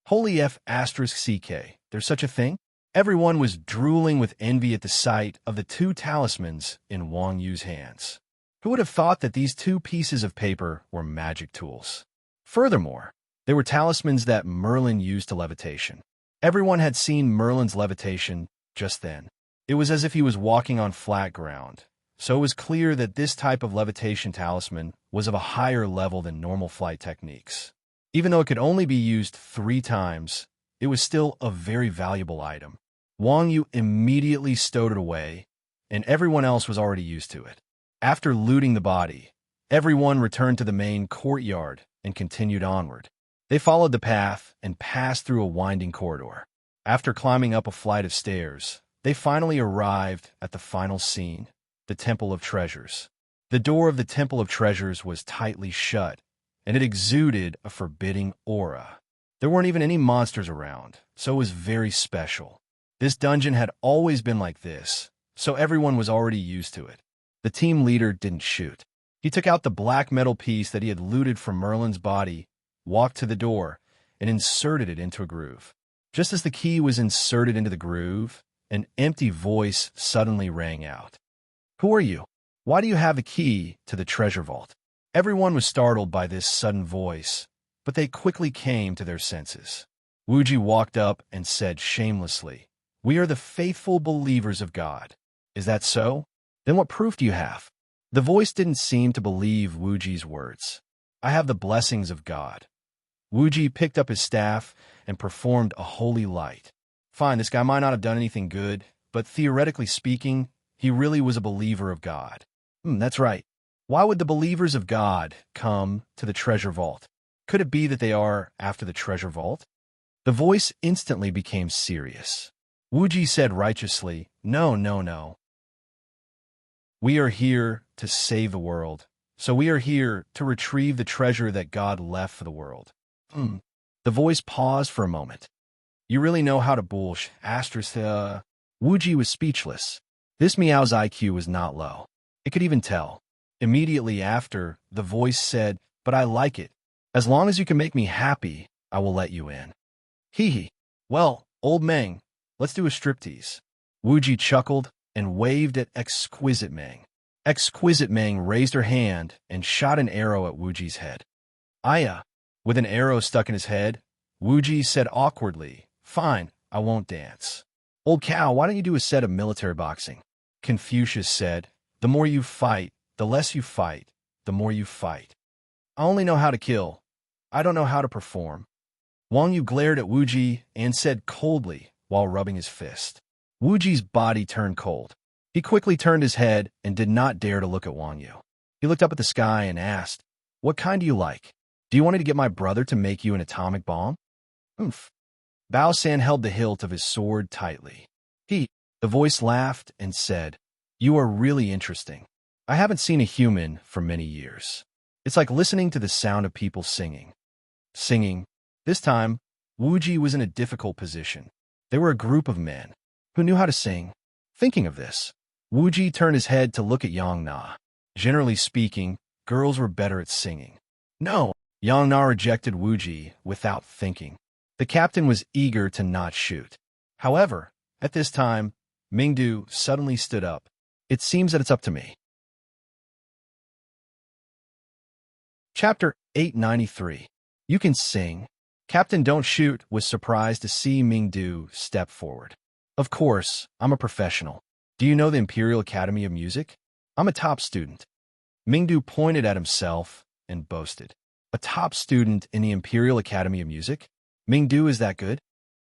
Holy F***CK, there's such a thing? Everyone was drooling with envy at the sight of the two talismans in Wang Yu's hands. Who would have thought that these two pieces of paper were magic tools? Furthermore, they were talismans that Merlin used to levitation. Everyone had seen Merlin's levitation just then. It was as if he was walking on flat ground, so it was clear that this type of levitation talisman was of a higher level than normal flight techniques. Even though it could only be used 3 times, it was still a very valuable item. Wang Yu immediately stowed it away, and everyone else was already used to it. After looting the body, everyone returned to the main courtyard and continued onward. They followed the path and passed through a winding corridor. After climbing up a flight of stairs, they finally arrived at the final scene, the Temple of Treasures. The door of the Temple of Treasures was tightly shut, and it exuded a forbidding aura. There weren't even any monsters around, so it was very special. This dungeon had always been like this, so everyone was already used to it. The team leader didn't shoot. He took out the black metal piece that he had looted from Merlin's body, walked to the door, and inserted it into a groove. Just as the key was inserted into the groove, an empty voice suddenly rang out. "Who are you? Why do you have the key to the treasure vault?" Everyone was startled by this sudden voice, but they quickly came to their senses. Wuji walked up and said shamelessly, "We are the faithful believers of God." "Is that so? Then what proof do you have?" The voice didn't seem to believe Wuji's words. "I have the blessings of God." Wuji picked up his staff and performed a holy light. Fine, this guy might not have done anything good, but theoretically speaking, he really was a believer of God. That's right. Why would the believers of God come to the treasure vault? Could it be that they are after the treasure vault? The voice instantly became serious. Wuji said righteously, "No, no, no. We are here to save the world, so we are here to retrieve the treasure that God left for the world." The voice paused for a moment. "You really know how to bullsh, asterisk, Wuji was speechless. This meow's IQ was not low. It could even tell. Immediately after, the voice said, "But I like it. As long as you can make me happy, I will let you in." Hee hee. "Well, old Meng, let's do a striptease." Wuji chuckled and waved at Exquisite Meng. Exquisite Meng raised her hand and shot an arrow at Wuji's head. "Aya." With an arrow stuck in his head, Wuji said awkwardly, "Fine, I won't dance." "Old cow, why don't you do a set of military boxing?" Confucius said, "The more you fight, the less you fight, the more you fight. I only know how to kill. I don't know how to perform." Wang Yu glared at Wuji and said coldly while rubbing his fist. Wuji's body turned cold. He quickly turned his head and did not dare to look at Wang Yu. He looked up at the sky and asked, "What kind do you like? Do you want me to get my brother to make you an atomic bomb?" "Oomph." Bao San held the hilt of his sword tightly. The voice laughed and said, "You are really interesting. I haven't seen a human for many years. It's like listening to the sound of people singing." Singing. This time, Wuji was in a difficult position. They were a group of men who knew how to sing. Thinking of this, Wuji turned his head to look at Yang Na. Generally speaking, girls were better at singing. "No!" Yang Na rejected Wuji without thinking. The captain was eager to not shoot. However, at this time, Mingdu suddenly stood up. "It seems that it's up to me." Chapter 893. You can sing. Captain Don't Shoot was surprised to see Mingdu step forward. "Of course, I'm a professional. Do you know the Imperial Academy of Music? I'm a top student." Mingdu pointed at himself and boasted. "A top student in the Imperial Academy of Music? Mingdu is that good?"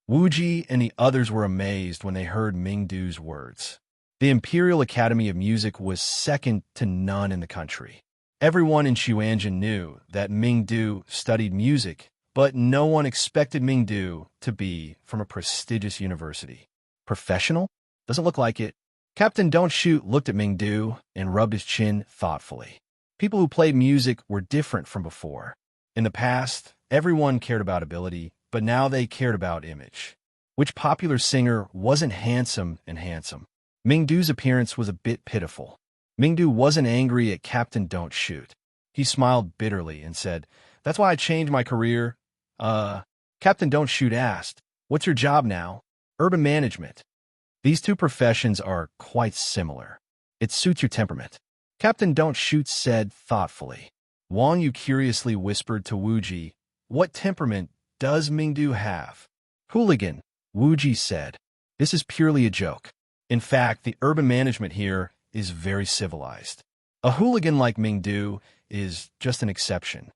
Wuji and the others were amazed when they heard Mingdu's words. The Imperial Academy of Music was second to none in the country. Everyone in Xuanzhen knew that Mingdu studied music, but no one expected Mingdu to be from a prestigious university. Professional? Doesn't look like it. Captain Don't Shoot looked at Mingdu and rubbed his chin thoughtfully. People who played music were different from before. In the past, everyone cared about ability, but now they cared about image. Which popular singer wasn't handsome and handsome? Mingdu's appearance was a bit pitiful. Mingdu wasn't angry at Captain Don't Shoot. He smiled bitterly and said, "That's why I changed my career." Captain Don't Shoot asked, "What's your job now?" "Urban management." These two professions are quite similar. It suits your temperament. Captain Don't Shoot said thoughtfully. Wang Yu curiously whispered to Wuji, "What temperament does Mingdu have?" "Hooligan," Wuji said. "This is purely a joke. In fact, the urban management here is very civilized. A hooligan like Mingdu is just an exception."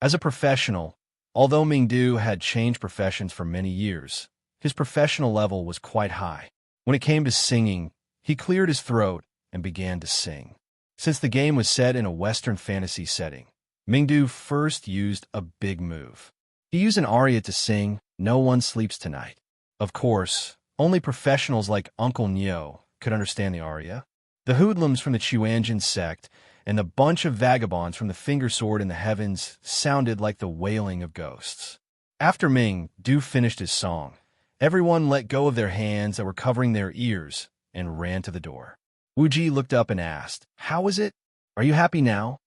As a professional, although Mingdu had changed professions for many years, his professional level was quite high. When it came to singing, he cleared his throat and began to sing. Since the game was set in a Western fantasy setting, Mingdu first used a big move. He used an aria to sing, "No One Sleeps Tonight." Of course, only professionals like Uncle Nyo could understand the aria. The hoodlums from the Chuanjin sect and the bunch of vagabonds from the finger sword in the heavens sounded like the wailing of ghosts. After Ming Du finished his song, everyone let go of their hands that were covering their ears and ran to the door. Wuji looked up and asked, "How is it? Are you happy now?"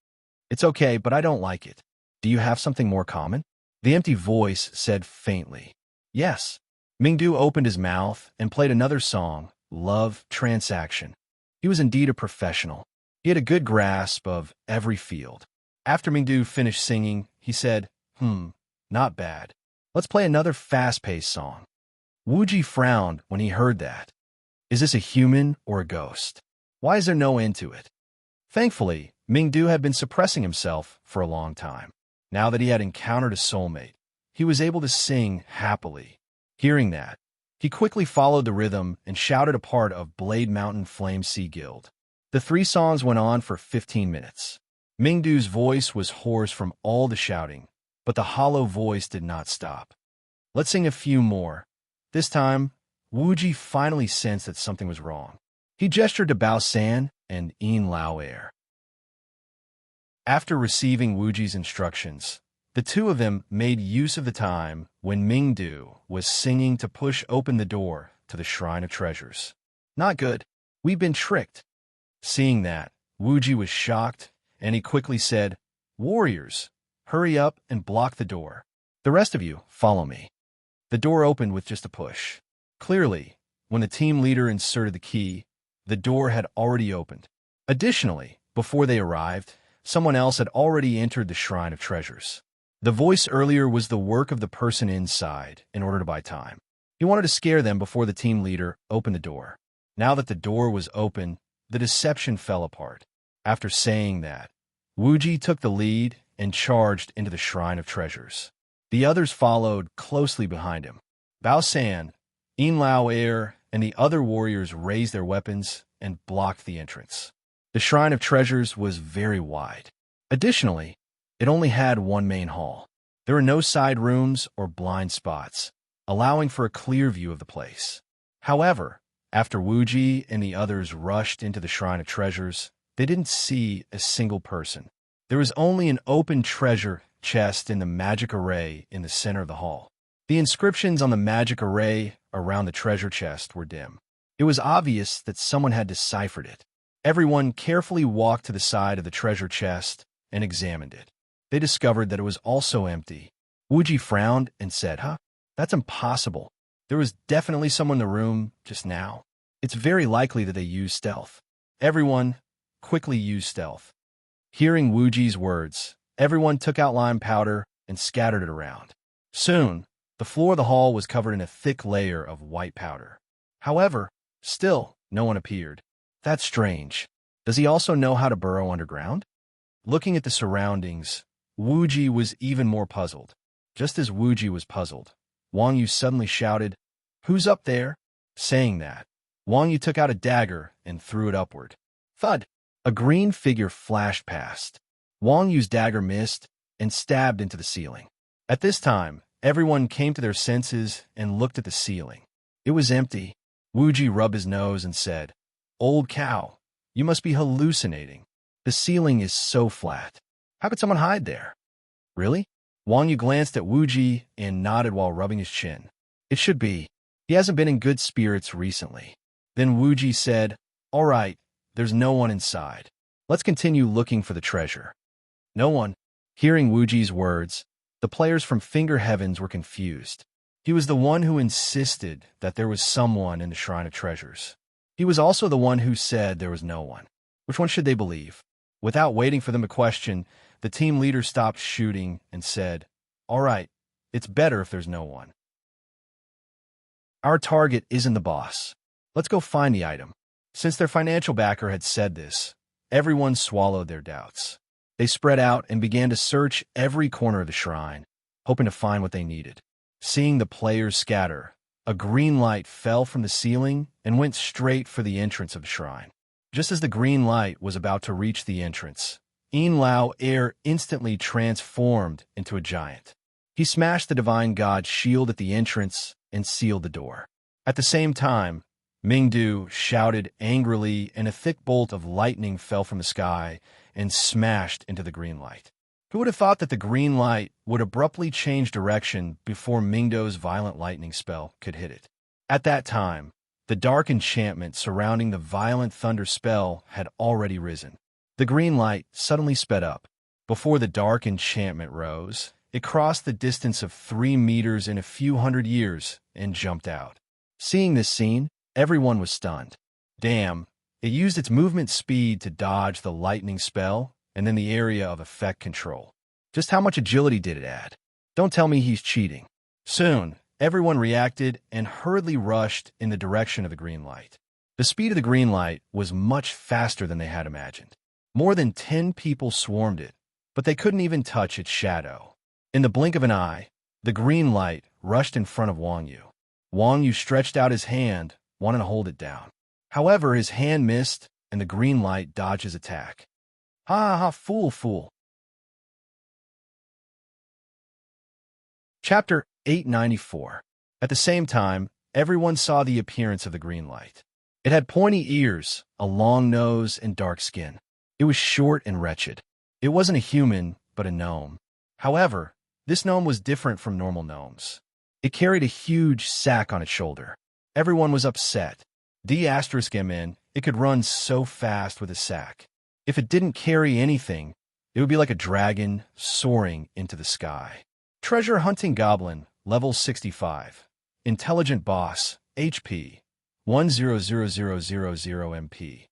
"It's okay, but I don't like it. Do you have something more common?" The empty voice said faintly, "Yes." Mingdu opened his mouth and played another song, Love Transaction. He was indeed a professional. He had a good grasp of every field. After Mingdu finished singing, he said, not bad. Let's play another fast-paced song." Wuji frowned when he heard that. Is this a human or a ghost? Why is there no end to it? Thankfully, Mingdu had been suppressing himself for a long time. Now that he had encountered a soulmate, he was able to sing happily. Hearing that, he quickly followed the rhythm and shouted a part of Blade Mountain Flame Sea Guild. The 3 songs went on for 15 minutes. Mingdu's voice was hoarse from all the shouting, but the hollow voice did not stop. "Let's sing a few more." This time, Wuji finally sensed that something was wrong. He gestured to Bao San and Yin Lao Air. After receiving Wuji's instructions, the two of them made use of the time when Mingdu was singing to push open the door to the Shrine of Treasures. "Not good. We've been tricked." Seeing that, Wuji was shocked, and he quickly said, "Warriors, hurry up and block the door. The rest of you, follow me." The door opened with just a push. Clearly, when the team leader inserted the key, the door had already opened. Additionally, before they arrived, someone else had already entered the Shrine of Treasures. The voice earlier was the work of the person inside in order to buy time. He wanted to scare them before the team leader opened the door. Now that the door was open, the deception fell apart. After saying that, Wuji took the lead and charged into the Shrine of Treasures. The others followed closely behind him. Bao San, Yin Lao Air, and the other warriors raised their weapons and blocked the entrance. The Shrine of Treasures was very wide. Additionally, it only had one main hall. There were no side rooms or blind spots, allowing for a clear view of the place. However, after Wuji and the others rushed into the Shrine of Treasures, they didn't see a single person. There was only an open treasure chest in the magic array in the center of the hall. The inscriptions on the magic array around the treasure chest were dim. It was obvious that someone had deciphered it. Everyone carefully walked to the side of the treasure chest and examined it. They discovered that it was also empty. Wuji frowned and said, That's impossible. There was definitely someone in the room just now. It's very likely that they used stealth." Everyone quickly used stealth. Hearing Wuji's words, everyone took out lime powder and scattered it around. Soon, the floor of the hall was covered in a thick layer of white powder. However, still, no one appeared. That's strange. Does he also know how to burrow underground? Looking at the surroundings, Wuji was even more puzzled. Just as Wuji was puzzled, Wang Yu suddenly shouted, "Who's up there?" Saying that, Wang Yu took out a dagger and threw it upward. Thud! A green figure flashed past. Wang Yu's dagger missed and stabbed into the ceiling. At this time, everyone came to their senses and looked at the ceiling. It was empty. Wuji rubbed his nose and said, "Old cow, you must be hallucinating. The ceiling is so flat. How could someone hide there?" "Really?" Wang Yu glanced at Wuji and nodded while rubbing his chin. "It should be. He hasn't been in good spirits recently." Then Wuji said, "All right, there's no one inside. Let's continue looking for the treasure." No one. Hearing Wuji's words, the players from Finger Heavens were confused. He was the one who insisted that there was someone in the Shrine of Treasures. He was also the one who said there was no one. Which one should they believe? Without waiting for them to question, the team leader stopped shooting and said, "All right, it's better if there's no one. Our target isn't the boss. Let's go find the item." Since their financial backer had said this, everyone swallowed their doubts. They spread out and began to search every corner of the shrine, hoping to find what they needed. Seeing the players scatter, a green light fell from the ceiling and went straight for the entrance of the shrine. Just as the green light was about to reach the entrance, Yin Lao Air instantly transformed into a giant. He smashed the divine god's shield at the entrance and sealed the door. At the same time, Mingdu shouted angrily, and a thick bolt of lightning fell from the sky and smashed into the green light. Who would have thought that the green light would abruptly change direction before Mingdu's violent lightning spell could hit it? At that time, The dark enchantment surrounding the violent thunder spell had already risen. The green light suddenly sped up. Before the dark enchantment rose, it crossed the distance of 3 meters in a few hundred years and jumped out. Seeing this scene, everyone was stunned. Damn, it used its movement speed to dodge the lightning spell and then the area of effect control. Just how much agility did it add? Don't tell me he's cheating. Soon, everyone reacted and hurriedly rushed in the direction of the green light. The speed of the green light was much faster than they had imagined. More than 10 people swarmed it, but they couldn't even touch its shadow. In the blink of an eye, the green light rushed in front of Wang Yu. Wang Yu stretched out his hand, wanting to hold it down. However, his hand missed, and the green light dodged his attack. Ha ha ha, fool, fool. Chapter 894. At the same time, everyone saw the appearance of the green light. It had pointy ears, a long nose, and dark skin. It was short and wretched. It wasn't a human, but a gnome. However, this gnome was different from normal gnomes. It carried a huge sack on its shoulder. Everyone was upset. D*MN, it could run so fast with a sack. If it didn't carry anything, it would be like a dragon soaring into the sky. Treasure Hunting Goblin, level 65. Intelligent Boss, HP, 100000 MP.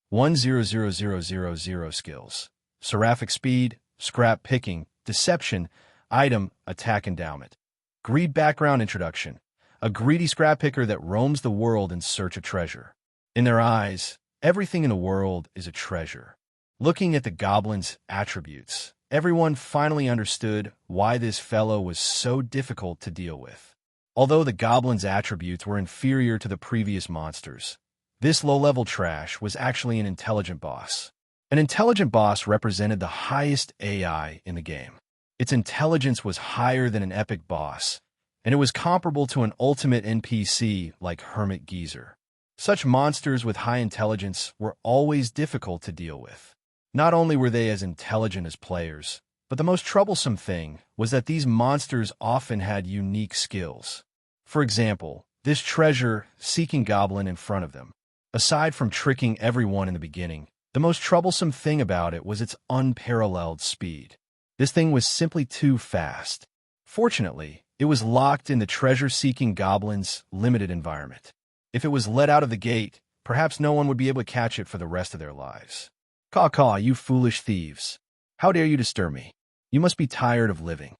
100000 skills. Seraphic Speed, Scrap Picking, Deception, Item, Attack Endowment. Greed Background Introduction. A greedy scrap picker that roams the world in search of treasure. In their eyes, everything in the world is a treasure. Looking at the goblin's attributes, everyone finally understood why this fellow was so difficult to deal with. Although the goblin's attributes were inferior to the previous monsters, this low-level trash was actually an intelligent boss. An intelligent boss represented the highest AI in the game. Its intelligence was higher than an epic boss, and it was comparable to an ultimate NPC like Hermit Geezer. Such monsters with high intelligence were always difficult to deal with. Not only were they as intelligent as players, but the most troublesome thing was that these monsters often had unique skills. For example, this treasure-seeking goblin in front of them. Aside from tricking everyone in the beginning, the most troublesome thing about it was its unparalleled speed. This thing was simply too fast. Fortunately, it was locked in the treasure-seeking goblin's limited environment. If it was let out of the gate, perhaps no one would be able to catch it for the rest of their lives. Caw, you foolish thieves. How dare you disturb me? You must be tired of living.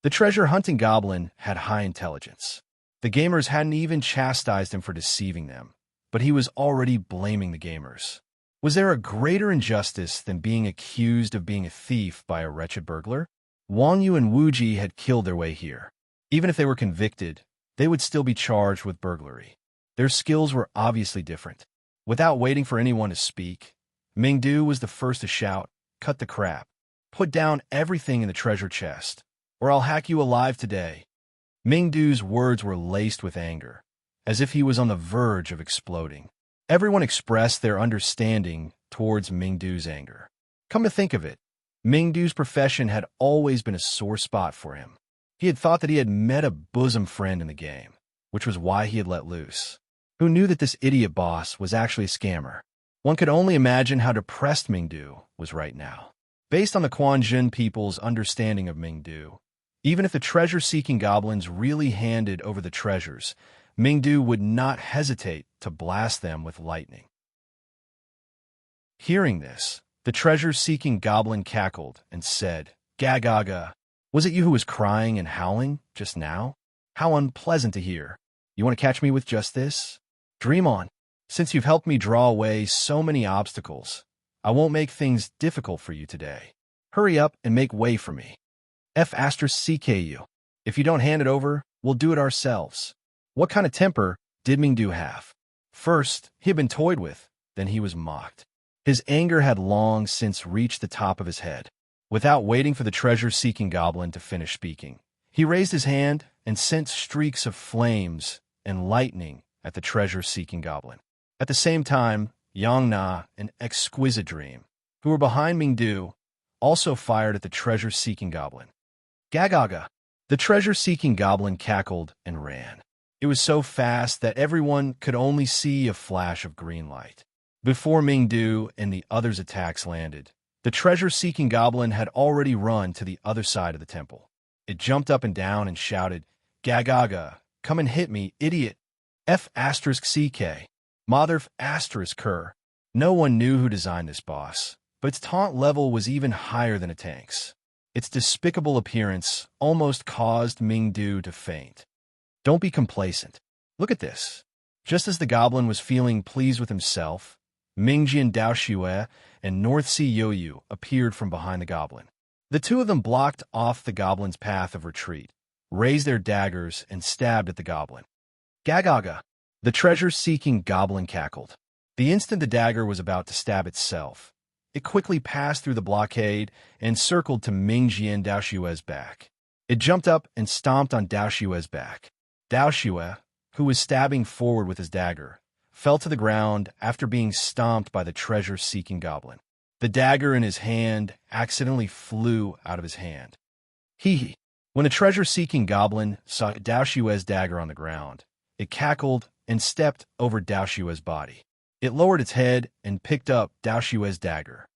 The treasure-hunting goblin had high intelligence. The gamers hadn't even chastised him for deceiving them, but he was already blaming the gamers. Was there a greater injustice than being accused of being a thief by a wretched burglar? Wang Yu and Wu Ji had killed their way here. Even if they were convicted, they would still be charged with burglary. Their skills were obviously different. Without waiting for anyone to speak, Mingdu was the first to shout, "Cut the crap. Put down everything in the treasure chest, or I'll hack you alive today." Mingdu's words were laced with anger, as if he was on the verge of exploding. Everyone expressed their understanding towards Mingdu's anger. Come to think of it, Mingdu's profession had always been a sore spot for him. He had thought that he had met a bosom friend in the game, which was why he had let loose. Who knew that this idiot boss was actually a scammer? One could only imagine how depressed Mingdu was right now. Based on the Quanjun people's understanding of Mingdu, even if the treasure-seeking goblins really handed over the treasures, Mingdu would not hesitate to blast them with lightning. Hearing this, the treasure-seeking goblin cackled and said, "Gagaga, was it you who was crying and howling just now? How unpleasant to hear. You want to catch me with just this? Dream on. Since you've helped me draw away so many obstacles, I won't make things difficult for you today. Hurry up and make way for me. F*CKU. If you don't hand it over, we'll do it ourselves." What kind of temper did Mingdu have? First, he had been toyed with, then he was mocked. His anger had long since reached the top of his head. Without waiting for the treasure-seeking goblin to finish speaking, he raised his hand and sent streaks of flames and lightning at the treasure-seeking goblin. At the same time, Yang Na and Exquisite Dream, who were behind Mingdu, also fired at the treasure-seeking goblin. Gagaga! The treasure-seeking goblin cackled and ran. It was so fast that everyone could only see a flash of green light. Before Mingdu and the others' attacks landed, the treasure-seeking goblin had already run to the other side of the temple. It jumped up and down and shouted, "Gagaga, come and hit me, idiot! F***CK, mother **Ker." No one knew who designed this boss, but its taunt level was even higher than a tank's. Its despicable appearance almost caused Mingdu to faint. Don't be complacent. Look at this. Just as the goblin was feeling pleased with himself, Mingjian Daoxue and North Sea Yoyu appeared from behind the goblin. The two of them blocked off the goblin's path of retreat, raised their daggers, and stabbed at the goblin. Gagaga! The treasure-seeking goblin cackled. The instant the dagger was about to stab itself, it quickly passed through the blockade and circled to Mingjian Daoxue's back. It jumped up and stomped on Daoxue's back. Daoxue, who was stabbing forward with his dagger, fell to the ground after being stomped by the treasure-seeking goblin. The dagger in his hand accidentally flew out of his hand. Hee. When the treasure-seeking goblin saw Daoxue's dagger on the ground, it cackled and stepped over Daoxue's body. It lowered its head and picked up Daoxue's dagger.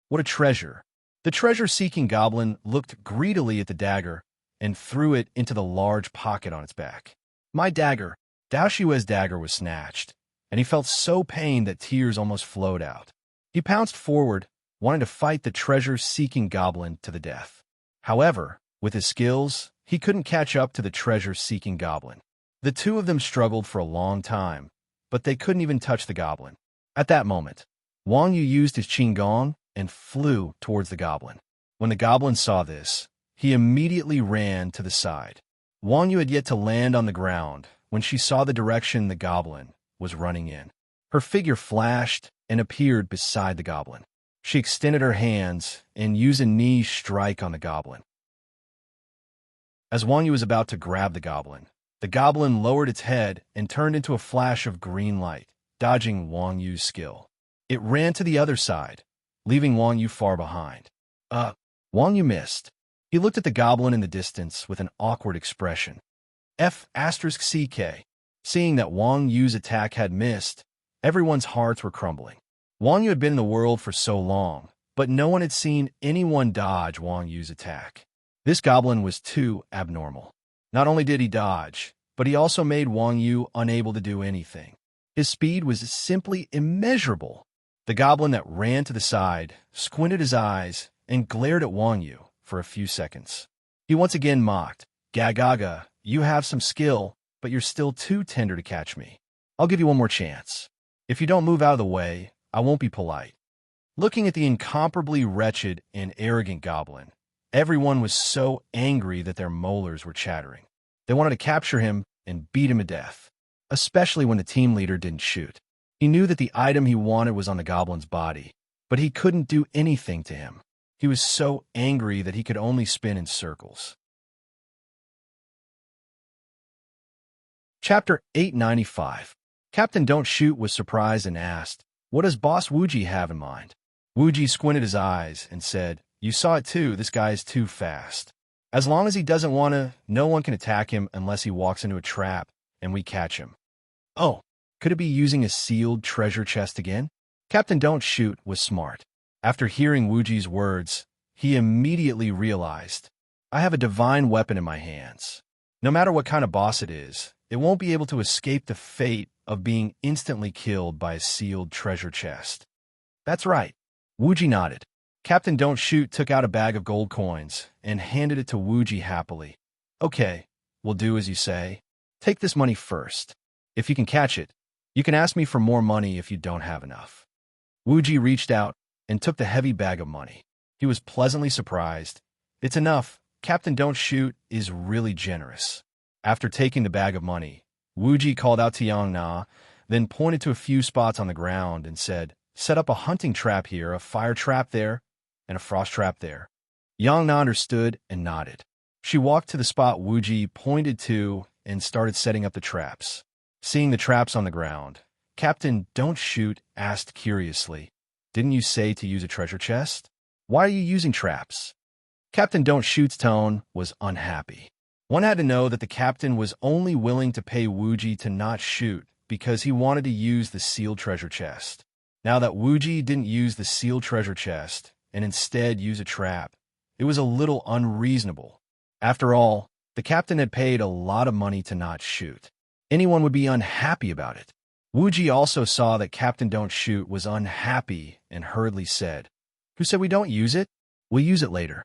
What a treasure! The treasure-seeking goblin looked greedily at the dagger and threw it into the large pocket on its back. My dagger! Daoxue's dagger was snatched, and he felt so pained that tears almost flowed out. He pounced forward, wanting to fight the treasure-seeking goblin to the death. However, with his skills, he couldn't catch up to the treasure-seeking goblin. The two of them struggled for a long time, but they couldn't even touch the goblin. At that moment, Wang Yu used his qinggong and flew towards the goblin. When the goblin saw this, he immediately ran to the side. Wang Yu had yet to land on the ground when she saw the direction the goblin was running in. Her figure flashed and appeared beside the goblin. She extended her hands and used a knee strike on the goblin. As Wang Yu was about to grab the goblin lowered its head and turned into a flash of green light, dodging Wang Yu's skill. It ran to the other side, leaving Wang Yu far behind. Wang Yu missed. He looked at the goblin in the distance with an awkward expression. F***CK. Seeing that Wang Yu's attack had missed, everyone's hearts were crumbling. Wang Yu had been in the world for so long, but no one had seen anyone dodge Wang Yu's attack. This goblin was too abnormal. Not only did he dodge, but he also made Wang Yu unable to do anything. His speed was simply immeasurable. The goblin that ran to the side squinted his eyes and glared at Wang Yu for a few seconds. He once again mocked, "Gagaga, you have some skill, but you're still too tender to catch me. I'll give you one more chance. If you don't move out of the way, I won't be polite." Looking at the incomparably wretched and arrogant goblin, everyone was so angry that their molars were chattering. They wanted to capture him and beat him to death, especially when the team leader didn't shoot. He knew that the item he wanted was on the goblin's body, but he couldn't do anything to him. He was so angry that he could only spin in circles. Chapter 895. Captain Don't Shoot was surprised and asked, "What does Boss Wuji have in mind?" Wuji squinted his eyes and said, "You saw it too, this guy is too fast. As long as he doesn't want to, no one can attack him unless he walks into a trap and we catch him." Oh, could it be using a sealed treasure chest again? Captain Don't Shoot was smart. After hearing Wuji's words, he immediately realized, I have a divine weapon in my hands. No matter what kind of boss it is, it won't be able to escape the fate of being instantly killed by a sealed treasure chest. That's right. Wuji nodded. Captain Don't Shoot took out a bag of gold coins and handed it to Wuji happily. Okay, we'll do as you say. Take this money first. If you can catch it, you can ask me for more money if you don't have enough. Wuji reached out and took the heavy bag of money. He was pleasantly surprised. It's enough. Captain Don't Shoot is really generous. After taking the bag of money, Wuji called out to Yang Na, then pointed to a few spots on the ground and said, "Set up a hunting trap here, a fire trap there, and a frost trap there." Yang Na understood and nodded. She walked to the spot Wuji pointed to and started setting up the traps. Seeing the traps on the ground, Captain Don't Shoot asked curiously, "Didn't you say to use a treasure chest? Why are you using traps?" Captain Don't Shoot's tone was unhappy. One had to know that the captain was only willing to pay Wuji to not shoot because he wanted to use the sealed treasure chest. Now that Wuji didn't use the sealed treasure chest and instead use a trap, it was a little unreasonable. After all, the captain had paid a lot of money to not shoot. Anyone would be unhappy about it. Wuji also saw that Captain Don't Shoot was unhappy and hurriedly said, "Who said we don't use it? We'll use it later."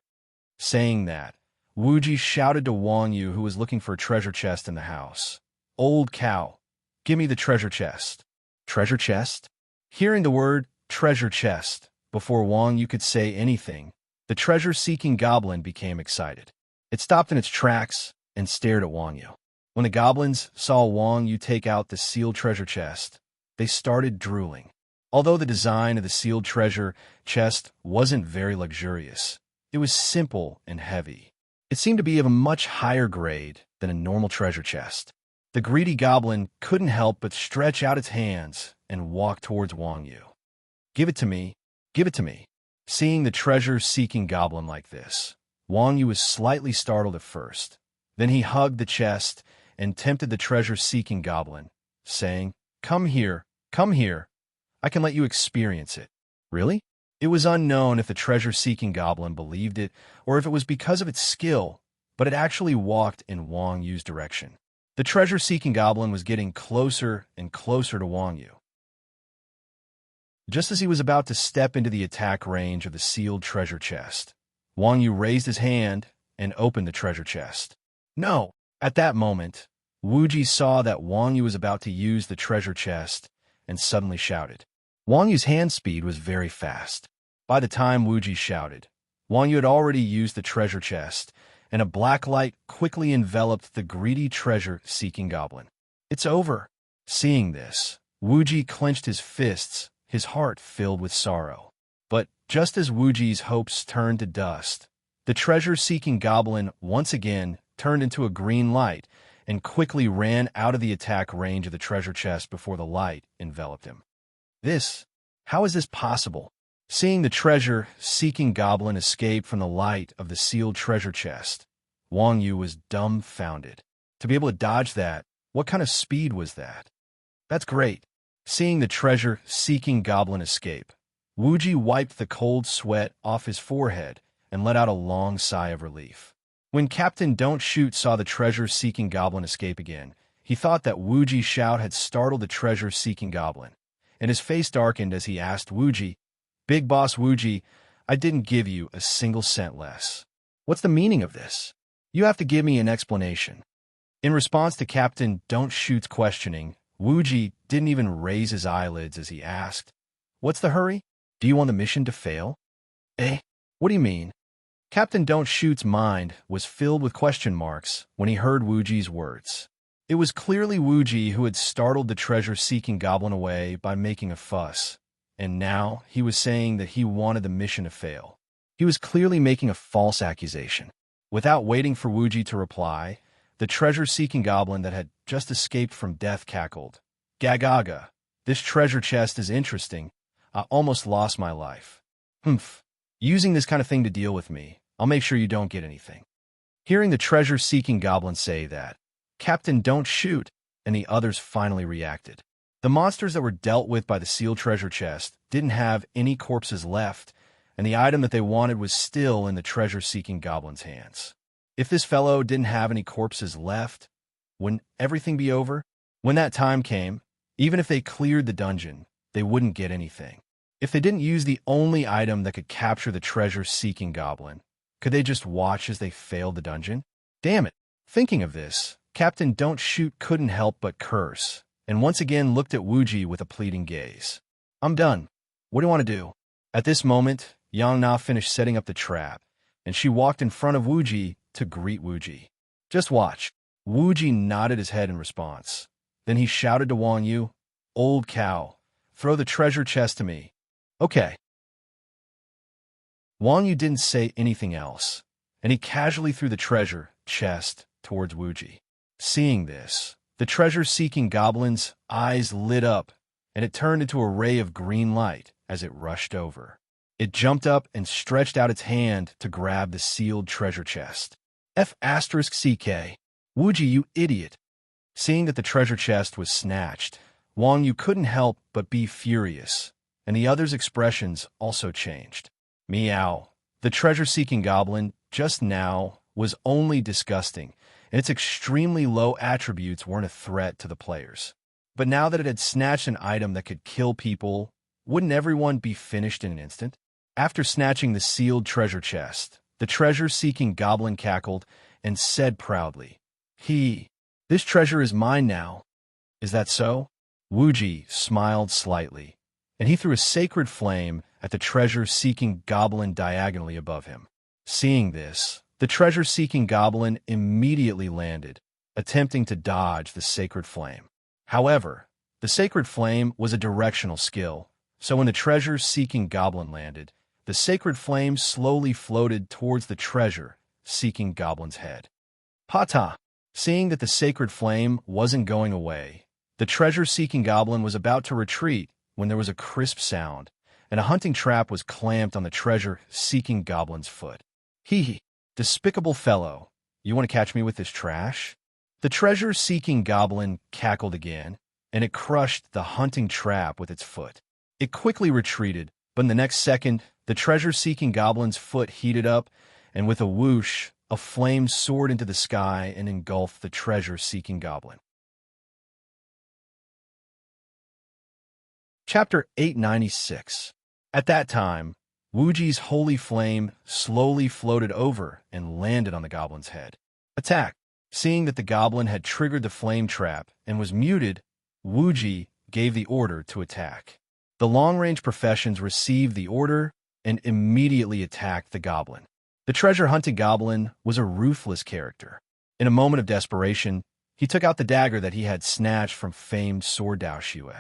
Saying that, Wuji shouted to Wang Yu, who was looking for a treasure chest in the house. "Old cow, give me the treasure chest." Treasure chest? Hearing the word treasure chest before Wang Yu could say anything, the treasure-seeking goblin became excited. It stopped in its tracks and stared at Wang Yu. When the goblins saw Wang Yu take out the sealed treasure chest, they started drooling. Although the design of the sealed treasure chest wasn't very luxurious, it was simple and heavy. It seemed to be of a much higher grade than a normal treasure chest. The greedy goblin couldn't help but stretch out its hands and walk towards Wang Yu. "Give it to me, give it to me." Seeing the treasure-seeking goblin like this, Wang Yu was slightly startled at first. Then he hugged the chest and tempted the treasure-seeking goblin, saying, come here, I can let you experience it." Really? It was unknown if the treasure-seeking goblin believed it or if it was because of its skill, but it actually walked in Wang Yu's direction. The treasure-seeking goblin was getting closer and closer to Wang Yu. Just as he was about to step into the attack range of the sealed treasure chest, Wang Yu raised his hand and opened the treasure chest. No! At that moment, Wuji saw that Wang Yu was about to use the treasure chest and suddenly shouted. Wang Yu's hand speed was very fast. By the time Wuji shouted, Wang Yu had already used the treasure chest, and a black light quickly enveloped the greedy treasure-seeking goblin. "It's over." Seeing this, Wuji clenched his fists, his heart filled with sorrow. But just as Wuji's hopes turned to dust, the treasure-seeking goblin once again turned into a green light and quickly ran out of the attack range of the treasure chest before the light enveloped him. How is this possible? Seeing the treasure-seeking goblin escape from the light of the sealed treasure chest, Wang Yu was dumbfounded. To be able to dodge that, what kind of speed was that? That's great. Seeing the treasure-seeking goblin escape, Wuji wiped the cold sweat off his forehead and let out a long sigh of relief. When Captain Don't Shoot saw the treasure-seeking goblin escape again, he thought that Wuji's shout had startled the treasure-seeking goblin, and his face darkened as he asked Wuji, "Big Boss Wuji, I didn't give you a single cent less. What's the meaning of this? You have to give me an explanation." In response to Captain Don't Shoot's questioning, Wuji didn't even raise his eyelids as he asked, "What's the hurry? Do you want the mission to fail?" "Eh? What do you mean?" Captain Don't Shoot's mind was filled with question marks when he heard Wuji's words. It was clearly Wuji who had startled the treasure-seeking goblin away by making a fuss, and now he was saying that he wanted the mission to fail. He was clearly making a false accusation. Without waiting for Wuji to reply, the treasure-seeking goblin that had just escaped from death cackled, "Gagaga, this treasure chest is interesting. I almost lost my life. Humph. Using this kind of thing to deal with me, I'll make sure you don't get anything." Hearing the treasure-seeking goblin say that, Captain Don't Shoot and the others finally reacted. The monsters that were dealt with by the sealed treasure chest didn't have any corpses left, and the item that they wanted was still in the treasure-seeking goblin's hands. If this fellow didn't have any corpses left, wouldn't everything be over? When that time came, even if they cleared the dungeon, they wouldn't get anything. If they didn't use the only item that could capture the treasure-seeking goblin, could they just watch as they failed the dungeon? Damn it! Thinking of this, Captain Don't Shoot couldn't help but curse, and once again looked at Wuji with a pleading gaze. "I'm done. What do you want to do?" At this moment, Yang Na finished setting up the trap, and she walked in front of Wuji to greet Wuji. "Just watch." Wuji nodded his head in response. Then he shouted to Wang Yu, "Old cow, throw the treasure chest to me." "Okay." Wang Yu didn't say anything else, and he casually threw the treasure chest towards Wuji. Seeing this, the treasure-seeking goblin's eyes lit up, and it turned into a ray of green light as it rushed over. It jumped up and stretched out its hand to grab the sealed treasure chest. F***CK. Wuji, you idiot. Seeing that the treasure chest was snatched, Wang Yu couldn't help but be furious, and the other's expressions also changed. Meow. The treasure-seeking goblin, just now, was only disgusting, and its extremely low attributes weren't a threat to the players. But now that it had snatched an item that could kill people, wouldn't everyone be finished in an instant? After snatching the sealed treasure chest, the treasure-seeking goblin cackled and said proudly, This treasure is mine now. Is that so? Wuji smiled slightly, and he threw a sacred flame at the treasure-seeking goblin diagonally above him. Seeing this, the treasure-seeking goblin immediately landed, attempting to dodge the sacred flame. However, the sacred flame was a directional skill, so when the treasure-seeking goblin landed, the sacred flame slowly floated towards the treasure-seeking goblin's head. Pata! Seeing that the sacred flame wasn't going away, the treasure-seeking goblin was about to retreat when there was a crisp sound, and a hunting trap was clamped on the treasure-seeking goblin's foot. Despicable fellow, you want to catch me with this trash? The treasure-seeking goblin cackled again, and it crushed the hunting trap with its foot. It quickly retreated, but in the next second, the treasure-seeking goblin's foot heated up, and with a whoosh, a flame soared into the sky and engulfed the treasure-seeking goblin. Chapter 896. At that time, Wuji's holy flame slowly floated over and landed on the goblin's head. Attack! Seeing that the goblin had triggered the flame trap and was muted, Wuji gave the order to attack. The long-range professions received the order and immediately attacked the goblin. The treasure-hunting goblin was a ruthless character. In a moment of desperation, he took out the dagger that he had snatched from famed sword Dao Xue.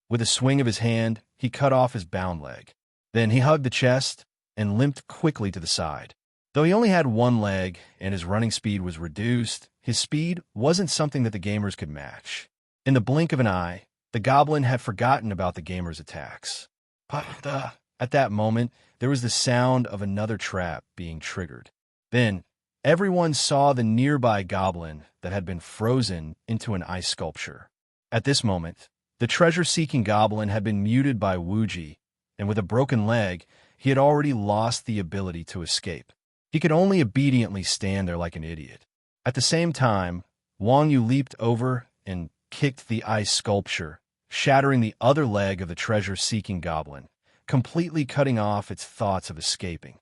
With a swing of his hand, he cut off his bound leg. Then he hugged the chest and limped quickly to the side. Though he only had one leg and his running speed was reduced, his speed wasn't something that the gamers could match. In the blink of an eye, the goblin had forgotten about the gamer's attacks. At that moment, there was the sound of another trap being triggered. Then, everyone saw the nearby goblin that had been frozen into an ice sculpture. At this moment, the treasure-seeking goblin had been muted by Wuji, and with a broken leg, he had already lost the ability to escape. He could only obediently stand there like an idiot. At the same time, Wang Yu leaped over and kicked the ice sculpture, shattering the other leg of the treasure-seeking goblin, completely cutting off its thoughts of escaping.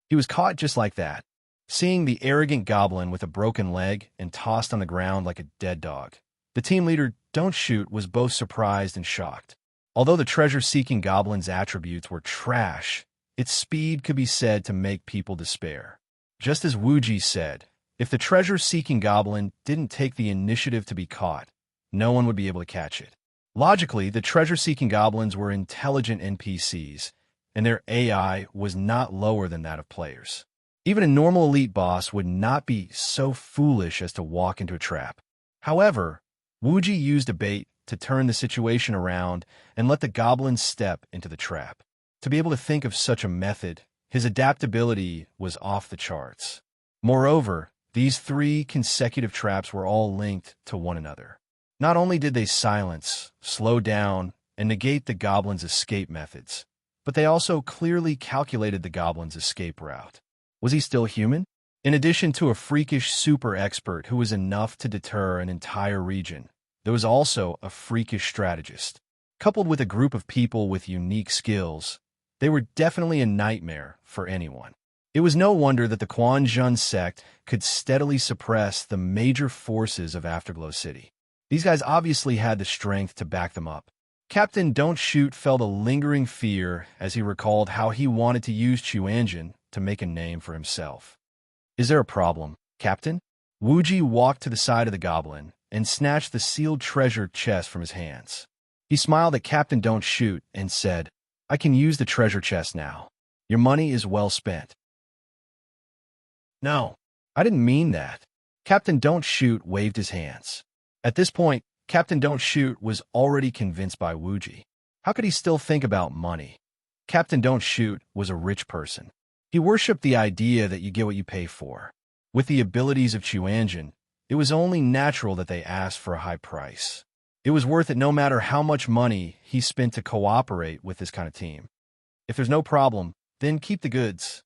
He was caught just like that, seeing the arrogant goblin with a broken leg and tossed on the ground like a dead dog. The team leader, Don't Shoot, was both surprised and shocked. Although the treasure-seeking goblin's attributes were trash, its speed could be said to make people despair. Just as Wuji said, if the treasure-seeking goblin didn't take the initiative to be caught, no one would be able to catch it. Logically, the treasure-seeking goblins were intelligent NPCs, and their AI was not lower than that of players. Even a normal elite boss would not be so foolish as to walk into a trap. However, Wuji used a bait to turn the situation around and let the goblin step into the trap. To be able to think of such a method, his adaptability was off the charts. Moreover, these 3 consecutive traps were all linked to one another. Not only did they silence, slow down, and negate the goblin's escape methods, but they also clearly calculated the goblin's escape route. Was he still human? In addition to a freakish super expert who was enough to deter an entire region, there was also a freakish strategist. Coupled with a group of people with unique skills, they were definitely a nightmare for anyone. It was no wonder that the Quan Zhun sect could steadily suppress the major forces of Afterglow City. These guys obviously had the strength to back them up. Captain Don't Shoot felt a lingering fear as he recalled how he wanted to use Chuanjin to make a name for himself. Is there a problem, Captain? Wuji walked to the side of the goblin and snatched the sealed treasure chest from his hands. He smiled at Captain Don't Shoot and said, I can use the treasure chest now. Your money is well spent. No, I didn't mean that. Captain Don't Shoot waved his hands. At this point, Captain Don't Shoot was already convinced by Wuji. How could he still think about money? Captain Don't Shoot was a rich person. He worshipped the idea that you get what you pay for. With the abilities of Chuanjin, it was only natural that they asked for a high price. It was worth it no matter how much money he spent to cooperate with this kind of team. If there's no problem, then keep the goods.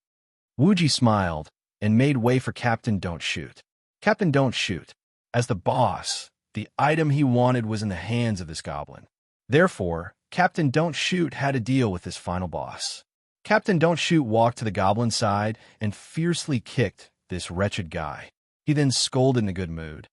Wuji smiled and made way for Captain Don't Shoot. Captain Don't Shoot, as the boss, the item he wanted was in the hands of this goblin. Therefore, Captain Don't Shoot had to deal with this final boss. Captain Don't Shoot walked to the goblin's side and fiercely kicked this wretched guy. He then scolded in a good mood.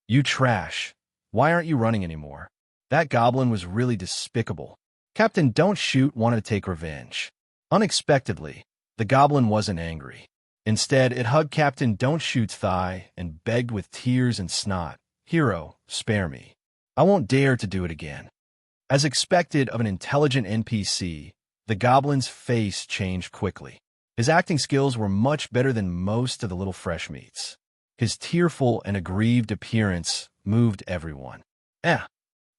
"You trash. Why aren't you running anymore?" That goblin was really despicable. Captain Don't Shoot wanted to take revenge. Unexpectedly, the goblin wasn't angry. Instead, it hugged Captain Don't Shoot's thigh and begged with tears and snot, "Hero, spare me. I won't dare to do it again." As expected of an intelligent NPC, the goblin's face changed quickly. His acting skills were much better than most of the little fresh meats. His tearful and aggrieved appearance moved everyone.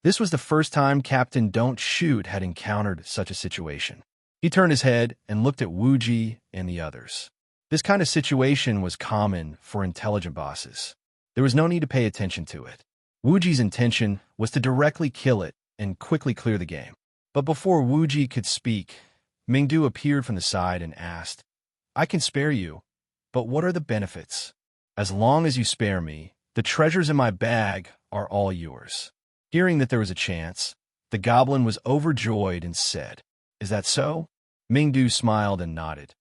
This was the first time Captain Don't Shoot had encountered such a situation. He turned his head and looked at Wuji and the others. This kind of situation was common for intelligent bosses. There was no need to pay attention to it. Wuji's intention was to directly kill it and quickly clear the game. But before Wuji could speak, Mingdu appeared from the side and asked, "I can spare you, but what are the benefits? As long as you spare me, the treasures in my bag are all yours." Hearing that there was a chance, the goblin was overjoyed and said, "Is that so?" Mingdu smiled and nodded.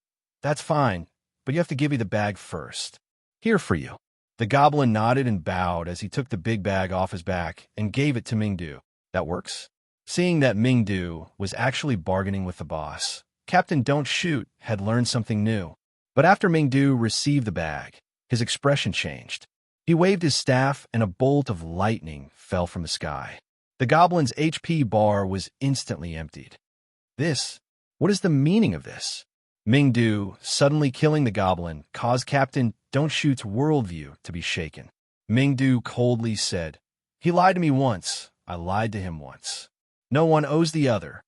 "That's fine, but you have to give me the bag first." "Here for you." The goblin nodded and bowed as he took the big bag off his back and gave it to Mingdu. "That works?" Seeing that Mingdu was actually bargaining with the boss, Captain Don't Shoot had learned something new. But after Mingdu received the bag, his expression changed. He waved his staff and a bolt of lightning fell from the sky. The goblin's HP bar was instantly emptied. What is the meaning of this? Mingdu, suddenly killing the goblin, caused Captain Don't Shoot's worldview to be shaken. Mingdu coldly said, "He lied to me once, I lied to him once. No one owes the other.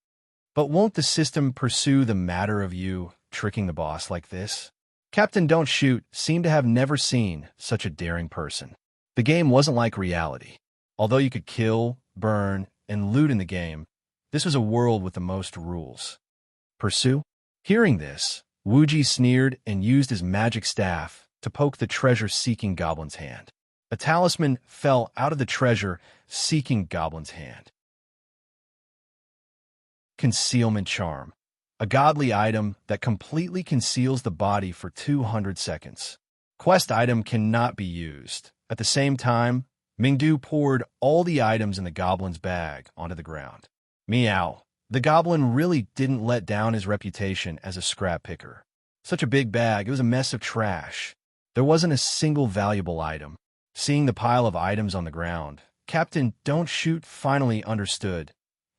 But won't the system pursue the matter of you tricking the boss like this?" Captain Don't Shoot seemed to have never seen such a daring person. The game wasn't like reality. Although you could kill, burn, and loot in the game, this was a world with the most rules. Pursue? Hearing this, Wuji sneered and used his magic staff to poke the treasure-seeking goblin's hand. A talisman fell out of the treasure-seeking goblin's hand. Concealment Charm. A godly item that completely conceals the body for 200 seconds. Quest item cannot be used. At the same time, Mingdu poured all the items in the goblin's bag onto the ground. Meow. The goblin really didn't let down his reputation as a scrap picker. Such a big bag, it was a mess of trash. There wasn't a single valuable item. Seeing the pile of items on the ground, Captain Don't Shoot finally understood.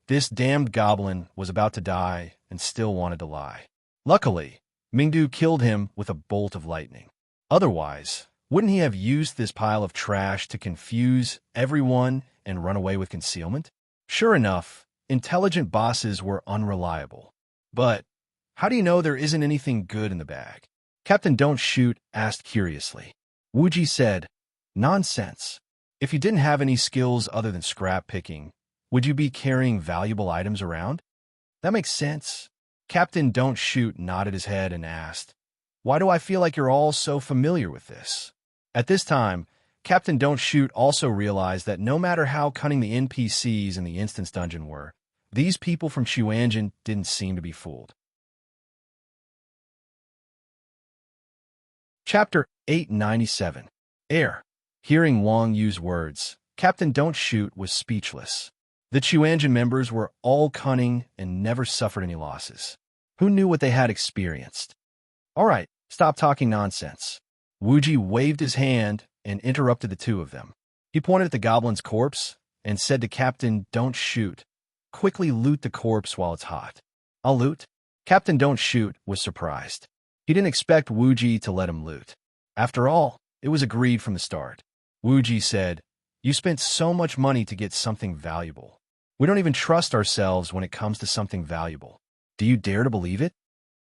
This damned goblin was about to die and still wanted to lie. Luckily, Mingdu killed him with a bolt of lightning. Otherwise, wouldn't he have used this pile of trash to confuse everyone and run away with concealment? Sure enough, intelligent bosses were unreliable. But how do you know there isn't anything good in the bag? Captain Don't Shoot asked curiously. Wuji said, "Nonsense. If you didn't have any skills other than scrap picking, would you be carrying valuable items around?" "That makes sense." Captain Don't Shoot nodded his head and asked, "Why do I feel like you're all so familiar with this?" At this time, Captain Don't Shoot also realized that no matter how cunning the NPCs in the instance dungeon were, these people from Chuanjin didn't seem to be fooled. Chapter 897. Air. Hearing Wang Yu's words, Captain Don't Shoot was speechless. The Chuanjin members were all cunning and never suffered any losses. Who knew what they had experienced? "All right, stop talking nonsense." Wuji waved his hand and interrupted the two of them. He pointed at the goblin's corpse and said to Captain Don't Shoot, "Quickly loot the corpse while it's hot." "I'll loot." Captain Don't Shoot was surprised. He didn't expect Wuji to let him loot. After all, it was agreed from the start. Wuji said, "You spent so much money to get something valuable. We don't even trust ourselves when it comes to something valuable. Do you dare to believe it?"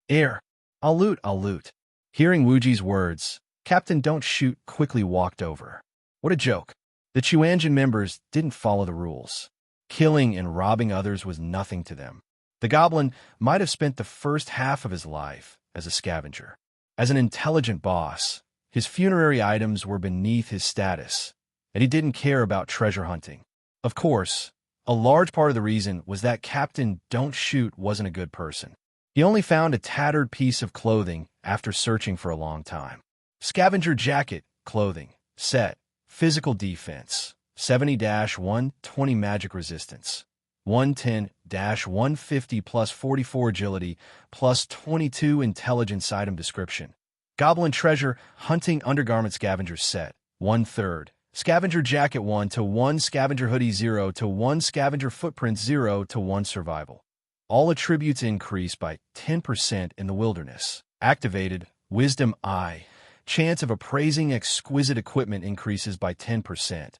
"Air. I'll loot, I'll loot." Hearing Wuji's words, Captain Don't Shoot quickly walked over. What a joke. The Chuanjin members didn't follow the rules. Killing and robbing others was nothing to them. The goblin might have spent the first half of his life as a scavenger. As an intelligent boss, his funerary items were beneath his status, and he didn't care about treasure hunting. Of course, a large part of the reason was that Captain Don't Shoot wasn't a good person. He only found a tattered piece of clothing after searching for a long time. Scavenger jacket, clothing, set, physical defense, 70-120 magic resistance, 110-150 plus 44 agility plus 22 intelligence item description. Goblin treasure hunting undergarment scavenger set, 1/3. Scavenger jacket 1-1, scavenger hoodie 0-1, scavenger footprint 0-1 survival. All attributes increase by 10% in the wilderness. Activated, wisdom I. Chance of appraising exquisite equipment increases by 10%.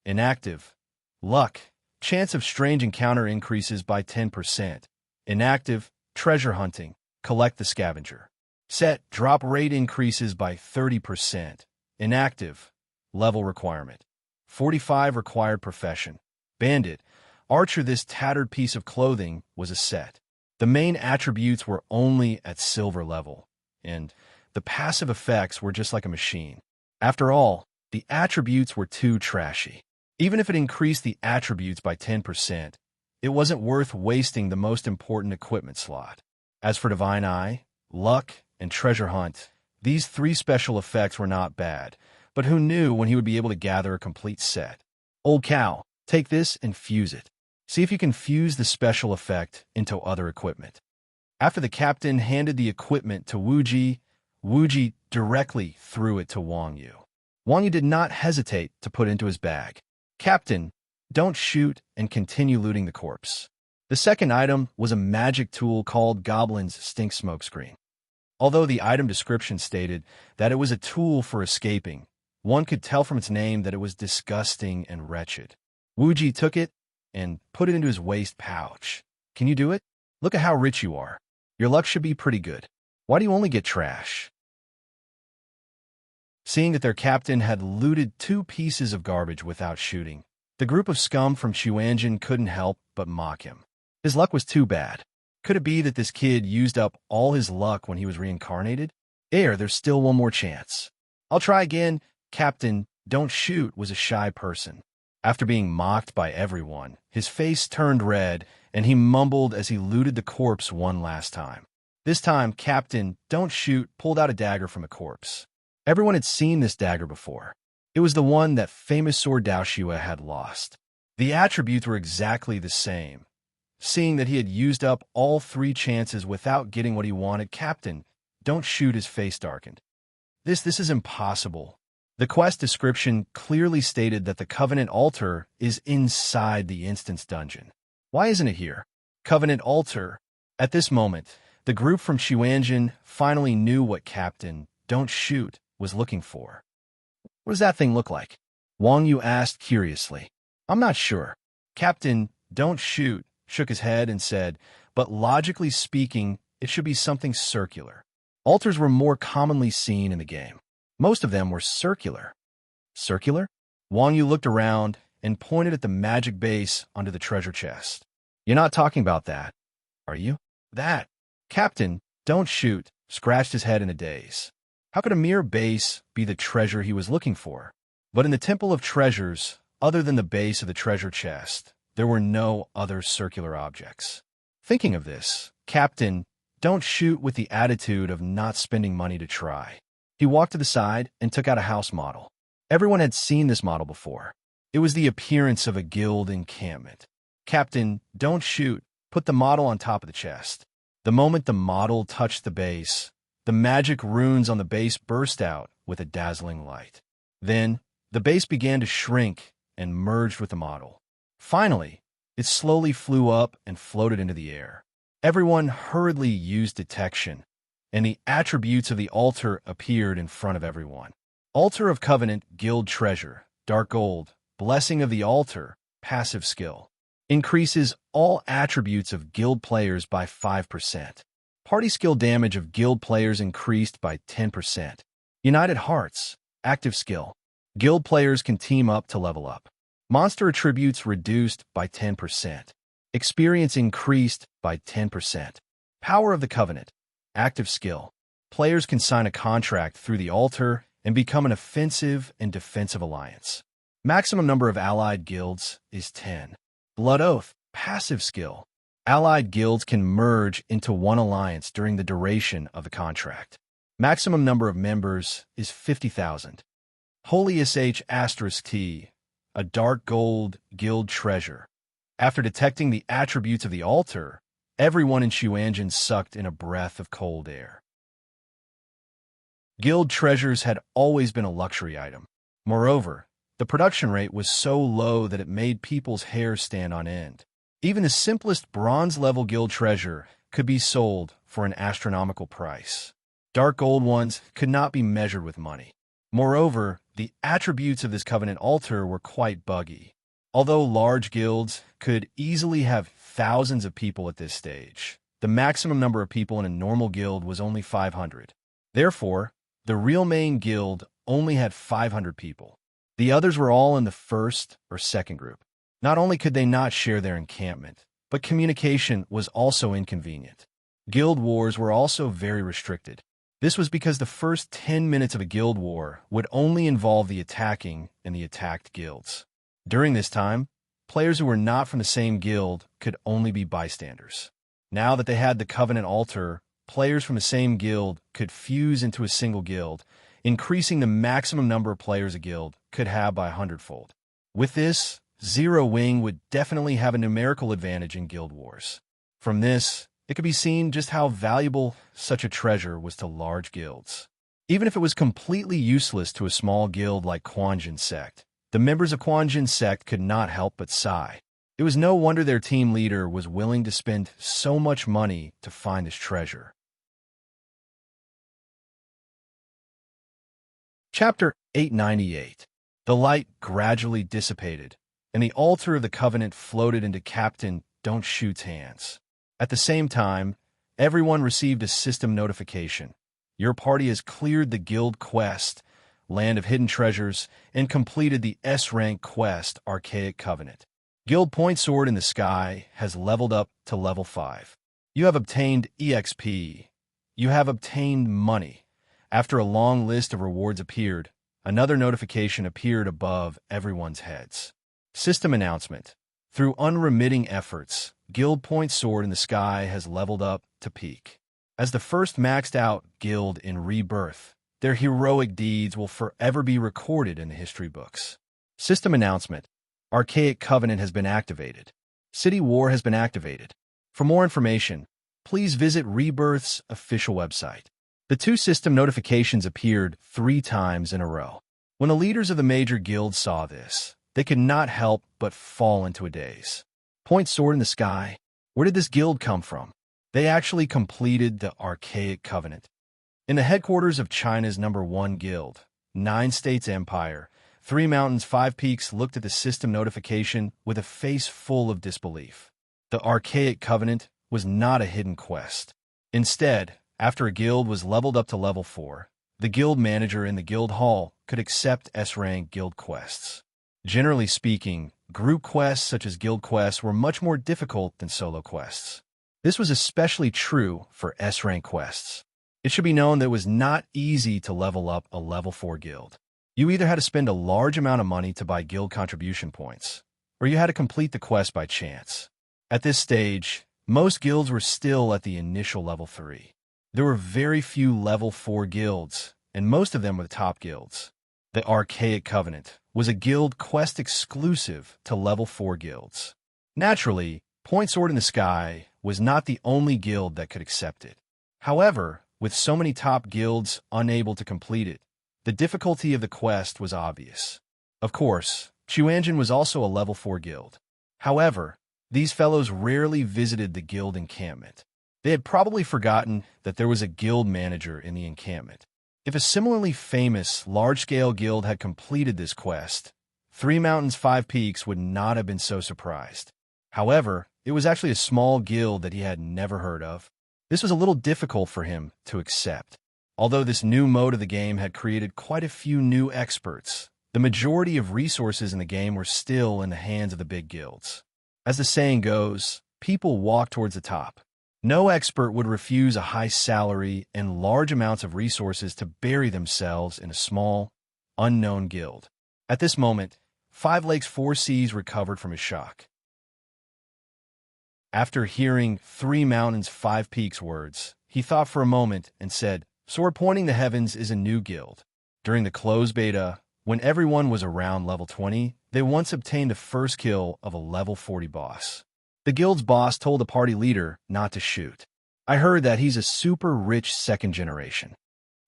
Inactive, luck. Chance of strange encounter increases by 10%. Inactive, treasure hunting. Collect the scavenger. Set, drop rate increases by 30%. Inactive, level requirement. 45 required profession. Bandit, archer. This tattered piece of clothing was a set. The main attributes were only at silver level, and the passive effects were just like a machine. After all, the attributes were too trashy. Even if it increased the attributes by 10%, it wasn't worth wasting the most important equipment slot. As for Divine Eye, Luck, and Treasure Hunt, these three special effects were not bad, but who knew when he would be able to gather a complete set? Old cow, take this and fuse it. See if you can fuse the special effect into other equipment. After the captain handed the equipment to Wuji, Wuji directly threw it to Wang Yu. Wang Yu did not hesitate to put it into his bag. Captain, don't shoot and continue looting the corpse. The second item was a magic tool called Goblin's Stink Smokescreen. Although the item description stated that it was a tool for escaping, one could tell from its name that it was disgusting and wretched. Wuji took it and put it into his waist pouch. Can you do it? Look at how rich you are. Your luck should be pretty good. Why do you only get trash? Seeing that their captain had looted 2 pieces of garbage without shooting, the group of scum from Xuanjin couldn't help but mock him. His luck was too bad. Could it be that this kid used up all his luck when he was reincarnated? There's still one more chance. I'll try again. Captain, don't shoot was a shy person. After being mocked by everyone, his face turned red, and he mumbled as he looted the corpse one last time. This time, Captain, don't shoot, pulled out a dagger from a corpse. Everyone had seen this dagger before. It was the one that famous sword Dao Shua had lost. The attributes were exactly the same. Seeing that he had used up all 3 chances without getting what he wanted, Captain, don't shoot, his face darkened. This is impossible. The quest description clearly stated that the Covenant altar is inside the instance dungeon. Why isn't it here? Covenant altar. At this moment, the group from Xuanjin finally knew what Captain Don't Shoot was looking for. What does that thing look like? Wang Yu asked curiously. I'm not sure. Captain Don't Shoot shook his head and said, but logically speaking, it should be something circular. Altars were more commonly seen in the game. Most of them were circular. Circular? Wang Yu looked around and pointed at the magic base under the treasure chest. You're not talking about that, are you? That. Captain Don't Shoot scratched his head in a daze. How could a mere base be the treasure he was looking for? But in the Temple of Treasures, other than the base of the treasure chest, there were no other circular objects. Thinking of this, Captain Don't Shoot with the attitude of not spending money to try. He walked to the side and took out a house model. Everyone had seen this model before. It was the appearance of a guild encampment. Captain Don't Shoot put the model on top of the chest. The moment the model touched the base, the magic runes on the base burst out with a dazzling light. Then, the base began to shrink and merged with the model. Finally, it slowly flew up and floated into the air. Everyone hurriedly used detection, and the attributes of the altar appeared in front of everyone. Altar of Covenant, Guild Treasure, Dark Gold, Blessing of the Altar, Passive Skill. Increases all attributes of guild players by 5%. Party skill damage of guild players increased by 10%. United Hearts, active skill. Guild players can team up to level up. Monster attributes reduced by 10%. Experience increased by 10%. Power of the Covenant, active skill. Players can sign a contract through the altar and become an offensive and defensive alliance. Maximum number of allied guilds is 10. Blood Oath, passive skill. Allied guilds can merge into one alliance during the duration of the contract. Maximum number of members is 50,000. Holy Sh*T, a dark gold guild treasure. After detecting the attributes of the altar, everyone in Xuanzhen sucked in a breath of cold air. Guild treasures had always been a luxury item. Moreover, the production rate was so low that it made people's hair stand on end. Even the simplest bronze-level guild treasure could be sold for an astronomical price. Dark gold ones could not be measured with money. Moreover, the attributes of this covenant altar were quite buggy. Although large guilds could easily have thousands of people at this stage, the maximum number of people in a normal guild was only 500. Therefore, the real main guild only had 500 people. The others were all in the first or second group. Not only could they not share their encampment, but communication was also inconvenient. Guild wars were also very restricted. This was because the first 10 minutes of a guild war would only involve the attacking and the attacked guilds. During this time, players who were not from the same guild could only be bystanders. Now that they had the Covenant altar, players from the same guild could fuse into a single guild, increasing the maximum number of players a guild could have by 100-fold. With this, Zero Wing would definitely have a numerical advantage in guild wars. From this, it could be seen just how valuable such a treasure was to large guilds. Even if it was completely useless to a small guild like Quanjin Sect, the members of Quanjin Sect could not help but sigh. It was no wonder their team leader was willing to spend so much money to find this treasure. Chapter 898. The light gradually dissipated, and the altar of the Covenant floated into Captain Don't Shoot's hands. At the same time, everyone received a system notification. Your party has cleared the guild quest, Land of Hidden Treasures, and completed the S-rank quest, Archaic Covenant. Guild Point Sword in the Sky has leveled up to level 5. You have obtained EXP. You have obtained money. After a long list of rewards appeared, another notification appeared above everyone's heads. System announcement. Through unremitting efforts, Guild Point Sword in the Sky has leveled up to peak. As the first maxed-out guild in Rebirth, their heroic deeds will forever be recorded in the history books. System announcement. Archaic Covenant has been activated. City War has been activated. For more information, please visit Rebirth's official website. The two system notifications appeared 3 times in a row. When the leaders of the major guilds saw this, they could not help but fall into a daze. Point Sword in the Sky? Where did this guild come from? They actually completed the Archaic Covenant. In the headquarters of China's #1 guild, 9 States Empire, 3 Mountains 5 Peaks looked at the system notification with a face full of disbelief. The Archaic Covenant was not a hidden quest. Instead, after a guild was leveled up to level 4, the guild manager in the guild hall could accept S-rank guild quests. Generally speaking, group quests such as guild quests were much more difficult than solo quests. This was especially true for S-rank quests. It should be known that it was not easy to level up a level 4 guild. You either had to spend a large amount of money to buy guild contribution points, or you had to complete the quest by chance. At this stage, most guilds were still at the initial level 3. There were very few level 4 guilds, and most of them were the top guilds. The Archaic Covenant was a guild quest exclusive to level 4 guilds. Naturally, Point Sword in the Sky was not the only guild that could accept it. However, with so many top guilds unable to complete it, the difficulty of the quest was obvious. Of course, Xuanzhen was also a level 4 guild. However, these fellows rarely visited the guild encampment. They had probably forgotten that there was a guild manager in the encampment. If a similarly famous, large-scale guild had completed this quest, 3 Mountains 5 Peaks would not have been so surprised. However, it was actually a small guild that he had never heard of. This was a little difficult for him to accept. Although this new mode of the game had created quite a few new experts, the majority of resources in the game were still in the hands of the big guilds. As the saying goes, people walk towards the top. No expert would refuse a high salary and large amounts of resources to bury themselves in a small, unknown guild. At this moment, Five Lakes Four Seas recovered from his shock. After hearing Three Mountains Five Peaks words, he thought for a moment and said, "So we're pointing the heavens is a new guild." During the closed beta, when everyone was around level 20, they once obtained the first kill of a level 40 boss. The guild's boss told the party leader not to shoot. "I heard that he's a super rich second generation."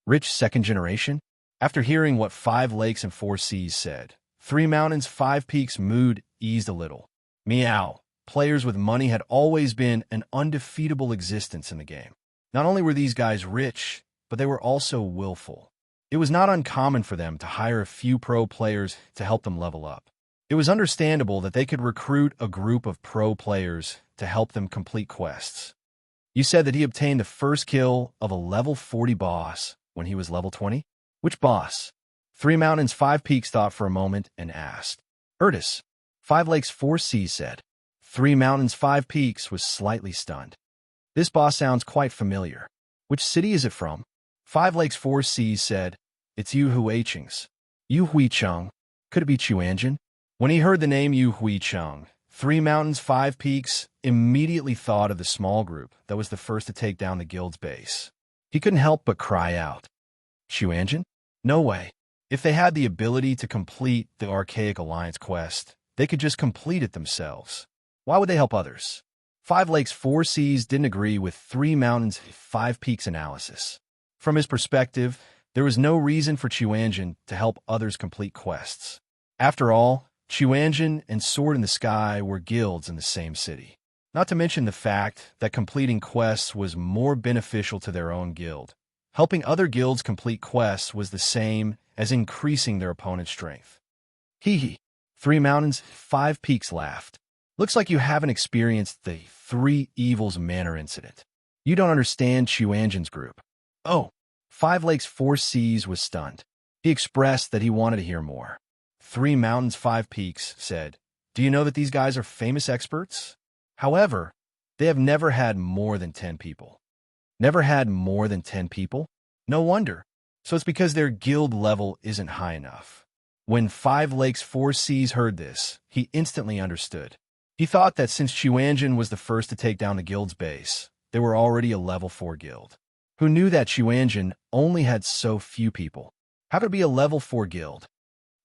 Rich second generation? After hearing what Five Lakes and Four Seas said, Three Mountains Five Peaks' mood eased a little. Meow. Players with money had always been an undefeatable existence in the game. Not only were these guys rich, but they were also willful. It was not uncommon for them to hire a few pro players to help them level up. It was understandable that they could recruit a group of pro players to help them complete quests. You said that he obtained the first kill of a level 40 boss when he was level 20? Which boss? Three Mountains Five Peaks thought for a moment and asked. Urtus. Five Lakes Four Seas said. Three Mountains Five Peaks was slightly stunned. This boss sounds quite familiar. Which city is it from? Five Lakes Four Seas said, It's Yu Huicheng's. Yu Huicheng. Could it be Chuanjin? When he heard the name Yu Huicheng, Three Mountains Five Peaks immediately thought of the small group that was the first to take down the guild's base. He couldn't help but cry out. Chuanjin? No way. If they had the ability to complete the Archaic Alliance quest, they could just complete it themselves. Why would they help others? Five Lakes Four Seas didn't agree with Three Mountains Five Peaks analysis. From his perspective, there was no reason for Chuanjin to help others complete quests. After all, Chuanjin and Sword in the Sky were guilds in the same city. Not to mention the fact that completing quests was more beneficial to their own guild. Helping other guilds complete quests was the same as increasing their opponent's strength. Hee hee. Three Mountains Five Peaks laughed. Looks like you haven't experienced the Three Evils Manor incident. You don't understand Chuanjin's group. Oh, Five Lakes Four Seas was stunned. He expressed that he wanted to hear more. Three Mountains Five Peaks said, Do you know that these guys are famous experts? However, they have never had more than 10 people. Never had more than 10 people? No wonder. So it's because their guild level isn't high enough. When Five Lakes Four Seas heard this, he instantly understood. He thought that since Chuanjin was the first to take down the guild's base, they were already a level 4 guild. Who knew that Chuanjin only had so few people? How could it be a level 4 guild?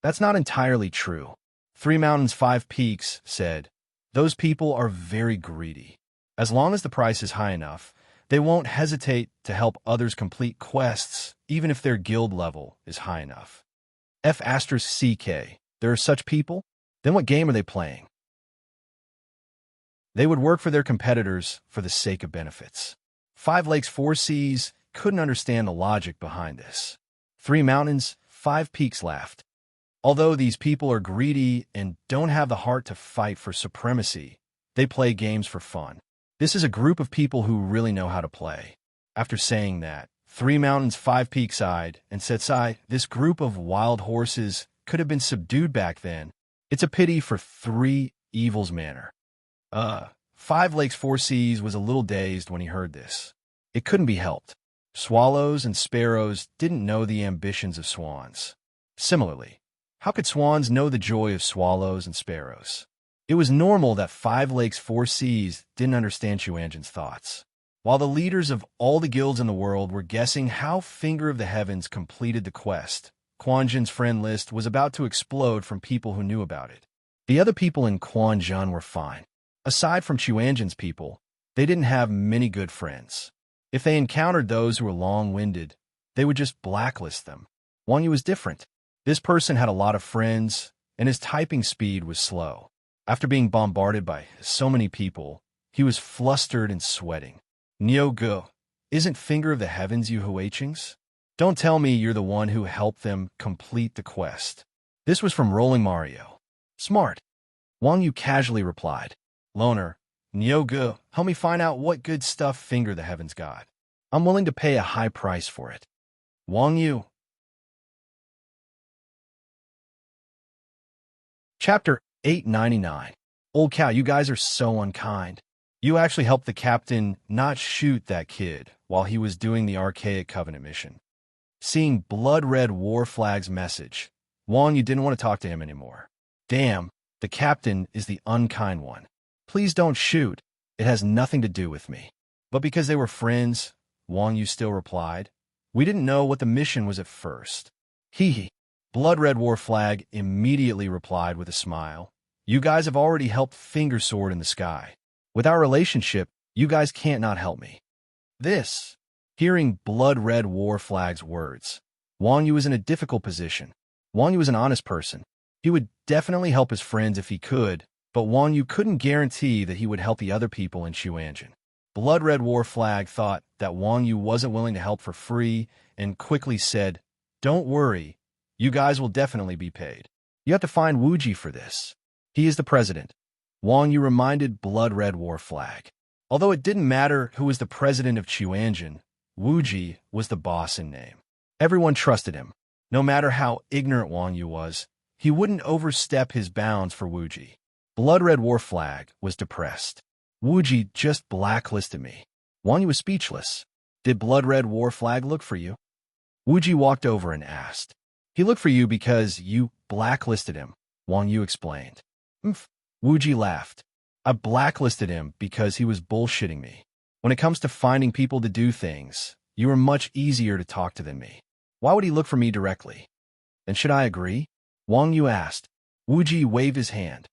That's not entirely true. Three Mountains Five Peaks said, Those people are very greedy. As long as the price is high enough, they won't hesitate to help others complete quests, even if their guild level is high enough. F*CK. There are such people? Then what game are they playing? They would work for their competitors for the sake of benefits. Five Lakes Four Seas couldn't understand the logic behind this. Three Mountains Five Peaks laughed. Although these people are greedy and don't have the heart to fight for supremacy, they play games for fun. This is a group of people who really know how to play. After saying that, Three Mountains Five Peaks sighed and said, Sigh, this group of wild horses could have been subdued back then. It's a pity for Three Evils Manor. Five Lakes Four Seas was a little dazed when he heard this. It couldn't be helped. Swallows and sparrows didn't know the ambitions of swans. Similarly, how could swans know the joy of swallows and sparrows? It was normal that Five Lakes Four Seas didn't understand Chuanjin's thoughts. While the leaders of all the guilds in the world were guessing how Finger of the Heavens completed the quest, Quanjin's friend list was about to explode from people who knew about it. The other people in Quanjin were fine. Aside from Chuanjin's people, they didn't have many good friends. If they encountered those who were long-winded, they would just blacklist them. Wang Yu was different. This person had a lot of friends, and his typing speed was slow. After being bombarded by so many people, he was flustered and sweating. Nio Go, isn't Finger of the Heavens Yu Huicheng's? Don't tell me you're the one who helped them complete the quest. This was from Rolling Mario. Smart. Wang Yu casually replied. Loner, Nio Go, help me find out what good stuff Finger of the Heavens got. I'm willing to pay a high price for it. Wang Yu. Chapter 899. Old cow, you guys are so unkind. You actually helped the captain not shoot that kid while he was doing the Archaic Covenant mission. Seeing blood-red war flag's message, Wang Yu didn't want to talk to him anymore. Damn, the captain is the unkind one. Please don't shoot. It has nothing to do with me. But because they were friends, Wang Yu still replied, we didn't know what the mission was at first. Hee hee. Blood-red war flag immediately replied with a smile. You guys have already helped Finger Sword in the sky. With our relationship, you guys can't not help me. Hearing blood-red war flag's words, Wang Yu was in a difficult position. Wang Yu was an honest person. He would definitely help his friends if he could, but Wang Yu couldn't guarantee that he would help the other people in Chuanjin. Blood-red war flag thought that Wang Yu wasn't willing to help for free and quickly said, don't worry, you guys will definitely be paid. You have to find Wuji for this. He is the president. Wang Yu reminded blood-red war flag. Although it didn't matter who was the president of Chuanjin, Wuji was the boss in name. Everyone trusted him. No matter how ignorant Wang Yu was, he wouldn't overstep his bounds for Wuji. Blood-red war flag was depressed. Wuji just blacklisted me. Wang Yu was speechless. Did blood-red war flag look for you? Wuji walked over and asked. He looked for you because you blacklisted him, Wang Yu explained. Wuji laughed. I blacklisted him because he was bullshitting me. When it comes to finding people to do things, you are much easier to talk to than me. Why would he look for me directly? And should I agree? Wang Yu asked. Wuji waved his hand.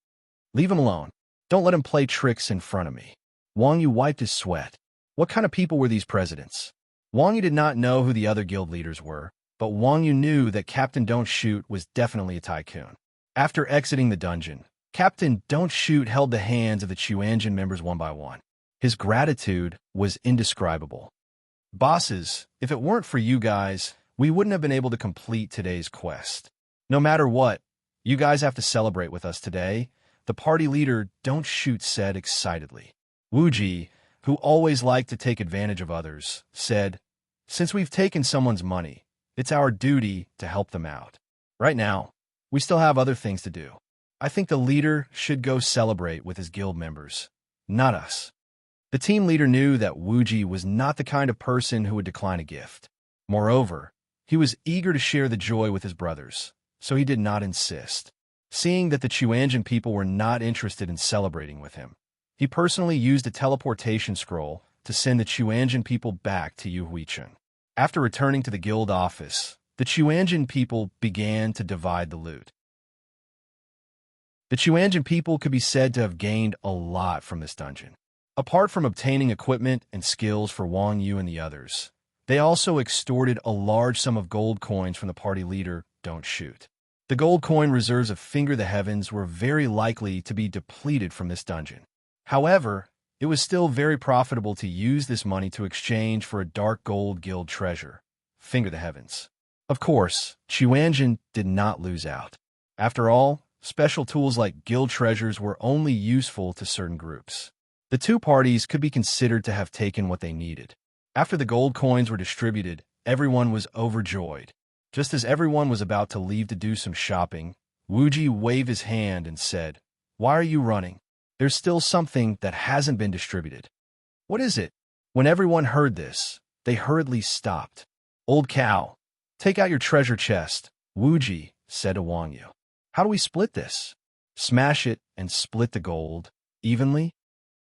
Leave him alone. Don't let him play tricks in front of me. Wang Yu wiped his sweat. What kind of people were these presidents? Wang Yu did not know who the other guild leaders were, but Wang Yu knew that Captain Don't Shoot was definitely a tycoon. After exiting the dungeon, Captain Don't Shoot held the hands of the Chuanjin members one by one. His gratitude was indescribable. Bosses, if it weren't for you guys, we wouldn't have been able to complete today's quest. No matter what, you guys have to celebrate with us today, the party leader Don't Shoot said excitedly. Wuji, who always liked to take advantage of others, said, since we've taken someone's money, it's our duty to help them out. Right now, we still have other things to do. I think the leader should go celebrate with his guild members, not us. The team leader knew that Wuji was not the kind of person who would decline a gift. Moreover, he was eager to share the joy with his brothers, so he did not insist. Seeing that the Chuanjin people were not interested in celebrating with him, he personally used a teleportation scroll to send the Chuanjin people back to Yuhuichun. After returning to the guild office, the Chuanjin people began to divide the loot. The Chuanjin people could be said to have gained a lot from this dungeon. Apart from obtaining equipment and skills for Wang Yu and the others, they also extorted a large sum of gold coins from the party leader, Don't Shoot. The gold coin reserves of Finger the Heavens were very likely to be depleted from this dungeon. However, it was still very profitable to use this money to exchange for a dark gold guild treasure, Finger the Heavens. Of course, Chuanjin did not lose out. After all, special tools like guild treasures were only useful to certain groups. The two parties could be considered to have taken what they needed. After the gold coins were distributed, everyone was overjoyed. Just as everyone was about to leave to do some shopping, Wuji waved his hand and said, why are you running? There's still something that hasn't been distributed. What is it? When everyone heard this, they hurriedly stopped. Old cow, take out your treasure chest, Wuji said to Wang Yu. How do we split this? Smash it and split the gold evenly?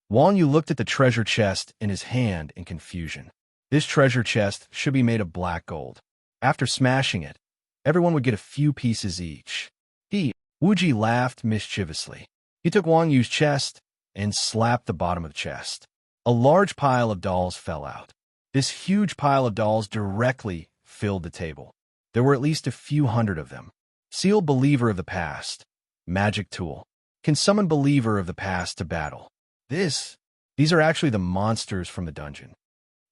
Wang Yu looked at the treasure chest in his hand in confusion. This treasure chest should be made of black gold. After smashing it, everyone would get a few pieces each. Wuji laughed mischievously. He took Wang Yu's chest and slapped the bottom of the chest. A large pile of dolls fell out. This huge pile of dolls directly filled the table. There were at least a few hundred of them. Sealed Believer of the Past. Magic Tool. Can summon Believer of the Past to battle. These are actually the monsters from the dungeon.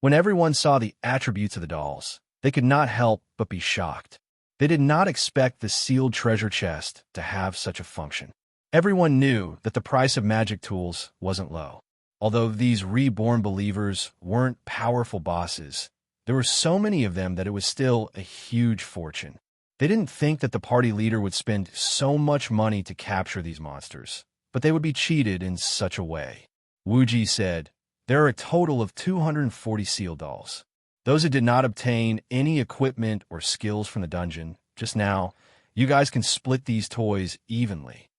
When everyone saw the attributes of the dolls, they could not help but be shocked. They did not expect the sealed treasure chest to have such a function. Everyone knew that the price of magic tools wasn't low. Although these reborn believers weren't powerful bosses, There were so many of them that it was still a huge fortune. They didn't think that the party leader would spend so much money to capture these monsters, but they would be cheated in such a way. Wuji said, "There are a total of 240 seal dolls. Those who did not obtain any equipment or skills from the dungeon just now, you guys can split these toys evenly."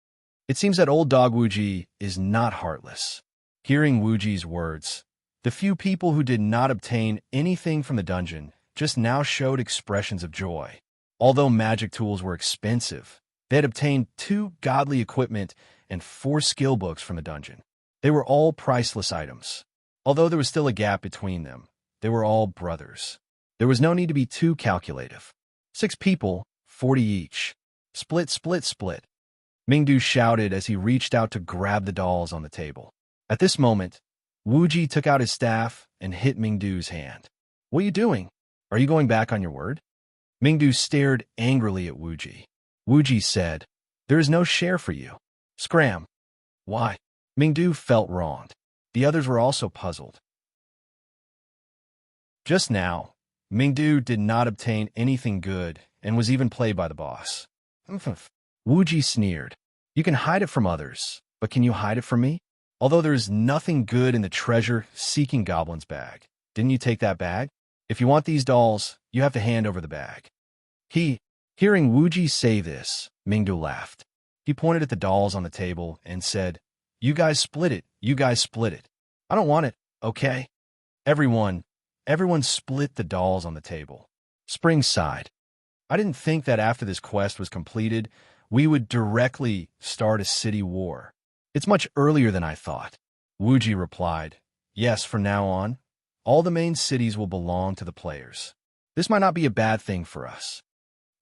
It seems that old dog Wuji is not heartless. Hearing Wuji's words, the few people who did not obtain anything from the dungeon just now showed expressions of joy. Although magic tools were expensive, they had obtained 2 godly equipment and 4 skill books from the dungeon. They were all priceless items. Although there was still a gap between them, they were all brothers. There was no need to be too calculative. 6 people, 40 each. Split, split, split. Mingdu shouted as he reached out to grab the dolls on the table. At this moment, Wuji took out his staff and hit Mingdu's hand. "What are you doing? Are you going back on your word?" Mingdu stared angrily at Wuji. Wuji said, "There is no share for you. Scram." "Why?" Mingdu felt wronged. The others were also puzzled. Just now, Mingdu did not obtain anything good and was even played by the boss. Wuji sneered. "You can hide it from others, but can you hide it from me? Although there is nothing good in the treasure-seeking goblin's bag. Didn't you take that bag? If you want these dolls, you have to hand over the bag." Hearing Wuji say this, Mingdu laughed. He pointed at the dolls on the table and said, "You guys split it. You guys split it. I don't want it, okay?" Everyone split the dolls on the table. Spring sighed. "I didn't think that after this quest was completed, we would directly start a city war. It's much earlier than I thought." Wuji replied, "Yes, from now on, all the main cities will belong to the players. This might not be a bad thing for us."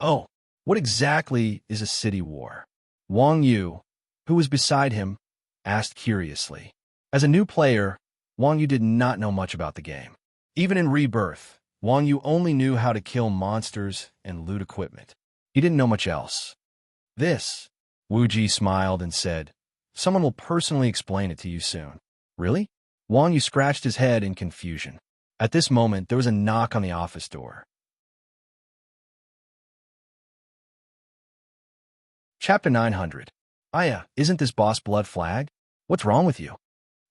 "Oh, what exactly is a city war?" Wang Yu, who was beside him, asked curiously. As a new player, Wang Yu did not know much about the game. Even in Rebirth, Wang Yu only knew how to kill monsters and loot equipment. He didn't know much else. "This," Wuji smiled and said, "someone will personally explain it to you soon." "Really?" Wang Yu scratched his head in confusion. At this moment, there was a knock on the office door. Chapter 900. "Aya, isn't this Boss Blood Flag? What's wrong with you?"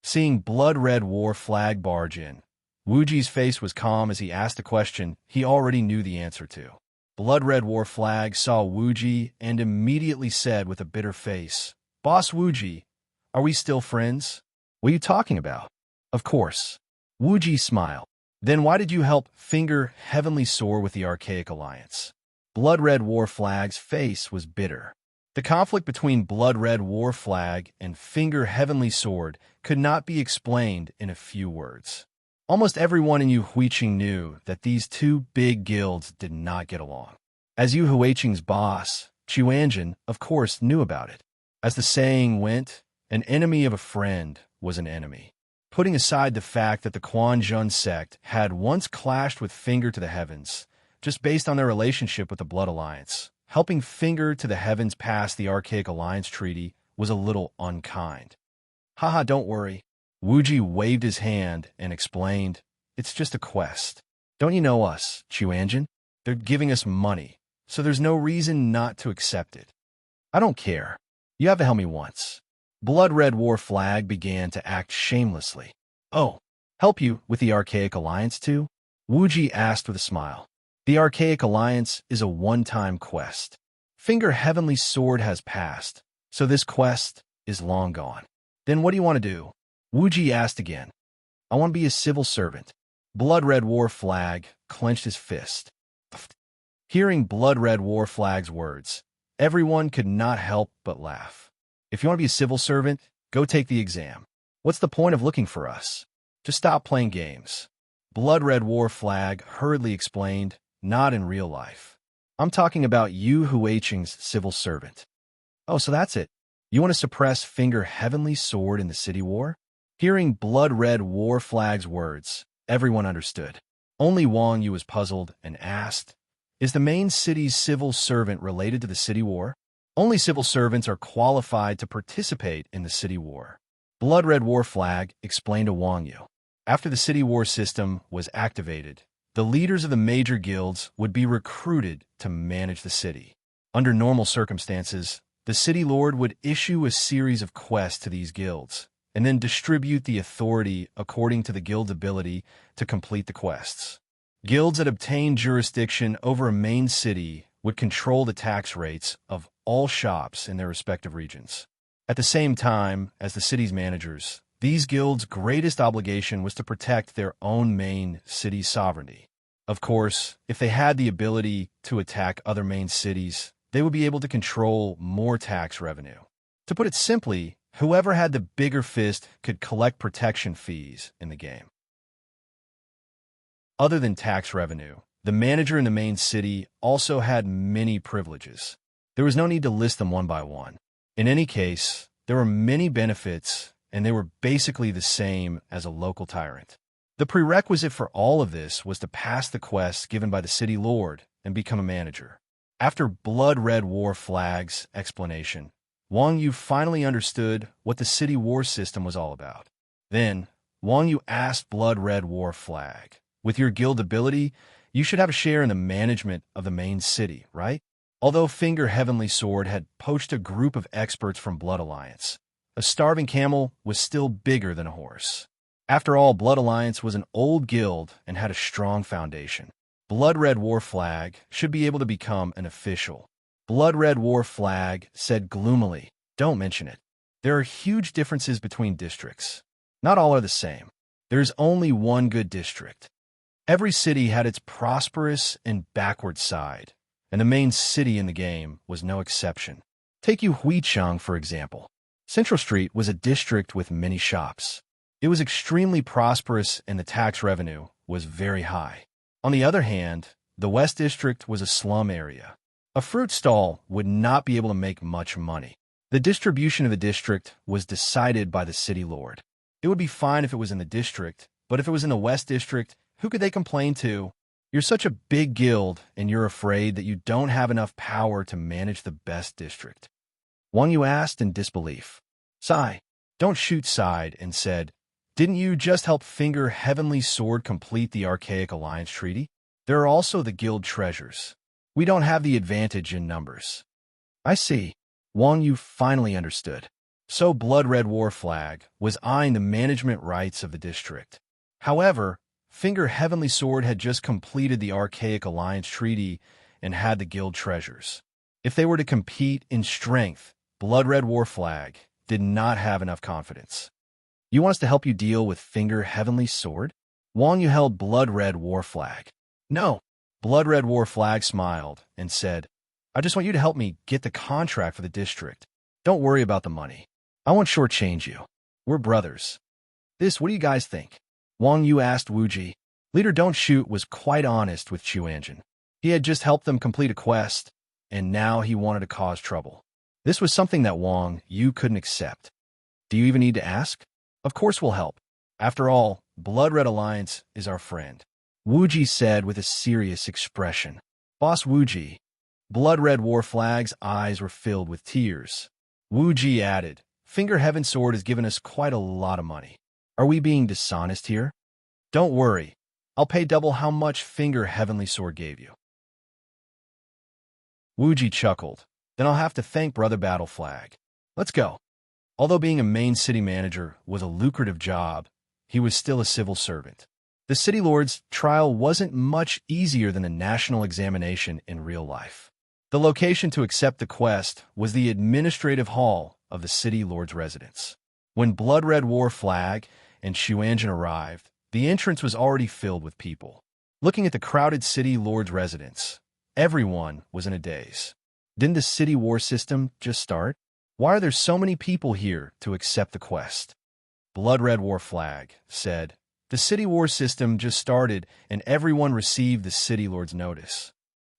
Seeing Blood Red War Flag barge in, Wuji's face was calm as he asked a question he already knew the answer to. Blood Red War Flag saw Wuji and immediately said with a bitter face, "Boss Wuji, are we still friends?" "What are you talking about?" "Of course." Wuji smiled. "Then why did you help Finger Heavenly Soar with the Archaic Alliance?" Blood Red War Flag's face was bitter. The conflict between Blood Red War Flag and Finger Heavenly Sword could not be explained in a few words. Almost everyone in Yu Huiqing knew that these 2 big guilds did not get along. As Yu Huiqing's boss, Chuanjin, of course, knew about it. As the saying went, an enemy of a friend was an enemy. Putting aside the fact that the Quanjun sect had once clashed with Finger to the Heavens, just based on their relationship with the Blood Alliance, helping Finger to the Heavens pass the Archaic Alliance Treaty was a little unkind. "Haha, don't worry." Wuji waved his hand and explained, "It's just a quest. Don't you know us, Chuanjin? They're giving us money, so there's no reason not to accept it." "I don't care. You have to help me once." Blood Red War Flag began to act shamelessly. "Oh, help you with the Archaic Alliance too?" Wuji asked with a smile. "The Archaic Alliance is a one-time quest. Finger Heavenly Sword has passed, so this quest is long gone." "Then what do you want to do?" Wuji asked again. "I want to be a civil servant." Blood Red War Flag clenched his fist. Hearing Blood Red War Flag's words, everyone could not help but laugh. "If you want to be a civil servant, go take the exam. What's the point of looking for us? Just stop playing games." Blood Red War Flag hurriedly explained, "Not in real life. I'm talking about Yu Huiqing's civil servant." "Oh, so that's it. You want to suppress Finger Heavenly Sword in the city war?" Hearing Blood Red War Flag's words, everyone understood. Only Wang Yu was puzzled and asked, "Is the main city's civil servant related to the city war?" "Only civil servants are qualified to participate in the city war." Blood Red War Flag explained to Wang Yu. After the city war system was activated, The leaders of the major guilds would be recruited to manage the city. Under normal circumstances, the city lord would issue a series of quests to these guilds, and then distribute the authority according to the guild's ability to complete the quests. Guilds that obtained jurisdiction over a main city would control the tax rates of all shops in their respective regions. At the same time as the city's managers, these guilds' greatest obligation was to protect their own main city's sovereignty. Of course, if they had the ability to attack other main cities, they would be able to control more tax revenue. To put it simply, whoever had the bigger fist could collect protection fees in the game. Other than tax revenue, the manager in the main city also had many privileges. There was no need to list them one by one. In any case, there were many benefits, and they were basically the same as a local tyrant. The prerequisite for all of this was to pass the quests given by the city lord and become a manager. After Blood Red War Flag's explanation, Wang Yu finally understood what the city war system was all about. Then, Wang Yu asked Blood Red War Flag, "With your guild ability, you should have a share in the management of the main city, right?" Although Finger Heavenly Sword had poached a group of experts from Blood Alliance, a starving camel was still bigger than a horse. After all, Blood Alliance was an old guild and had a strong foundation. Blood Red War Flag should be able to become an official. Blood Red War Flag said gloomily, "Don't mention it. There are huge differences between districts. Not all are the same. There's only one good district." Every city had its prosperous and backward side, and the main city in the game was no exception. Take Huicheng, for example. Central Street was a district with many shops. It was extremely prosperous and the tax revenue was very high. On the other hand, the West District was a slum area. A fruit stall would not be able to make much money. The distribution of the district was decided by the city lord. It would be fine if it was in the district, but if it was in the West District, who could they complain to? You're such a big guild, and you're afraid that you don't have enough power to manage the best district. Wang Yu asked in disbelief. Sai, Don't Shoot sighed and said, "Didn't you just help Finger Heavenly Sword complete the Archaic Alliance Treaty? There are also the guild treasures. We don't have the advantage in numbers." I see. Wang Yu finally understood. So Blood Red War Flag was eyeing the management rights of the district. However, Finger Heavenly Sword had just completed the Archaic Alliance Treaty and had the guild treasures. If they were to compete in strength, Blood Red War Flag did not have enough confidence. "You want us to help you deal with Finger Heavenly Sword?" Wang Yu held Blood Red War Flag. "No." Blood Red War Flag smiled and said, "I just want you to help me get the contract for the district. Don't worry about the money. I won't shortchange you. We're brothers." What do you guys think? Wang Yu asked Wuji. Leader Don't Shoot was quite honest with Chuanjin. He had just helped them complete a quest, and now he wanted to cause trouble. This was something that Wang Yu couldn't accept. "Do you even need to ask? Of course we'll help. After all, Blood Red Alliance is our friend," Wuji said with a serious expression. "Boss Wuji." Blood Red War Flag's eyes were filled with tears. Wuji added, "Finger Heaven Sword has given us quite a lot of money. Are we being dishonest here?" "Don't worry. I'll pay double how much Finger Heavenly Sword gave you." Wuji chuckled. "Then I'll have to thank Brother Battle Flag. Let's go." Although being a main city manager was a lucrative job, he was still a civil servant. The city lord's trial wasn't much easier than a national examination in real life. The location to accept the quest was the administrative hall of the city lord's residence. When Blood Red War Flag and Xuanjin arrived, the entrance was already filled with people. Looking at the crowded city lord's residence, everyone was in a daze. Didn't the city war system just start? Why are there so many people here to accept the quest? Blood Red War Flag said, "The city war system just started and everyone received the city lord's notice.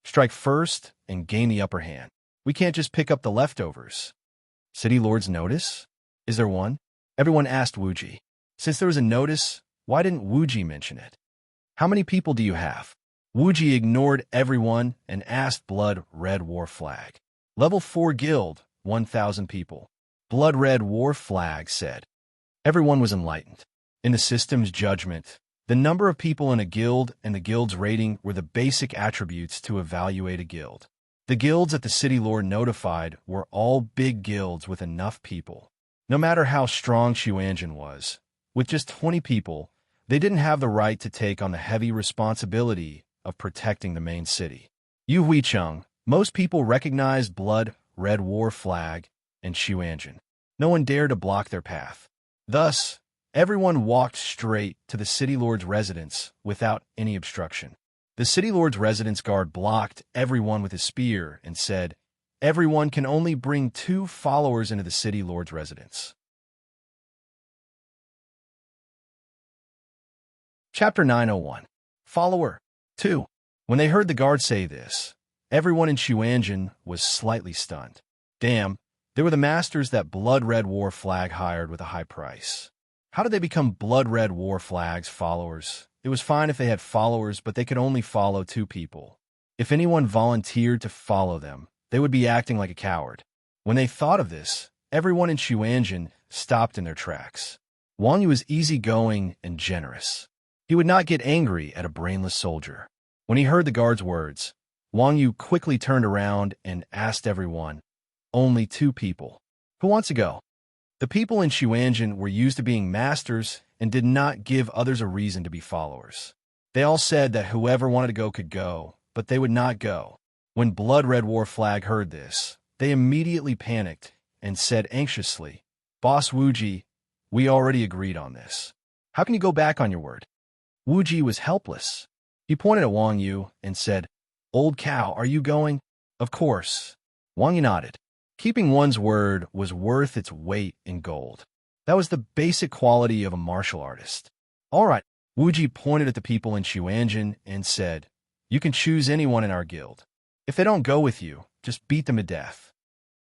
Strike first and gain the upper hand. We can't just pick up the leftovers." "City lord's notice? Is there one?" Everyone asked Wuji. Since there was a notice, why didn't Wuji mention it? "How many people do you have?" Wuji ignored everyone and asked Blood Red War Flag. "Level 4 guild, 1,000 people." Blood Red War Flag said. Everyone was enlightened. In the system's judgment, The number of people in a guild and the guild's rating were the basic attributes to evaluate a guild. The guilds that the city lord notified were all big guilds with enough people. No matter how strong Xuanjin was, with just 20 people, they didn't have the right to take on the heavy responsibility of protecting the main city. Yu Huicheng, most people recognized Blood Red War Flag and Xuanjin. No one dared to block their path. Thus, everyone walked straight to the city lord's residence without any obstruction. The city lord's residence guard blocked everyone with his spear and said, "Everyone can only bring 2 followers into the city lord's residence." Chapter 901. Follower 2. When they heard the guard say this, everyone in Xuanjin was slightly stunned. Damn, they were the masters that Blood Red War Flag hired with a high price. How did they become Blood Red War Flag's followers? It was fine if they had followers, but they could only follow 2 people. If anyone volunteered to follow them, they would be acting like a coward. When they thought of this, everyone in Xuanjin stopped in their tracks. Wang Yu was easygoing and generous. He would not get angry at a brainless soldier. When he heard the guard's words, Wang Yu quickly turned around and asked everyone, "Only 2 people. Who wants to go?" The people in Xuanjin were used to being masters and did not give others a reason to be followers. They all said that whoever wanted to go could go, but they would not go. When Blood Red War Flag heard this, they immediately panicked and said anxiously, "Boss Wuji, we already agreed on this. How can you go back on your word?" Wuji was helpless. He pointed at Wang Yu and said, "Old cow, are you going?" "Of course." Wang Yu nodded. Keeping one's word was worth its weight in gold. That was the basic quality of a martial artist. "All right." Wuji pointed at the people in Xuanjin and said, "You can choose anyone in our guild. If they don't go with you, just beat them to death."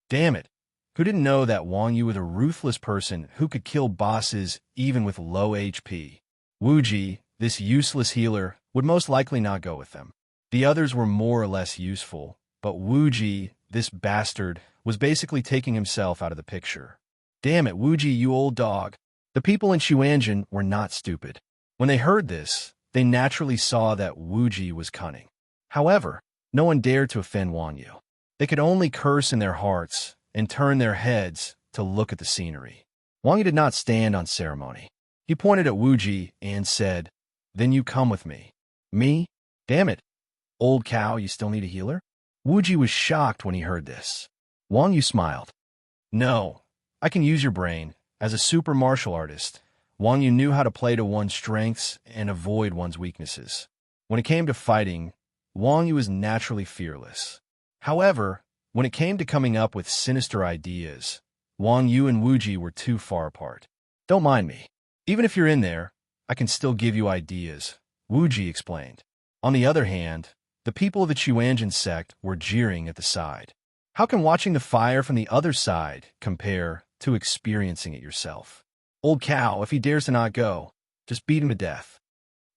Damn it. Who didn't know that Wang Yu was a ruthless person who could kill bosses even with low HP? Wuji, this useless healer, would most likely not go with them. The others were more or less useful, but Wuji, this bastard, was basically taking himself out of the picture. "Damn it, Wuji, you old dog." The people in Xuanjin were not stupid. When they heard this, they naturally saw that Wuji was cunning. However, no one dared to offend Wang Yu. They could only curse in their hearts and turn their heads to look at the scenery. Wang Yu did not stand on ceremony. He pointed at Wuji and said, "Then you come with me." "Me? Damn it. Old cow, you still need a healer?" Wuji was shocked when he heard this. Wang Yu smiled. "No, I can use your brain. As a super martial artist, Wang Yu knew how to play to one's strengths and avoid one's weaknesses. When it came to fighting, Wang Yu was naturally fearless. However, when it came to coming up with sinister ideas, Wang Yu and Wuji were too far apart. "Don't mind me. Even if you're in there, I can still give you ideas," Wuji explained. On the other hand, the people of the Xuanjin sect were jeering at the side. How can watching the fire from the other side compare to experiencing it yourself? "Old cow, if he dares to not go, just beat him to death."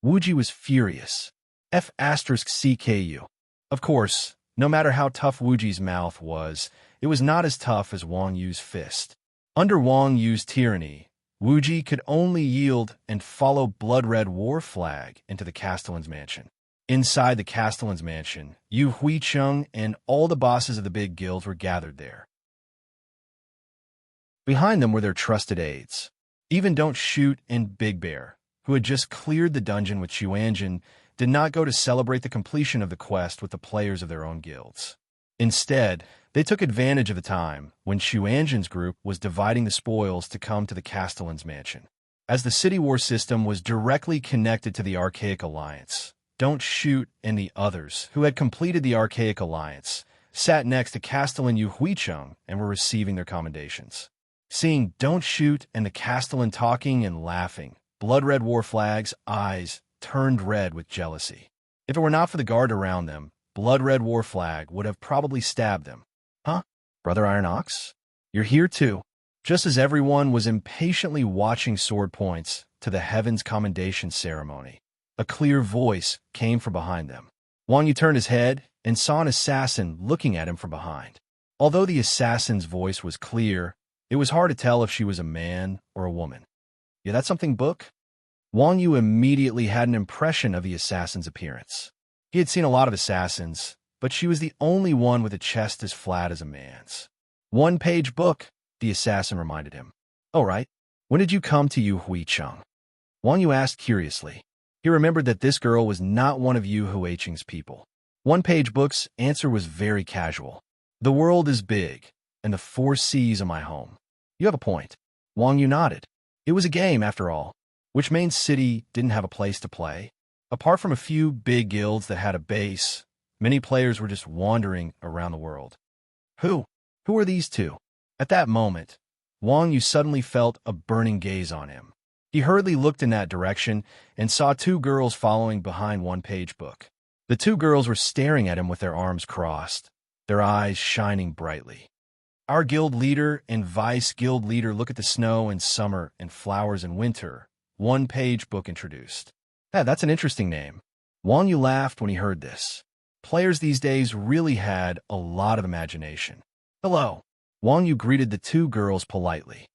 Wuji was furious. F***CKU. Of course, no matter how tough Wuji's mouth was, it was not as tough as Wang Yu's fist. Under Wang Yu's tyranny, Wuji could only yield and follow Blood Red War Flag into the Castellan's mansion. Inside the Castellan's mansion, Yu Huicheng and all the bosses of the big guilds were gathered there. Behind them were their trusted aides. Even Don't Shoot and Big Bear, who had just cleared the dungeon with Xuanjin, did not go to celebrate the completion of the quest with the players of their own guilds. Instead, they took advantage of the time when Xuanjin's group was dividing the spoils to come to the Castellan's mansion. As the city war system was directly connected to the Archaic Alliance, Don't Shoot and the others, who had completed the Archaic Alliance, sat next to Castellan Yu Huicheng and were receiving their commendations. Seeing Don't Shoot and the Castellan talking and laughing, Blood Red War Flag's eyes turned red with jealousy. If it were not for the guard around them, Blood Red War Flag would have probably stabbed them. "Huh? Brother Iron Ox? You're here too." Just as everyone was impatiently watching sword points to the Heaven's Commendation ceremony, a clear voice came from behind them. Wang Yu turned his head and saw an assassin looking at him from behind. Although the assassin's voice was clear, it was hard to tell if she was a man or a woman. "Yeah, that's something, book?" Wang Yu immediately had an impression of the assassin's appearance. He had seen a lot of assassins, but she was the only one with a chest as flat as a man's. One-page book, the assassin reminded him. Oh, right. When did you come to Yu Huicheng? Wang Yu asked curiously. He remembered that this girl was not one of Yu Huicheng's people. One-page book's answer was very casual. The world is big, and the 4 seas are my home. You have a point. Wang Yu nodded. It was a game, after all. Which main city didn't have a place to play? Apart from a few big guilds that had a base, many players were just wandering around the world. Who are these two? At that moment, Wang Yu suddenly felt a burning gaze on him. He hurriedly looked in that direction and saw 2 girls following behind One-page book. The 2 girls were staring at him with their arms crossed, their eyes shining brightly. Our guild leader and vice guild leader look at the snow in summer and flowers in winter, One-page book introduced. That's an interesting name. Wang Yu laughed when he heard this. Players these days really had a lot of imagination. Hello. Wang Yu greeted the 2 girls politely.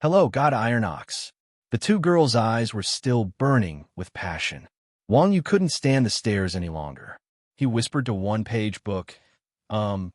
Hello, God Iron Ox. The 2 girls' eyes were still burning with passion. Wang Yu couldn't stand the stares any longer. He whispered to One-page book, can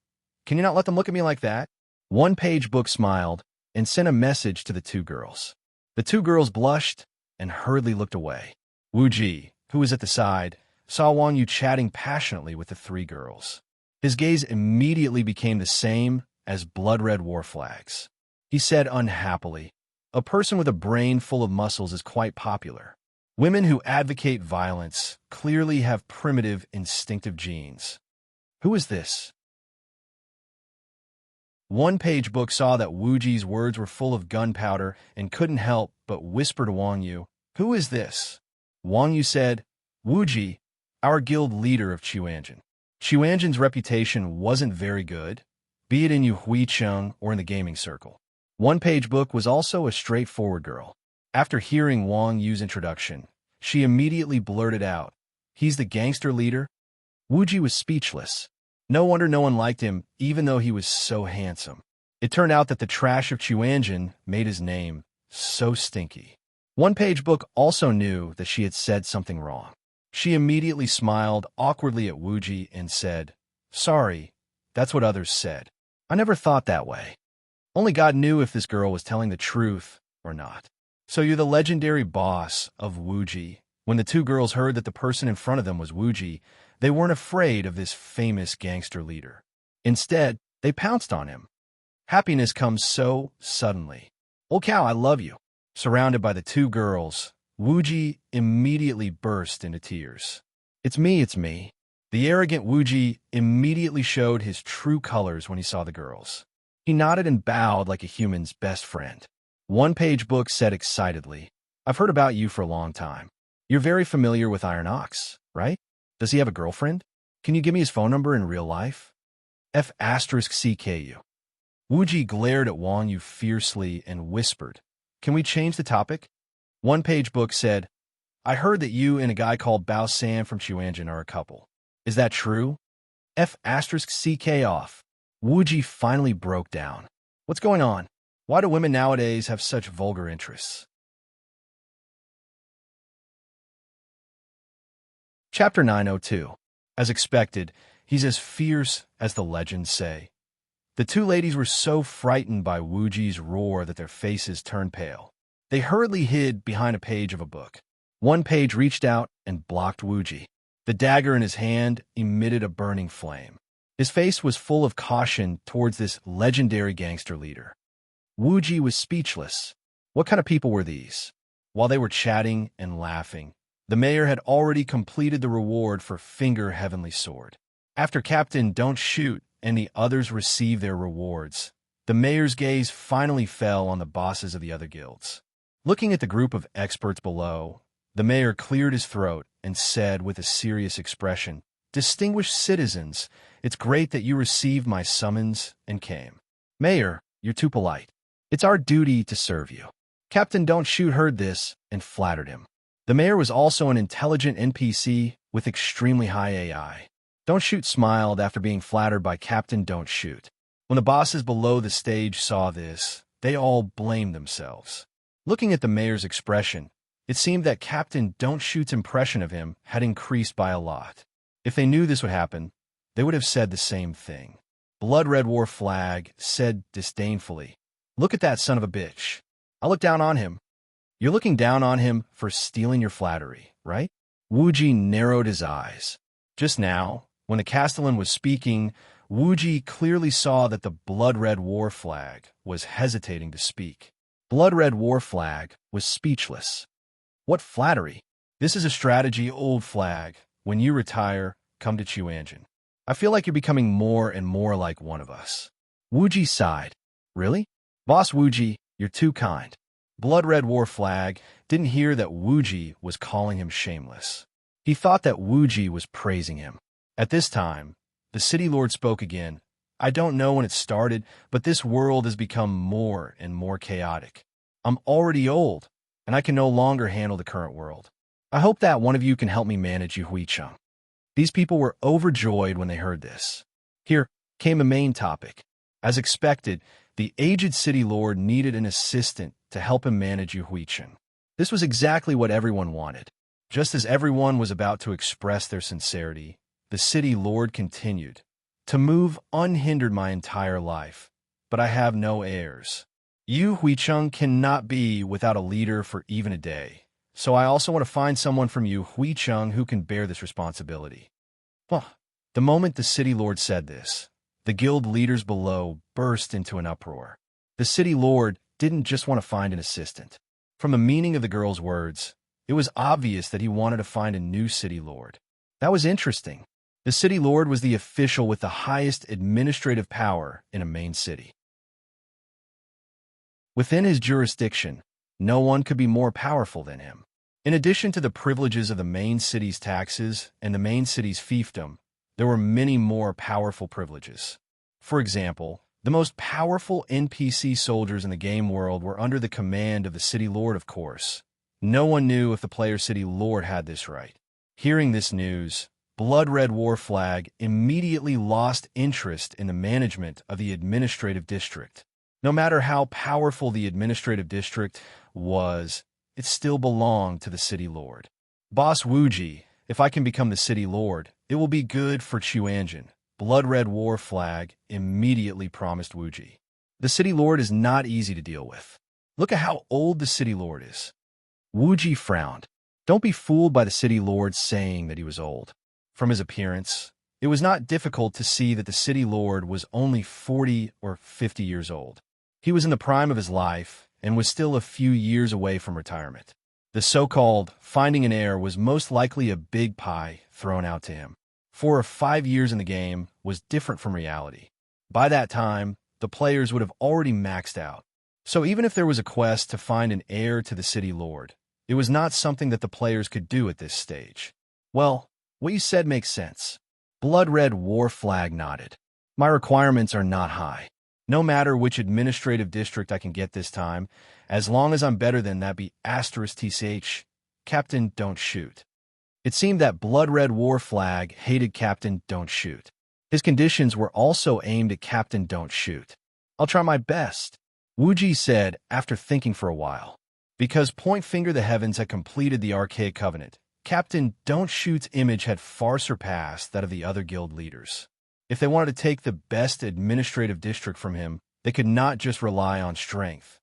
you not let them look at me like that? One-page book smiled and sent a message to the 2 girls. The 2 girls blushed and hurriedly looked away. Wu Ji, who was at the side, saw Wang Yu chatting passionately with the 3 girls. His gaze immediately became the same as blood-red war flags. He said unhappily, a person with a brain full of muscles is quite popular. Women who advocate violence clearly have primitive, instinctive genes. Who is this? One-page book saw that Wu Ji's words were full of gunpowder and couldn't help but whisper to Wang Yu, Who is this? Wang Yu said, Wu Ji, our guild leader of Qiuanjin. Qiuanjin's reputation wasn't very good, be it in Yu Huicheng or in the gaming circle. One-page book was also a straightforward girl. After hearing Wang Yu's introduction, she immediately blurted out, He's the gangster leader? Wu Ji was speechless. No wonder no one liked him, even though he was so handsome. It turned out that the trash of Qiuanjin made his name so stinky. One-page book also knew that she had said something wrong. She immediately smiled awkwardly at Wu Ji and said, Sorry, that's what others said. I never thought that way. Only God knew if this girl was telling the truth or not. So you're the legendary boss of Wu Ji. When the 2 girls heard that the person in front of them was Wu Ji, they weren't afraid of this famous gangster leader. Instead, they pounced on him. Happiness comes so suddenly. Old cow, I love you. Surrounded by the 2 girls, Wu Ji immediately burst into tears. It's me. The arrogant Wu Ji immediately showed his true colors when he saw the girls. He nodded and bowed like a human's best friend. One-page book said excitedly, I've heard about you for a long time. You're very familiar with Iron Ox, right? Does he have a girlfriend? Can you give me his phone number in real life? F*CKU. Wu Ji glared at Wang Yu fiercely and whispered, Can we change the topic? One-page book said, I heard that you and a guy called Bao San from Qiuanjin are a couple. Is that true? F*CK off. Wu Ji finally broke down. What's going on? Why do women nowadays have such vulgar interests? Chapter 902. As expected, he's as fierce as the legends say. The 2 ladies were so frightened by Wu Ji's roar that their faces turned pale. They hurriedly hid behind a page of a book. One-page reached out and blocked Wu Ji. The dagger in his hand emitted a burning flame. His face was full of caution towards this legendary gangster leader. Wu Ji was speechless. What kind of people were these? While they were chatting and laughing, the mayor had already completed the reward for Finger Heavenly Sword. After Captain Don't Shoot and the others received their rewards, the mayor's gaze finally fell on the bosses of the other guilds. Looking at the group of experts below, the mayor cleared his throat and said with a serious expression, Distinguished citizens, it's great that you received my summons and came. Mayor, you're too polite. It's our duty to serve you. Captain Don't Shoot heard this and flattered him. The mayor was also an intelligent NPC with extremely high AI. Don't Shoot smiled after being flattered by Captain Don't Shoot. When the bosses below the stage saw this, they all blamed themselves. Looking at the mayor's expression, It seemed that Captain Don't Shoot's impression of him had increased by a lot. If they knew this would happen, they would have said the same thing. Blood Red War Flag said disdainfully, "Look at that son of a bitch. I look down on him." "You're looking down on him for stealing your flattery, right?" Wuji narrowed his eyes. Just now, when the Castellan was speaking, Wuji clearly saw that the Blood Red War Flag was hesitating to speak. Blood Red War Flag was speechless. "What flattery? This is a strategy, old flag. When you retire, come to Chuanjin. I feel like you're becoming more and more like one of us." Wuji sighed. "Really? Boss Wuji, you're too kind." Blood Red War Flag didn't hear that Wuji was calling him shameless. He thought that Wuji was praising him. At this time, the city lord spoke again. "I don't know when it started, but this world has become more and more chaotic. I'm already old, and I can no longer handle the current world. I hope that one of you can help me manage Yuhuicheng." These people were overjoyed when they heard this. Here came the main topic. As expected, the aged city lord needed an assistant to help him manage Yuhuicheng. This was exactly what everyone wanted. Just as everyone was about to express their sincerity, the city lord continued, "To move unhindered my entire life, but I have no heirs. Yuhuicheng cannot be without a leader for even a day. So I also want to find someone from Yuhuicheng who can bear this responsibility." The moment the city lord said this, the guild leaders below burst into an uproar. The city lord didn't just want to find an assistant. From the meaning of the girl's words, it was obvious that he wanted to find a new city lord. That was interesting. The city lord was the official with the highest administrative power in a main city. Within his jurisdiction, no one could be more powerful than him. In addition to the privileges of the main city's taxes and the main city's fiefdom, there were many more powerful privileges. For example, the most powerful NPC soldiers in the game world were under the command of the city lord, of course. No one knew if the player city lord had this right. Hearing this news, Blood Red War Flag immediately lost interest in the management of the administrative district. No matter how powerful the administrative district was, it still belonged to the city lord. "Boss Wuji, if I can become the city lord, it will be good for Chuanjin," Blood Red War Flag immediately promised Wuji. The city lord is not easy to deal with. Look at how old the city lord is. Wuji frowned. Don't be fooled by the city lord saying that he was old. From his appearance, it was not difficult to see that the city lord was only 40 or 50 years old. He was in the prime of his life and was still a few years away from retirement. The so-called finding an heir was most likely a big pie thrown out to him. 4 or 5 years in the game was different from reality. By that time, the players would have already maxed out. So even if there was a quest to find an heir to the city lord, it was not something that the players could do at this stage. "Well, what you said makes sense." Blood Red War Flag nodded. "My requirements are not high. No matter which administrative district I can get this time, as long as I'm better than that be *TCH, Captain Don't Shoot." It seemed that Blood Red War Flag hated Captain Don't Shoot. His conditions were also aimed at Captain Don't Shoot. "I'll try my best," Wuji said after thinking for a while. Because Point Finger the Heavens had completed the Archaic Covenant, Captain Don't Shoot's image had far surpassed that of the other guild leaders. If they wanted to take the best administrative district from him, they could not just rely on strength.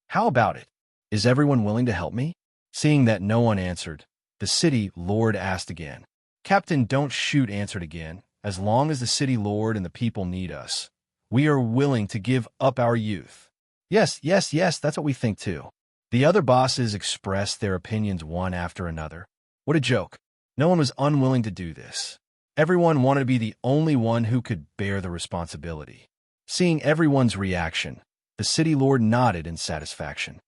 "How about it? Is everyone willing to help me?" Seeing that no one answered, the city lord asked again. Captain Don't Shoot answered again, "As long as the city lord and the people need us, we are willing to give up our youth." Yes, that's what we think too." The other bosses expressed their opinions one after another. What a joke. No one was unwilling to do this. Everyone wanted to be the only one who could bear the responsibility. Seeing everyone's reaction, the city lord nodded in satisfaction.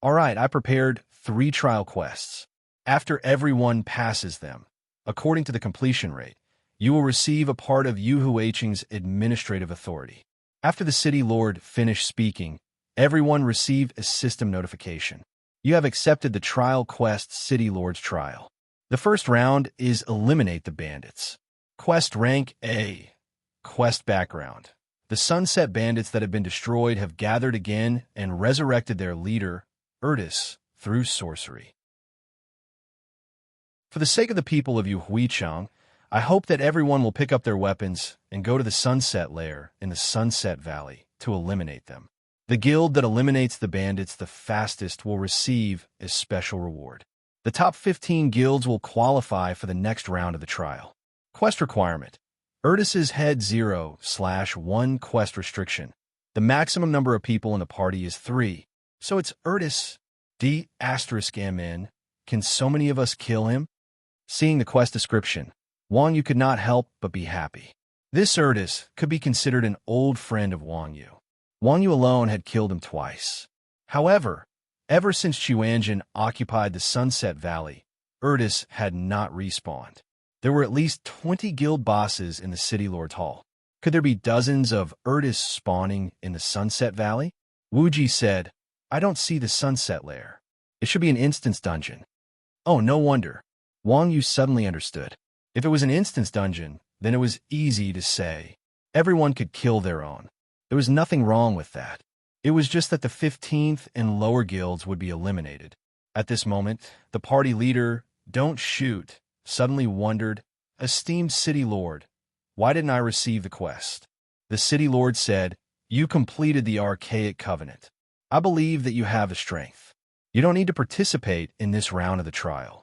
"All right, I prepared 3 trial quests. After everyone passes them, according to the completion rate, you will receive a part of Yuhuicheng's administrative authority." After the city lord finished speaking, everyone received a system notification. "You have accepted the trial quest City Lord's Trial. The first round is Eliminate the Bandits. Quest rank A. Quest background. The Sunset Bandits that have been destroyed have gathered again and resurrected their leader, Urtis, through sorcery. For the sake of the people of Huichang, I hope that everyone will pick up their weapons and go to the Sunset Lair in the Sunset Valley to eliminate them. The guild that eliminates the bandits the fastest will receive a special reward. The top 15 guilds will qualify for the next round of the trial. Quest requirement. Erdis's Head 0/1 quest restriction. The maximum number of people in a party is 3, so it's Erdis D*MN. Can so many of us kill him? Seeing the quest description, Wang Yu could not help but be happy. This Erdis could be considered an old friend of Wang Yu. Wang Yu alone had killed him twice. However, ever since Chuanjin occupied the Sunset Valley, Erdis had not respawned. There were at least 20 guild bosses in the City Lord's Hall. Could there be dozens of Erdis spawning in the Sunset Valley? Wuji said, I don't see the Sunset Lair. It should be an instance dungeon. Oh, no wonder. Wang Yu suddenly understood. If it was an instance dungeon, then it was easy to say. Everyone could kill their own. There was nothing wrong with that. It was just that the 15th and lower guilds would be eliminated. At this moment, the party leader, Don't Shoot, suddenly wondered, Esteemed City Lord, why didn't I receive the quest? The City Lord said, You completed the Archaic Covenant. I believe that you have the strength. You don't need to participate in this round of the trial.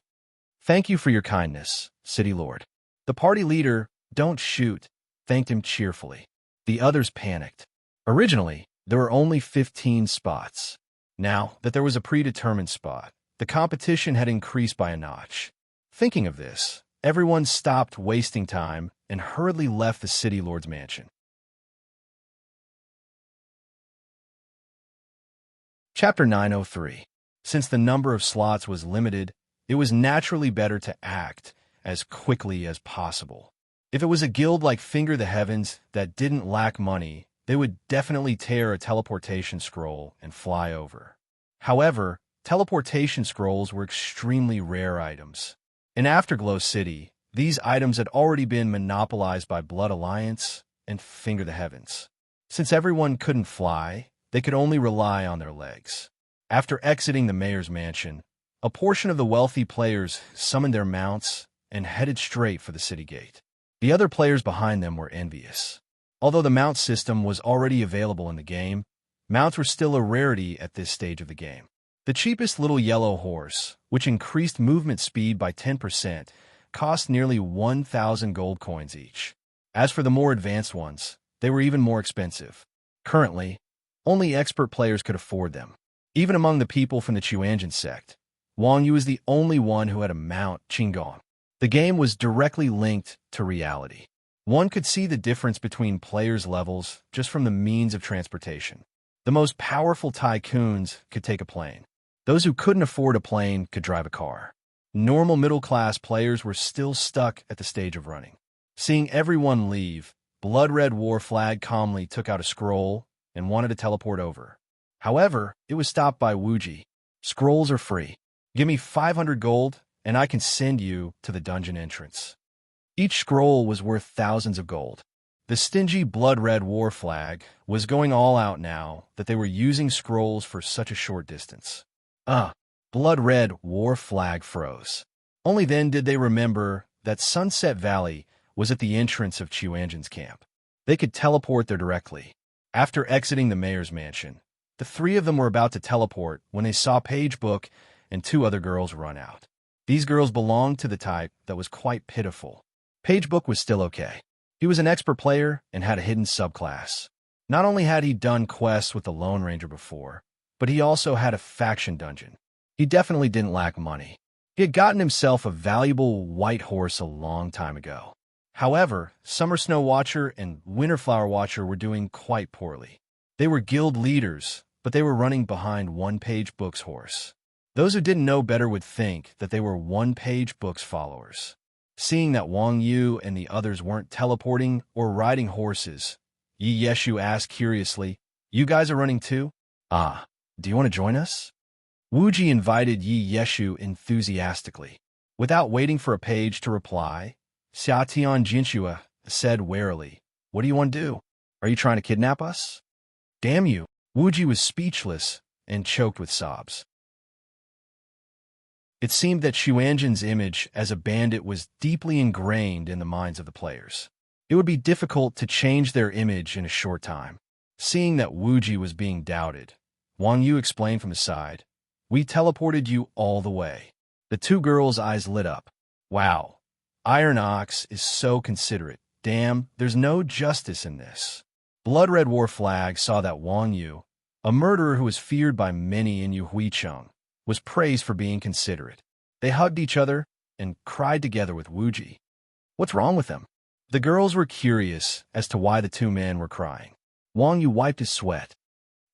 Thank you for your kindness, City Lord. The party leader, Don't Shoot, thanked him cheerfully. The others panicked. Originally, there were only 15 spots. Now that there was a predetermined spot, the competition had increased by a notch. Thinking of this, everyone stopped wasting time and hurriedly left the City Lord's mansion. Chapter 903. Since the number of slots was limited, it was naturally better to act as quickly as possible. If it was a guild like Finger the Heavens that didn't lack money, they would definitely tear a teleportation scroll and fly over. However, teleportation scrolls were extremely rare items. In Afterglow City, these items had already been monopolized by Blood Alliance and Finger the Heavens. Since everyone couldn't fly, they could only rely on their legs. After exiting the mayor's mansion, a portion of the wealthy players summoned their mounts and headed straight for the city gate. The other players behind them were envious. Although the mount system was already available in the game, mounts were still a rarity at this stage of the game. The cheapest little yellow horse, which increased movement speed by 10%, cost nearly 1,000 gold coins each. As for the more advanced ones, they were even more expensive. Currently, only expert players could afford them. Even among the people from the Chuanjin sect, Wang Yu was the only one who had a mount Qinggong. The game was directly linked to reality. One could see the difference between players' levels just from the means of transportation. The most powerful tycoons could take a plane. Those who couldn't afford a plane could drive a car. Normal middle-class players were still stuck at the stage of running. Seeing everyone leave, Blood Red War Flag calmly took out a scroll and wanted to teleport over. However, it was stopped by Wuji. Scrolls are free. Give me 500 gold, and I can send you to the dungeon entrance. Each scroll was worth thousands of gold. The stingy Blood Red War Flag was going all out now that they were using scrolls for such a short distance. Blood Red War Flag froze. Only then did they remember that Sunset Valley was at the entrance of Chuanjin's camp. They could teleport there directly. After exiting the mayor's mansion, the three of them were about to teleport when they saw Page Book and two other girls run out. These girls belonged to the type that was quite pitiful. Page Book was still okay. He was an expert player and had a hidden subclass. Not only had he done quests with the Lone Ranger before, but he also had a faction dungeon. He definitely didn't lack money. He had gotten himself a valuable white horse a long time ago. However, Summer Snow Watcher and Winterflower Watcher were doing quite poorly. They were guild leaders, but they were running behind One Page Book's horse. Those who didn't know better would think that they were One Page Book's followers. Seeing that Wang Yu and the others weren't teleporting or riding horses, Yi Yeshu asked curiously, You guys are running too? Do you want to join us? Wuji invited Yi Yeshu enthusiastically. Without waiting for a page to reply, Xiatian Jinshua said warily, What do you want to do? Are you trying to kidnap us? Damn you! Wuji was speechless and choked with sobs. It seemed that Xuanzhen's image as a bandit was deeply ingrained in the minds of the players. It would be difficult to change their image in a short time. Seeing that Wuji was being doubted, Wang Yu explained from his side, "We teleported you all the way." The two girls' eyes lit up. Wow, Iron Ox is so considerate. Damn, there's no justice in this. Blood Red War Flag saw that Wang Yu, a murderer who was feared by many in Yuhuicheng, was praised for being considerate. They hugged each other and cried together with Wuji. What's wrong with them? The girls were curious as to why the two men were crying. Wang Yu wiped his sweat.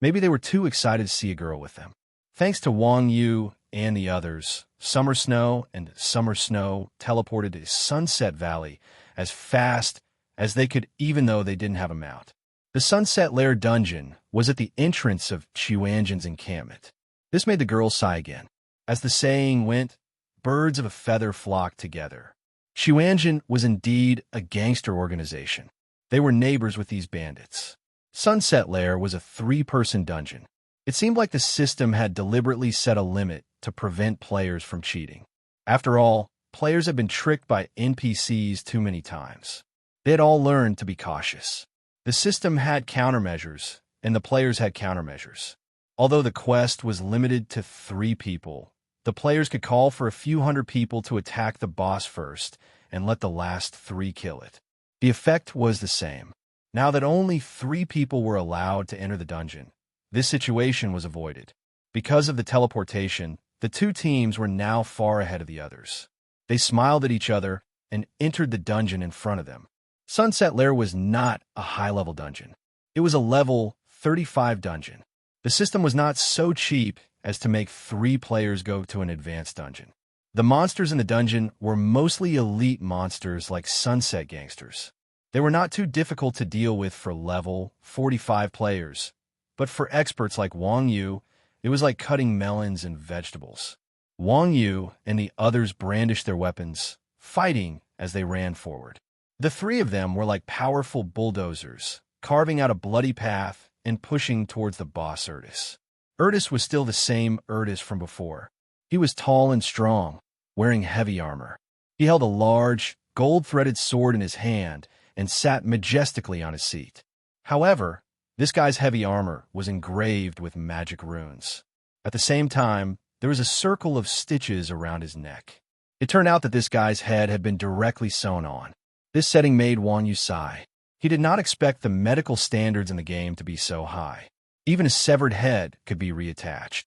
Maybe they were too excited to see a girl with them. Thanks to Wang Yu and the others, Summer Snow and Summer Snow teleported to Sunset Valley as fast as they could, even though they didn't have a mount. The Sunset Lair dungeon was at the entrance of Xuanzhen's encampment. This made the girls sigh again. As the saying went, birds of a feather flocked together. Xuanzhen was indeed a gangster organization. They were neighbors with these bandits. Sunset Lair was a 3-person dungeon. It seemed like the system had deliberately set a limit to prevent players from cheating. After all, players had been tricked by NPCs too many times. They had all learned to be cautious. The system had countermeasures, and the players had countermeasures. Although the quest was limited to 3 people, the players could call for a few hundred people to attack the boss first and let the last 3 kill it. The effect was the same. Now that only 3 people were allowed to enter the dungeon, this situation was avoided. Because of the teleportation, the 2 teams were now far ahead of the others. They smiled at each other and entered the dungeon in front of them. Sunset Lair was not a high-level dungeon. It was a level 35 dungeon. The system was not so cheap as to make 3 players go to an advanced dungeon. The monsters in the dungeon were mostly elite monsters like Sunset Gangsters. They were not too difficult to deal with for level 45 players, but for experts like Wang Yu, it was like cutting melons and vegetables. Wang Yu and the others brandished their weapons, fighting as they ran forward. The 3 of them were like powerful bulldozers, carving out a bloody path and pushing towards the boss Erdis. Erdis was still the same Erdis from before. He was tall and strong, wearing heavy armor. He held a large, gold-threaded sword in his hand and sat majestically on his seat. However, this guy's heavy armor was engraved with magic runes. At the same time, there was a circle of stitches around his neck. It turned out that this guy's head had been directly sewn on. This setting made Wang Yu sigh. He did not expect the medical standards in the game to be so high. Even a severed head could be reattached.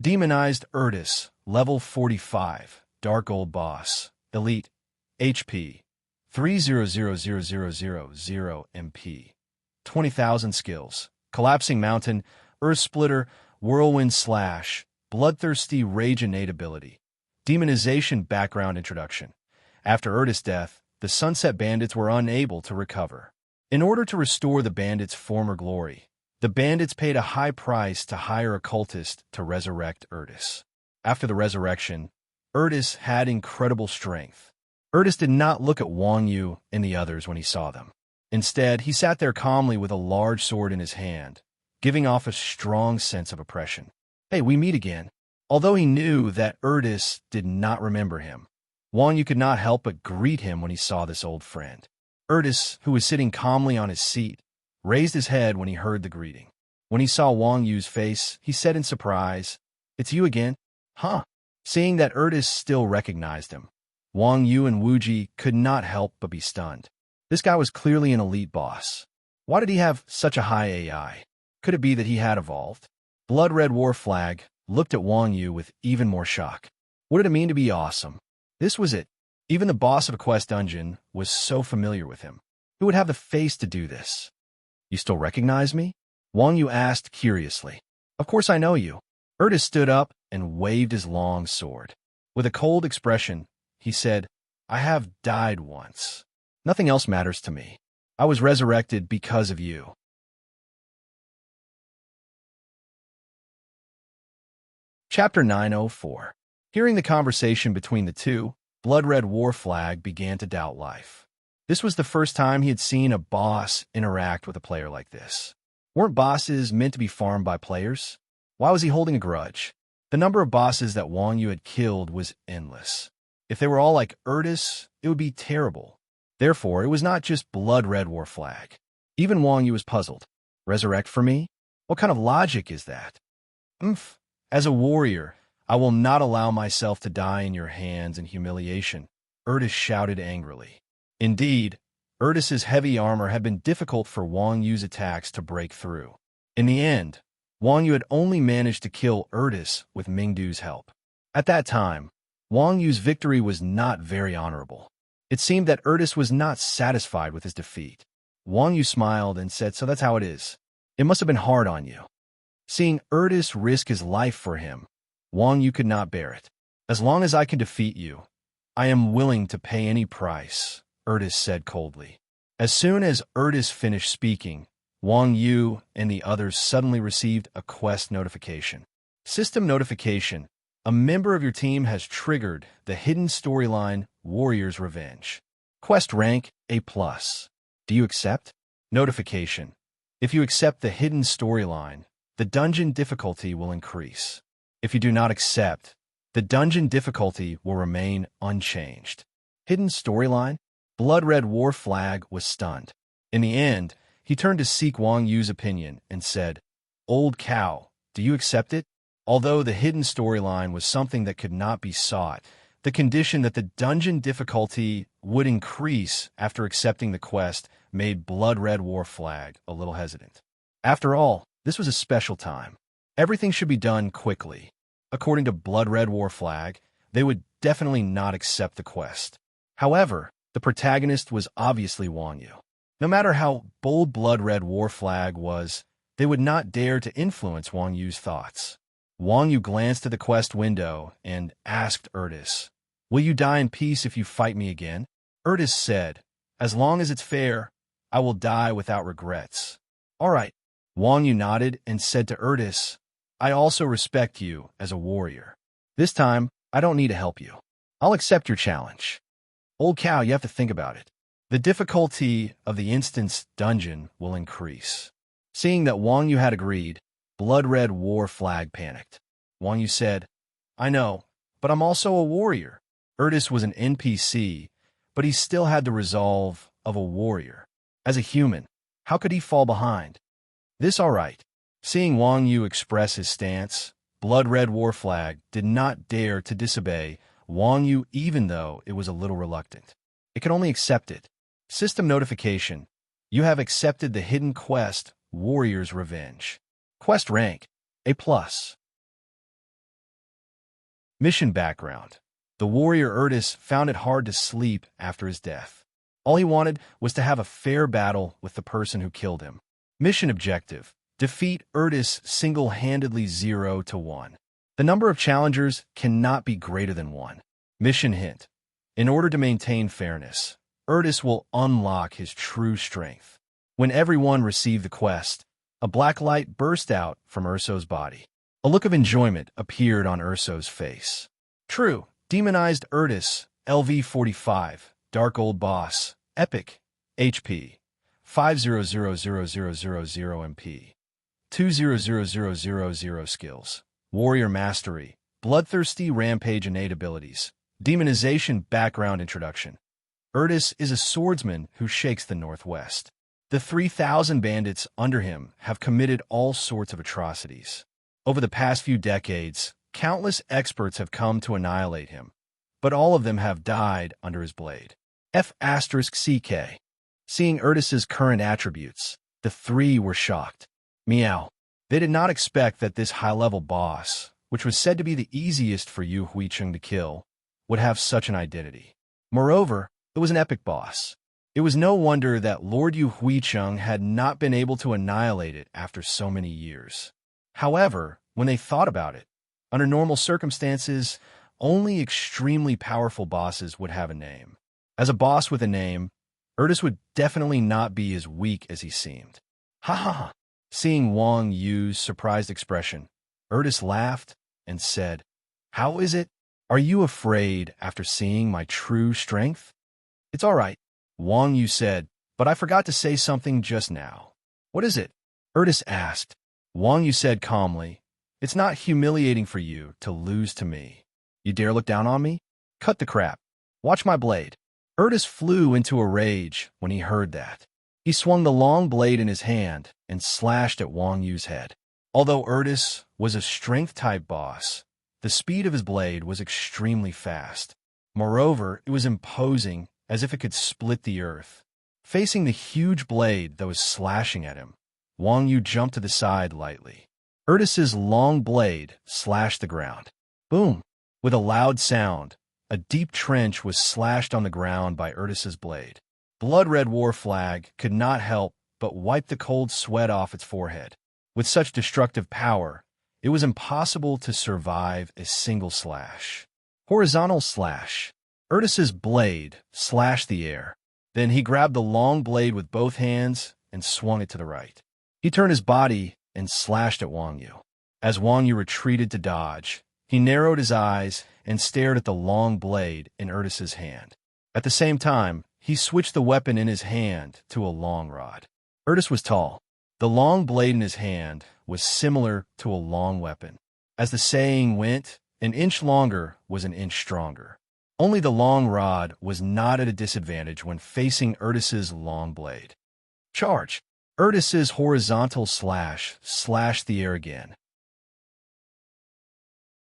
Demonized Erdis, level 45, Dark Old Boss, Elite, HP, 3000000 MP, 20,000 skills, Collapsing Mountain, Earth Splitter, Whirlwind Slash, Bloodthirsty Rage Innate Ability, Demonization Background Introduction. After Erdis' death, the Sunset Bandits were unable to recover. In order to restore the bandits' former glory, the bandits paid a high price to hire a cultist to resurrect Erdis. After the resurrection, Erdis had incredible strength. Erdis did not look at Wang Yu and the others when he saw them. Instead, he sat there calmly with a large sword in his hand, giving off a strong sense of oppression. Hey, we meet again. Although he knew that Erdis did not remember him, Wang Yu could not help but greet him when he saw this old friend. Erdis, who was sitting calmly on his seat, raised his head when he heard the greeting. When he saw Wang Yu's face, he said in surprise, "It's you again? Huh?" Seeing that Erdis still recognized him, Wang Yu and Wuji could not help but be stunned. This guy was clearly an elite boss. Why did he have such a high AI? Could it be that he had evolved? Blood Red War Flag looked at Wang Yu with even more shock. What did it mean to be awesome? This was it. Even the boss of a quest dungeon was so familiar with him. Who would have the face to do this? You still recognize me? Wang Yu asked curiously. Of course I know you. Erdis stood up and waved his long sword. With a cold expression, he said, I have died once. Nothing else matters to me. I was resurrected because of you. Chapter 904. Hearing the conversation between the two, Blood Red War Flag began to doubt life. This was the first time he had seen a boss interact with a player like this. Weren't bosses meant to be farmed by players? Why was he holding a grudge? The number of bosses that Wang Yu had killed was endless. If they were all like Erdis, it would be terrible. Therefore, it was not just blood red war flag. Even Wang Yu was puzzled. Resurrect for me? What kind of logic is that? Umph. As a warrior, I will not allow myself to die in your hands in humiliation, Erdis shouted angrily. Indeed, Erdis's heavy armor had been difficult for Wang Yu's attacks to break through. In the end, Wang Yu had only managed to kill Erdis with Mingdu's help. At that time, Wang Yu's victory was not very honorable. It seemed that Erdis was not satisfied with his defeat. Wang Yu smiled and said, "So that's how it is. It must have been hard on you." Seeing Erdis risk his life for him, Wang Yu could not bear it. "As long as I can defeat you, I am willing to pay any price," Erdis said coldly. As soon as Erdis finished speaking, Wang Yu and the others suddenly received a quest notification. System notification. A member of your team has triggered the hidden storyline Warrior's Revenge. Quest rank A+. Do you accept? Notification. If you accept the hidden storyline, the dungeon difficulty will increase. If you do not accept, the dungeon difficulty will remain unchanged. Hidden storyline? Blood Red War Flag was stunned. In the end, he turned to seek Wang Yu's opinion and said, "Old cow, do you accept it?" Although the hidden storyline was something that could not be sought, the condition that the dungeon difficulty would increase after accepting the quest made Blood Red War Flag a little hesitant. After all, this was a special time. Everything should be done quickly. According to Blood Red War Flag, they would definitely not accept the quest. However, the protagonist was obviously Wang Yu. No matter how bold Blood Red War Flag was, they would not dare to influence Wang Yu's thoughts. Wang Yu glanced at the quest window and asked Erdis, "Will you die in peace if you fight me again?" Erdis said, "As long as it's fair, I will die without regrets." "All right." Wang Yu nodded and said to Erdis, "I also respect you as a warrior. This time, I don't need to help you. I'll accept your challenge." Old cow, you have to think about it. The difficulty of the instant's dungeon will increase. Seeing that Wang Yu had agreed, Blood Red War Flag panicked. Wang Yu said, "I know, but I'm also a warrior." Erdis was an NPC, but he still had the resolve of a warrior. As a human, how could he fall behind? "This all right." Seeing Wang Yu express his stance, Blood Red War Flag did not dare to disobey Wang Yu even though it was a little reluctant. It could only accept it. System notification. You have accepted the hidden quest, Warrior's Revenge. Quest rank, A+. Mission background. The warrior Erdis found it hard to sleep after his death. All he wanted was to have a fair battle with the person who killed him. Mission objective. Defeat Erdis single-handedly 0-1. The number of challengers cannot be greater than 1. Mission hint. In order to maintain fairness, Erdis will unlock his true strength. When everyone received the quest, a black light burst out from Urso's body. A look of enjoyment appeared on Urso's face. True, demonized Erdis, LV45, Dark Old Boss, Epic, HP, 5000000 MP, 200000 skills, Warrior Mastery, Bloodthirsty Rampage innate abilities, Demonization background introduction. Erdis is a swordsman who shakes the Northwest. The 3,000 bandits under him have committed all sorts of atrocities. Over the past few decades, countless experts have come to annihilate him, but all of them have died under his blade. F***CK. Seeing Erdis's current attributes, the three were shocked. Meow. They did not expect that this high-level boss, which was said to be the easiest for Yu Huicheng to kill, would have such an identity. Moreover, it was an epic boss. It was no wonder that Lord Yu Huicheng had not been able to annihilate it after so many years. However, when they thought about it, under normal circumstances, only extremely powerful bosses would have a name. As a boss with a name, Erdis would definitely not be as weak as he seemed. Ha ha ha. Seeing Wang Yu's surprised expression, Erdis laughed and said, "How is it? Are you afraid after seeing my true strength?" "It's all right," Wang Yu said, "but I forgot to say something just now." "What is it?" Erdis asked. Wang Yu said calmly, It's not humiliating for you to lose to me. You dare look down on me? Cut the crap. Watch my blade. Urtis flew into a rage when he heard that. He swung the long blade in his hand and slashed at Wang Yu's head. Although Urtis was a strength-type boss, the speed of his blade was extremely fast. Moreover, it was imposing, as if it could split the earth. Facing the huge blade that was slashing at him, Wang Yu jumped to the side lightly. Urtis's long blade slashed the ground. Boom! With a loud sound, a deep trench was slashed on the ground by Urtis's blade. Blood-red war flag could not help but wipe the cold sweat off its forehead. With such destructive power, it was impossible to survive a single slash. Horizontal slash. Urtis's blade slashed the air. Then he grabbed the long blade with both hands and swung it to the right. He turned his body and slashed at Wang Yu. As Wang Yu retreated to dodge, he narrowed his eyes and stared at the long blade in Urtis's hand. At the same time, he switched the weapon in his hand to a long rod. Urtis was tall. The long blade in his hand was similar to a long weapon. As the saying went, an inch longer was an inch stronger. Only the long rod was not at a disadvantage when facing Urtis's long blade. Charge! Urtis's horizontal slash slashed the air again.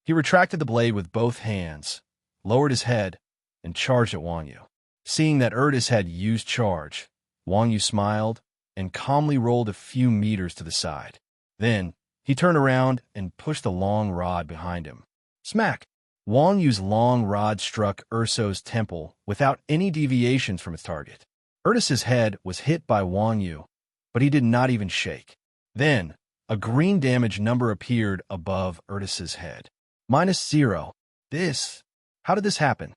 He retracted the blade with both hands, lowered his head, and charged at Wang Yu. Seeing that Urtis had used charge, Wang Yu smiled and calmly rolled a few meters to the side. Then, he turned around and pushed the long rod behind him. Smack! Wang Yu's long rod struck Urso's temple without any deviations from its target. Urtis's head was hit by Wang Yu, but he did not even shake. Then, a green damage number appeared above Urtis's head. -0. How did this happen?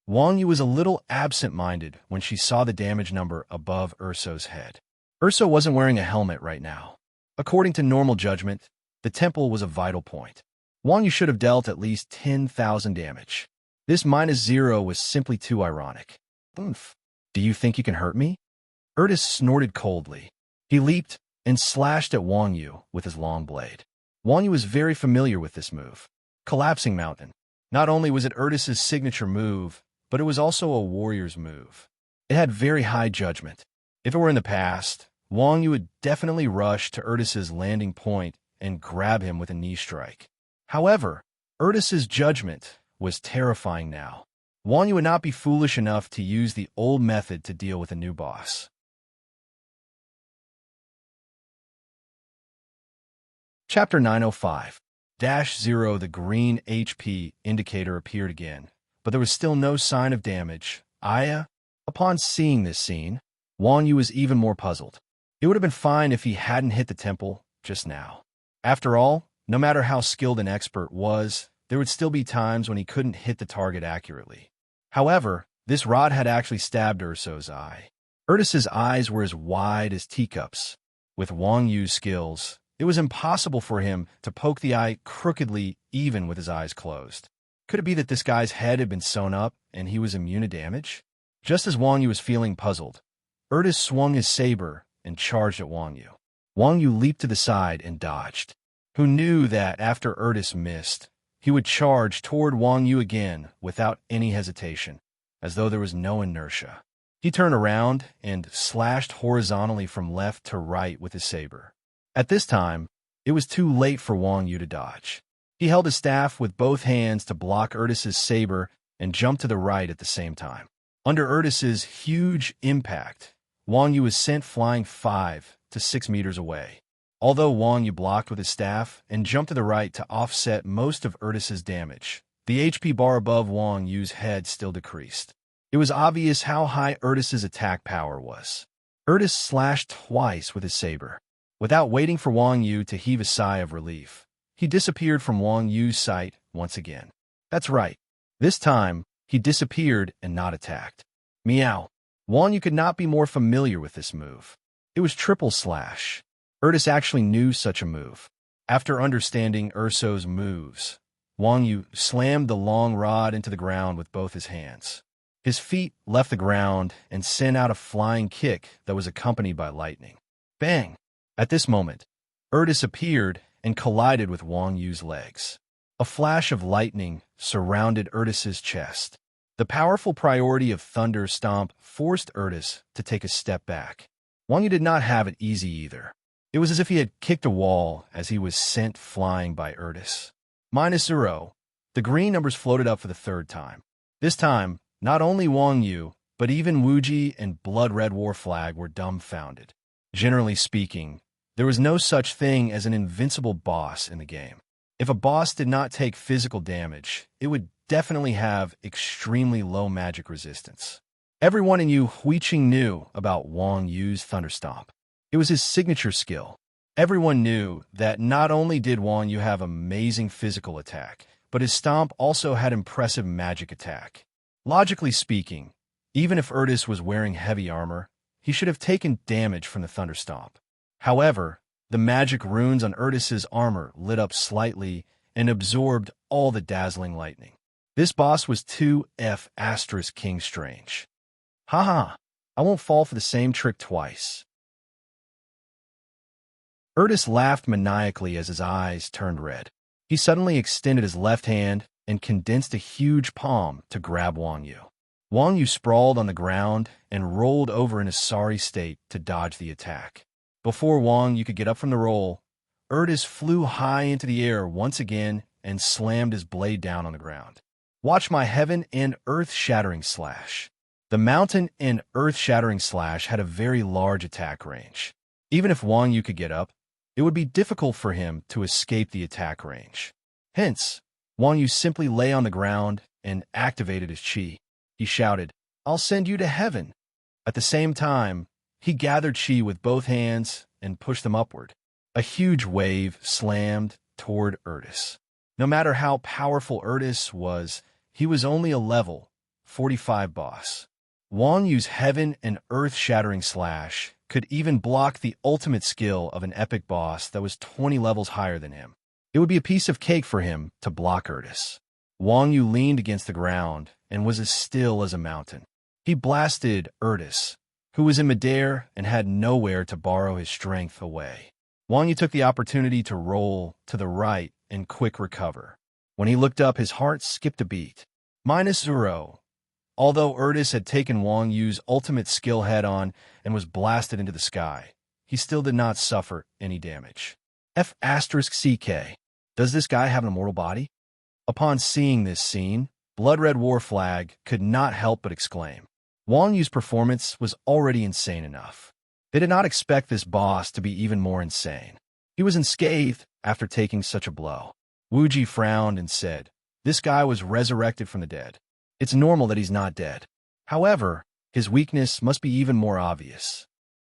Wang Yu was a little absent-minded when she saw the damage number above Urso's head. Urso wasn't wearing a helmet right now. According to normal judgment, the temple was a vital point. Wang Yu should have dealt at least 10,000 damage. This -0 was simply too ironic. Oomph. Do you think you can hurt me? Urtis snorted coldly. He leaped and slashed at Wang Yu with his long blade. Wang Yu was very familiar with this move. Collapsing Mountain. Not only was it Urtis's signature move, but it was also a warrior's move. It had very high judgment. If it were in the past, Wang Yu would definitely rush to Urtis's landing point and grab him with a knee strike. However, Urtis's judgment was terrifying now. Wang Yu would not be foolish enough to use the old method to deal with a new boss. Chapter 905-0 The green HP indicator appeared again, but there was still no sign of damage. Upon seeing this scene, Wang Yu was even more puzzled. It would have been fine if he hadn't hit the temple just now. After all, no matter how skilled an expert was, there would still be times when he couldn't hit the target accurately. However, this rod had actually stabbed Urso's eye. Urtis's eyes were as wide as teacups. With Wang Yu's skills, it was impossible for him to poke the eye crookedly even with his eyes closed. Could it be that this guy's head had been sewn up and he was immune to damage? Just as Wang Yu was feeling puzzled, Urtis swung his saber and charged at Wang Yu. Wang Yu leaped to the side and dodged. Who knew that after Urtis missed, he would charge toward Wang Yu again without any hesitation, as though there was no inertia. He turned around and slashed horizontally from left to right with his saber. At this time, it was too late for Wang Yu to dodge. He held his staff with both hands to block Urtis's saber and jumped to the right at the same time. Under Urtis's huge impact, Wang Yu was sent flying 5 to 6 meters away. Although Wang Yu blocked with his staff and jumped to the right to offset most of Urtis's damage, the HP bar above Wang Yu's head still decreased. It was obvious how high Urtis's attack power was. Urtis slashed twice with his saber. Without waiting for Wang Yu to heave a sigh of relief, he disappeared from Wang Yu's sight once again. That's right. This time, he disappeared and not attacked. Meow. Wang Yu could not be more familiar with this move. It was triple slash. Urtis actually knew such a move. After understanding Urso's moves, Wang Yu slammed the long rod into the ground with both his hands. His feet left the ground and sent out a flying kick that was accompanied by lightning. Bang! At this moment, Urtis appeared and collided with Wang Yu's legs. A flash of lightning surrounded Urtis's chest. The powerful priority of Thunder Stomp forced Urtis to take a step back. Wang Yu did not have it easy either. It was as if he had kicked a wall as he was sent flying by Urtis. -0. The green numbers floated up for the third time. This time, not only Wang Yu, but even Wuji and Blood Red War Flag were dumbfounded. Generally speaking, there was no such thing as an invincible boss in the game. If a boss did not take physical damage, it would definitely have extremely low magic resistance. Everyone in Yu Huiqing knew about Wang Yu's Thunderstomp. It was his signature skill. Everyone knew that not only did Wang Yu have amazing physical attack, but his stomp also had impressive magic attack. Logically speaking, even if Urtis was wearing heavy armor, he should have taken damage from the Thunderstomp. However, the magic runes on Urtis's armor lit up slightly and absorbed all the dazzling lightning. This boss was 2F** King Strange. Haha, I won't fall for the same trick twice. Urtis laughed maniacally as his eyes turned red. He suddenly extended his left hand and condensed a huge palm to grab Wang Yu. Wang Yu sprawled on the ground and rolled over in a sorry state to dodge the attack. Before Wang Yu could get up from the roll, Urtis flew high into the air once again and slammed his blade down on the ground. Watch my heaven and earth-shattering slash. The mountain and earth-shattering slash had a very large attack range. Even if Wang Yu could get up, it would be difficult for him to escape the attack range. Hence, Wang Yu simply lay on the ground and activated his chi. He shouted, "I'll send you to heaven." At the same time, he gathered chi with both hands and pushed them upward. A huge wave slammed toward Urtis. No matter how powerful Urtis was, he was only a level 45 boss. Wang Yu's heaven and earth-shattering slash could even block the ultimate skill of an epic boss that was 20 levels higher than him. It would be a piece of cake for him to block Urtis. Wang Yu leaned against the ground and was as still as a mountain. He blasted Urtis, who was in midair and had nowhere to borrow his strength away. Wang Yu took the opportunity to roll to the right and quick recover. When he looked up, his heart skipped a beat. -0. Although Urtis had taken Wang Yu's ultimate skill head-on and was blasted into the sky, he still did not suffer any damage. F***CK. Does this guy have an immortal body? Upon seeing this scene, Blood Red War Flag could not help but exclaim. Wang Yu's performance was already insane enough. They did not expect this boss to be even more insane. He was unscathed after taking such a blow. Wuji frowned and said, "This guy was resurrected from the dead. It's normal that he's not dead. However, his weakness must be even more obvious."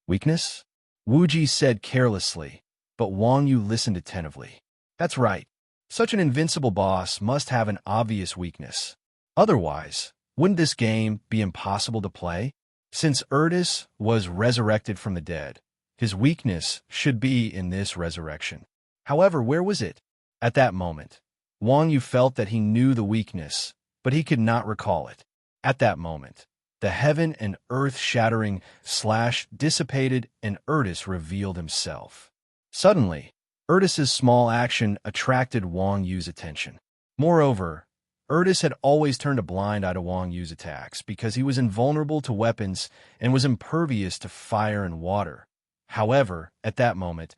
"Weakness?" Wuji said carelessly, but Wang Yu listened attentively. "That's right. Such an invincible boss must have an obvious weakness. Otherwise, wouldn't this game be impossible to play? Since Urtis was resurrected from the dead, his weakness should be in this resurrection. However, where was it? At that moment, Wang Yu felt that he knew the weakness, but he could not recall it. At that moment, the heaven and earth-shattering slash dissipated and Urtis revealed himself. Suddenly, Urtis's small action attracted Wang Yu's attention. Moreover, Urtis had always turned a blind eye to Wang Yu's attacks because he was invulnerable to weapons and was impervious to fire and water. However, at that moment,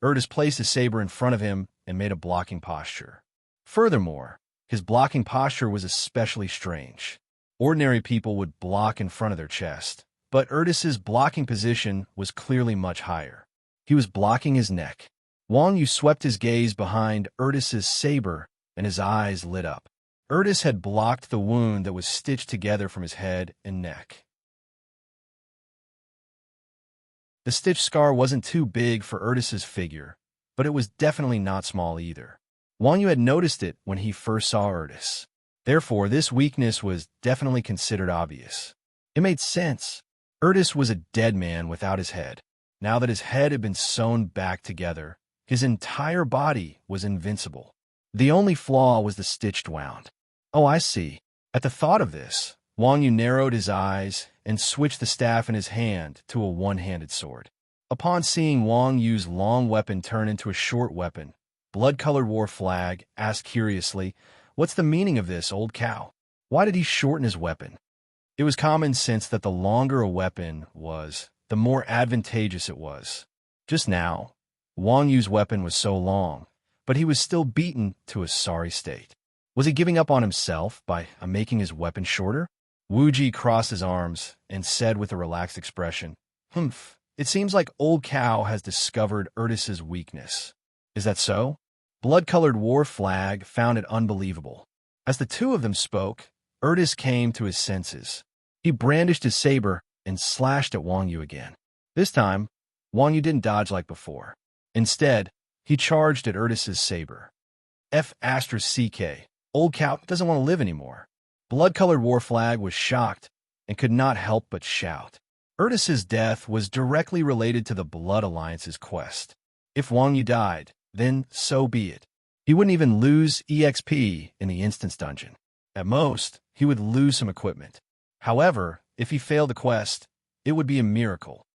Urtis placed his saber in front of him and made a blocking posture. Furthermore, his blocking posture was especially strange. Ordinary people would block in front of their chest, but Urtis's blocking position was clearly much higher. He was blocking his neck. Wang Yu swept his gaze behind Urtis's saber, and his eyes lit up. Urtis had blocked the wound that was stitched together from his head and neck. The stitch scar wasn't too big for Urtis's figure, but it was definitely not small either. Wang Yu had noticed it when he first saw Urtis. Therefore, this weakness was definitely considered obvious. It made sense. Urtis was a dead man without his head. Now that his head had been sewn back together, his entire body was invincible. The only flaw was the stitched wound. Oh, I see. At the thought of this, Wang Yu narrowed his eyes and switched the staff in his hand to a one-handed sword. Upon seeing Wang Yu's long weapon turn into a short weapon, Blood-colored war flag asked curiously, "What's the meaning of this, old cow? Why did he shorten his weapon?" It was common sense that the longer a weapon was, the more advantageous it was. Just now, Wang Yu's weapon was so long, but he was still beaten to a sorry state. Was he giving up on himself by making his weapon shorter? Wu Ji crossed his arms and said with a relaxed expression, "Humph, it seems like old cow has discovered Ertis's weakness." "Is that so?" Blood-colored war flag found it unbelievable. As the two of them spoke, Ertis came to his senses. He brandished his saber and slashed at Wang Yu again. This time, Wang Yu didn't dodge like before. Instead, he charged at Ertis's saber. F***, old cow doesn't want to live anymore. Blood-colored war flag was shocked and could not help but shout. Ertis's death was directly related to the Blood Alliance's quest. If Wang Yu died, then so be it. He wouldn't even lose EXP in the instance dungeon. At most, he would lose some equipment. However, if he failed the quest, it would be a miracle.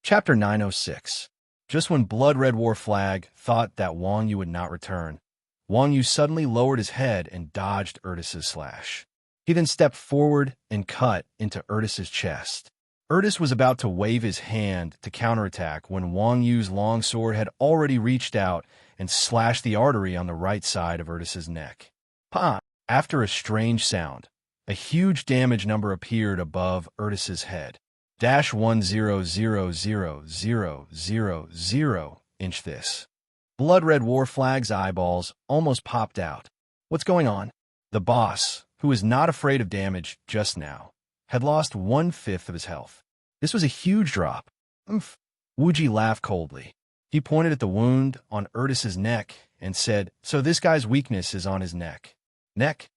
Chapter 906. Just when Blood-Red War Flag thought that Wang Yu would not return, Wang Yu suddenly lowered his head and dodged Ertis's slash. He then stepped forward and cut into Ertis's chest. Ertis was about to wave his hand to counterattack when Wang Yu's longsword had already reached out and slashed the artery on the right side of Ertis's neck. Pa! After a strange sound, a huge damage number appeared above Ertis's head. -1000000 inch this. Blood-Red War Flag's eyeballs almost popped out. What's going on? The boss, who was not afraid of damage just now, had lost 1/5 of his health. This was a huge drop. Umph. Wu Ji laughed coldly. He pointed at the wound on Ertis's neck and said, "So this guy's weakness is on his neck." Neck?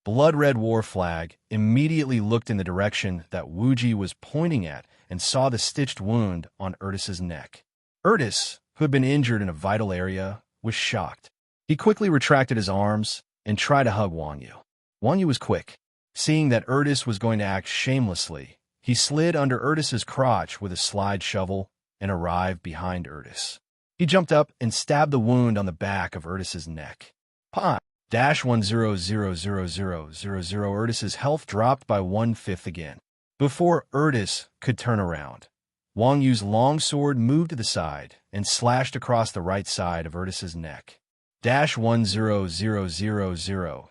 Blood-Red War Flag immediately looked in the direction that Wu Ji was pointing at and saw the stitched wound on Ertis's neck. Ertis, who had been injured in a vital area, was shocked. He quickly retracted his arms and tried to hug Wang Yu. Wang Yu was quick. Seeing that Ertis was going to act shamelessly, he slid under Ertis's crotch with a slide shovel and arrived behind Ertis. He jumped up and stabbed the wound on the back of Ertis's neck. Pa! -1000000. Ertis's health dropped by 1/5 again. Before Ertis could turn around, Wang Yu's longsword moved to the side and slashed across the right side of Ertis's neck. -1000000.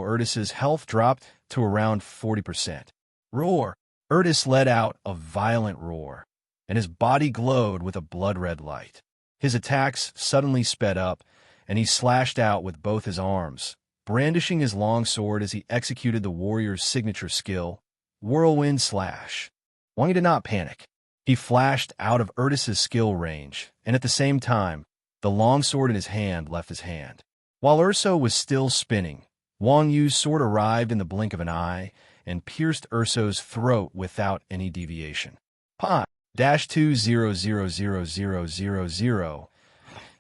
Ertis's health dropped to around 40%. Roar! Ertis let out a violent roar, and his body glowed with a blood-red light. His attacks suddenly sped up, and he slashed out with both his arms, brandishing his longsword as he executed the warrior's signature skill, Whirlwind Slash. Wang Yu did not panic. He flashed out of Ertis's skill range, and at the same time, the longsword in his hand left his hand. While Urso was still spinning, Wang Yu's sword arrived in the blink of an eye and pierced Urso's throat without any deviation. Pa! -2000000.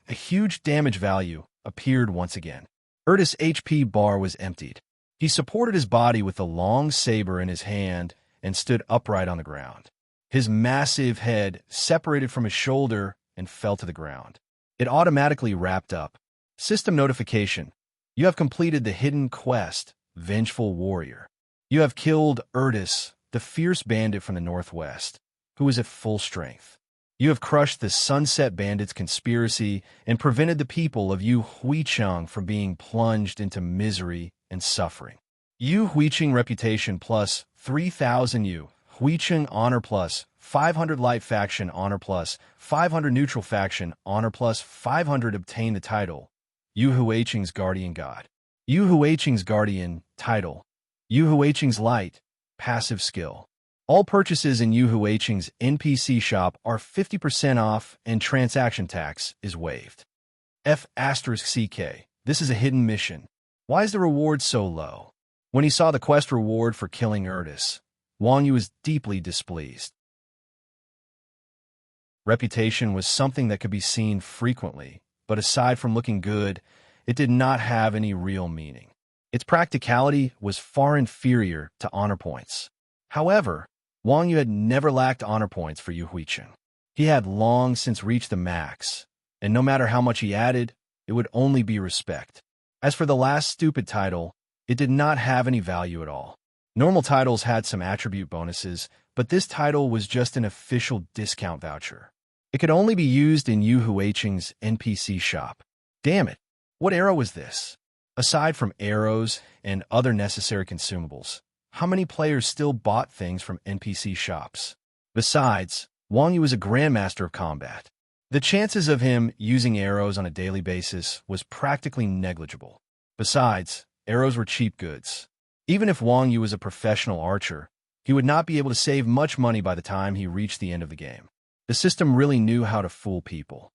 A huge damage value appeared once again. Ertis' HP bar was emptied. He supported his body with the long saber in his hand and stood upright on the ground. His massive head separated from his shoulder and fell to the ground. It automatically wrapped up. System notification. You have completed the hidden quest, Vengeful Warrior. You have killed Ertis, the fierce bandit from the northwest, who is at full strength. You have crushed the Sunset Bandits conspiracy and prevented the people of Yu Huicheng from being plunged into misery and suffering. Yu Huicheng reputation plus 3,000 Yu Huicheng honor plus 500 light faction honor plus 500 neutral faction honor plus 500 obtain the title Yu Huicheng's Guardian God. Yu Huicheng's Guardian title. Yu Huicheng's Light passive skill. All purchases in Yu Huicheng's NPC shop are 50% off and transaction tax is waived. F***CK. This is a hidden mission. Why is the reward so low? When he saw the quest reward for killing Ertis, Wang Yu was deeply displeased. Reputation was something that could be seen frequently, but aside from looking good, it did not have any real meaning. Its practicality was far inferior to honor points. However, Wang Yu had never lacked honor points for Yu Huicheng. He had long since reached the max, and no matter how much he added, it would only be respect. As for the last stupid title, it did not have any value at all. Normal titles had some attribute bonuses, but this title was just an official discount voucher. It could only be used in Yu Huicheng's NPC shop. Damn it, what era was this? Aside from arrows and other necessary consumables, how many players still bought things from NPC shops? Besides, Wang Yu was a grandmaster of combat. The chances of him using arrows on a daily basis was practically negligible. Besides, arrows were cheap goods. Even if Wang Yu was a professional archer, he would not be able to save much money by the time he reached the end of the game. The system really knew how to fool people.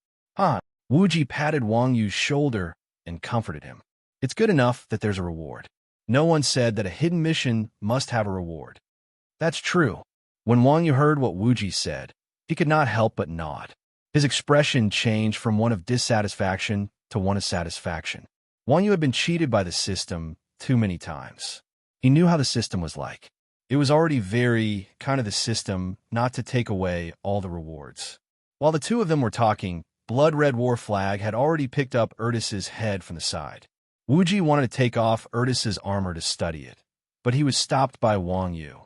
Wu Ji patted Wang Yu's shoulder and comforted him. It's good enough that there's a reward. No one said that a hidden mission must have a reward. That's true. When Wang Yu heard what Wu Ji said, he could not help but nod. His expression changed from one of dissatisfaction to one of satisfaction. Wang Yu had been cheated by the system too many times. He knew how the system was like. It was already very kind of the system not to take away all the rewards. While the two of them were talking, Blood Red War Flag had already picked up Ertis's head from the side. Wu Ji wanted to take off Ertis's armor to study it, but he was stopped by Wang Yu.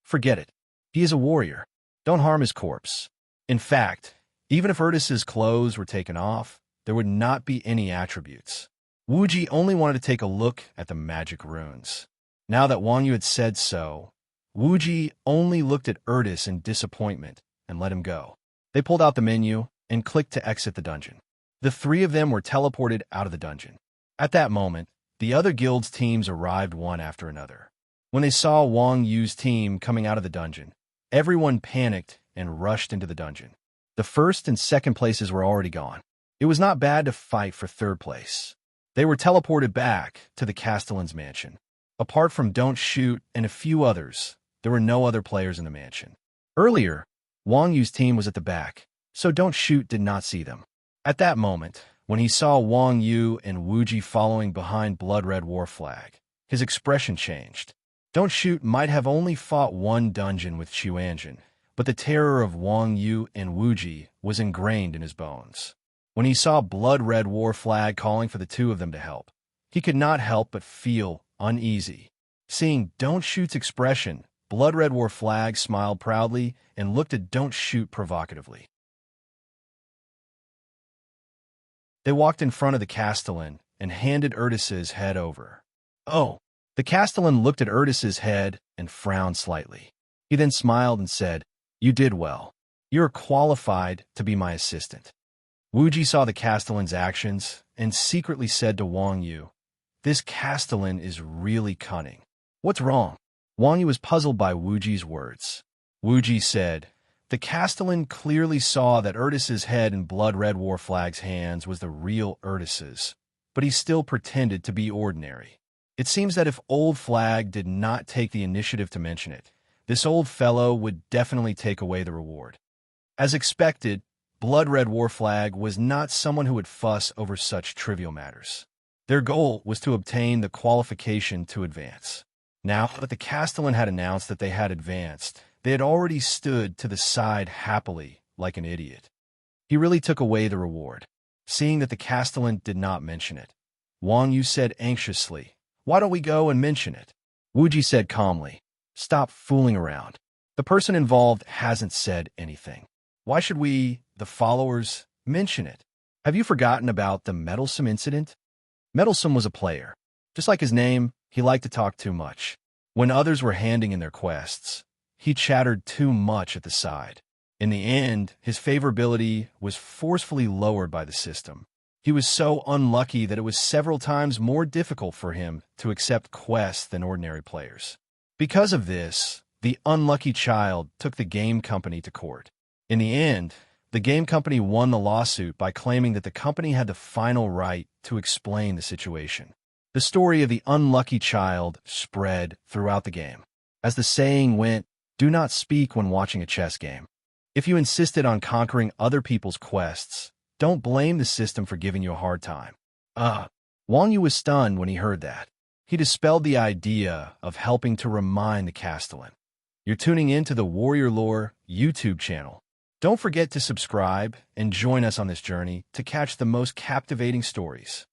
Forget it. He is a warrior. Don't harm his corpse. In fact, even if Ertis's clothes were taken off, there would not be any attributes. Wu Ji only wanted to take a look at the magic runes. Now that Wang Yu had said so, Wu Ji only looked at Ertis in disappointment and let him go. They pulled out the menu and clicked to exit the dungeon. The three of them were teleported out of the dungeon. At that moment, the other guild's teams arrived one after another. When they saw Wang Yu's team coming out of the dungeon, everyone panicked and rushed into the dungeon. The first and second places were already gone. It was not bad to fight for third place. They were teleported back to the Castellan's mansion. Apart from Don't Shoot and a few others, there were no other players in the mansion. Earlier, Wang Yu's team was at the back, so Don't Shoot did not see them. At that moment, when he saw Wang Yu and Wu Ji following behind Blood Red War Flag, his expression changed. Don't Shoot might have only fought one dungeon with Chuanjin, but the terror of Wang Yu and Wu Ji was ingrained in his bones. When he saw Blood Red War Flag calling for the two of them to help, he could not help but feel uneasy. Seeing Don't Shoot's expression, Blood Red War Flag smiled proudly and looked at Don't Shoot provocatively. They walked in front of the Castellan and handed Ertis's head over. Oh! The Castellan looked at Ertis's head and frowned slightly. He then smiled and said, "You did well. You're qualified to be my assistant." Wu Ji saw the Castellan's actions and secretly said to Wang Yu, "This Castellan is really cunning. What's wrong?" Wang Yu was puzzled by Wu Ji's words. Wu Ji said, "The Castellan clearly saw that Ertis's head in Blood Red War Flag's hands was the real Ertis's, but he still pretended to be ordinary. It seems that if Old Flag did not take the initiative to mention it, this old fellow would definitely take away the reward." As expected, Blood Red War Flag was not someone who would fuss over such trivial matters. Their goal was to obtain the qualification to advance. Now that the Castellan had announced that they had advanced, they had already stood to the side happily, like an idiot. He really took away the reward. Seeing that the Castellan did not mention it, Wang Yu said anxiously, "Why don't we go and mention it?" Wu Ji said calmly, "Stop fooling around. The person involved hasn't said anything. Why should we, the followers, mention it? Have you forgotten about the Meddlesome incident?" Meddlesome was a player. Just like his name, he liked to talk too much. When others were handing in their quests, he chattered too much at the side. In the end, his favorability was forcefully lowered by the system. He was so unlucky that it was several times more difficult for him to accept quests than ordinary players. Because of this, the unlucky child took the game company to court. In the end, the game company won the lawsuit by claiming that the company had the final right to explain the situation. The story of the unlucky child spread throughout the game. As the saying went, do not speak when watching a chess game. If you insisted on conquering other people's quests, don't blame the system for giving you a hard time. Wang Yu was stunned when he heard that. He dispelled the idea of helping to remind the Castellan. You're tuning in to the Warrior Lore YouTube channel. Don't forget to subscribe and join us on this journey to catch the most captivating stories.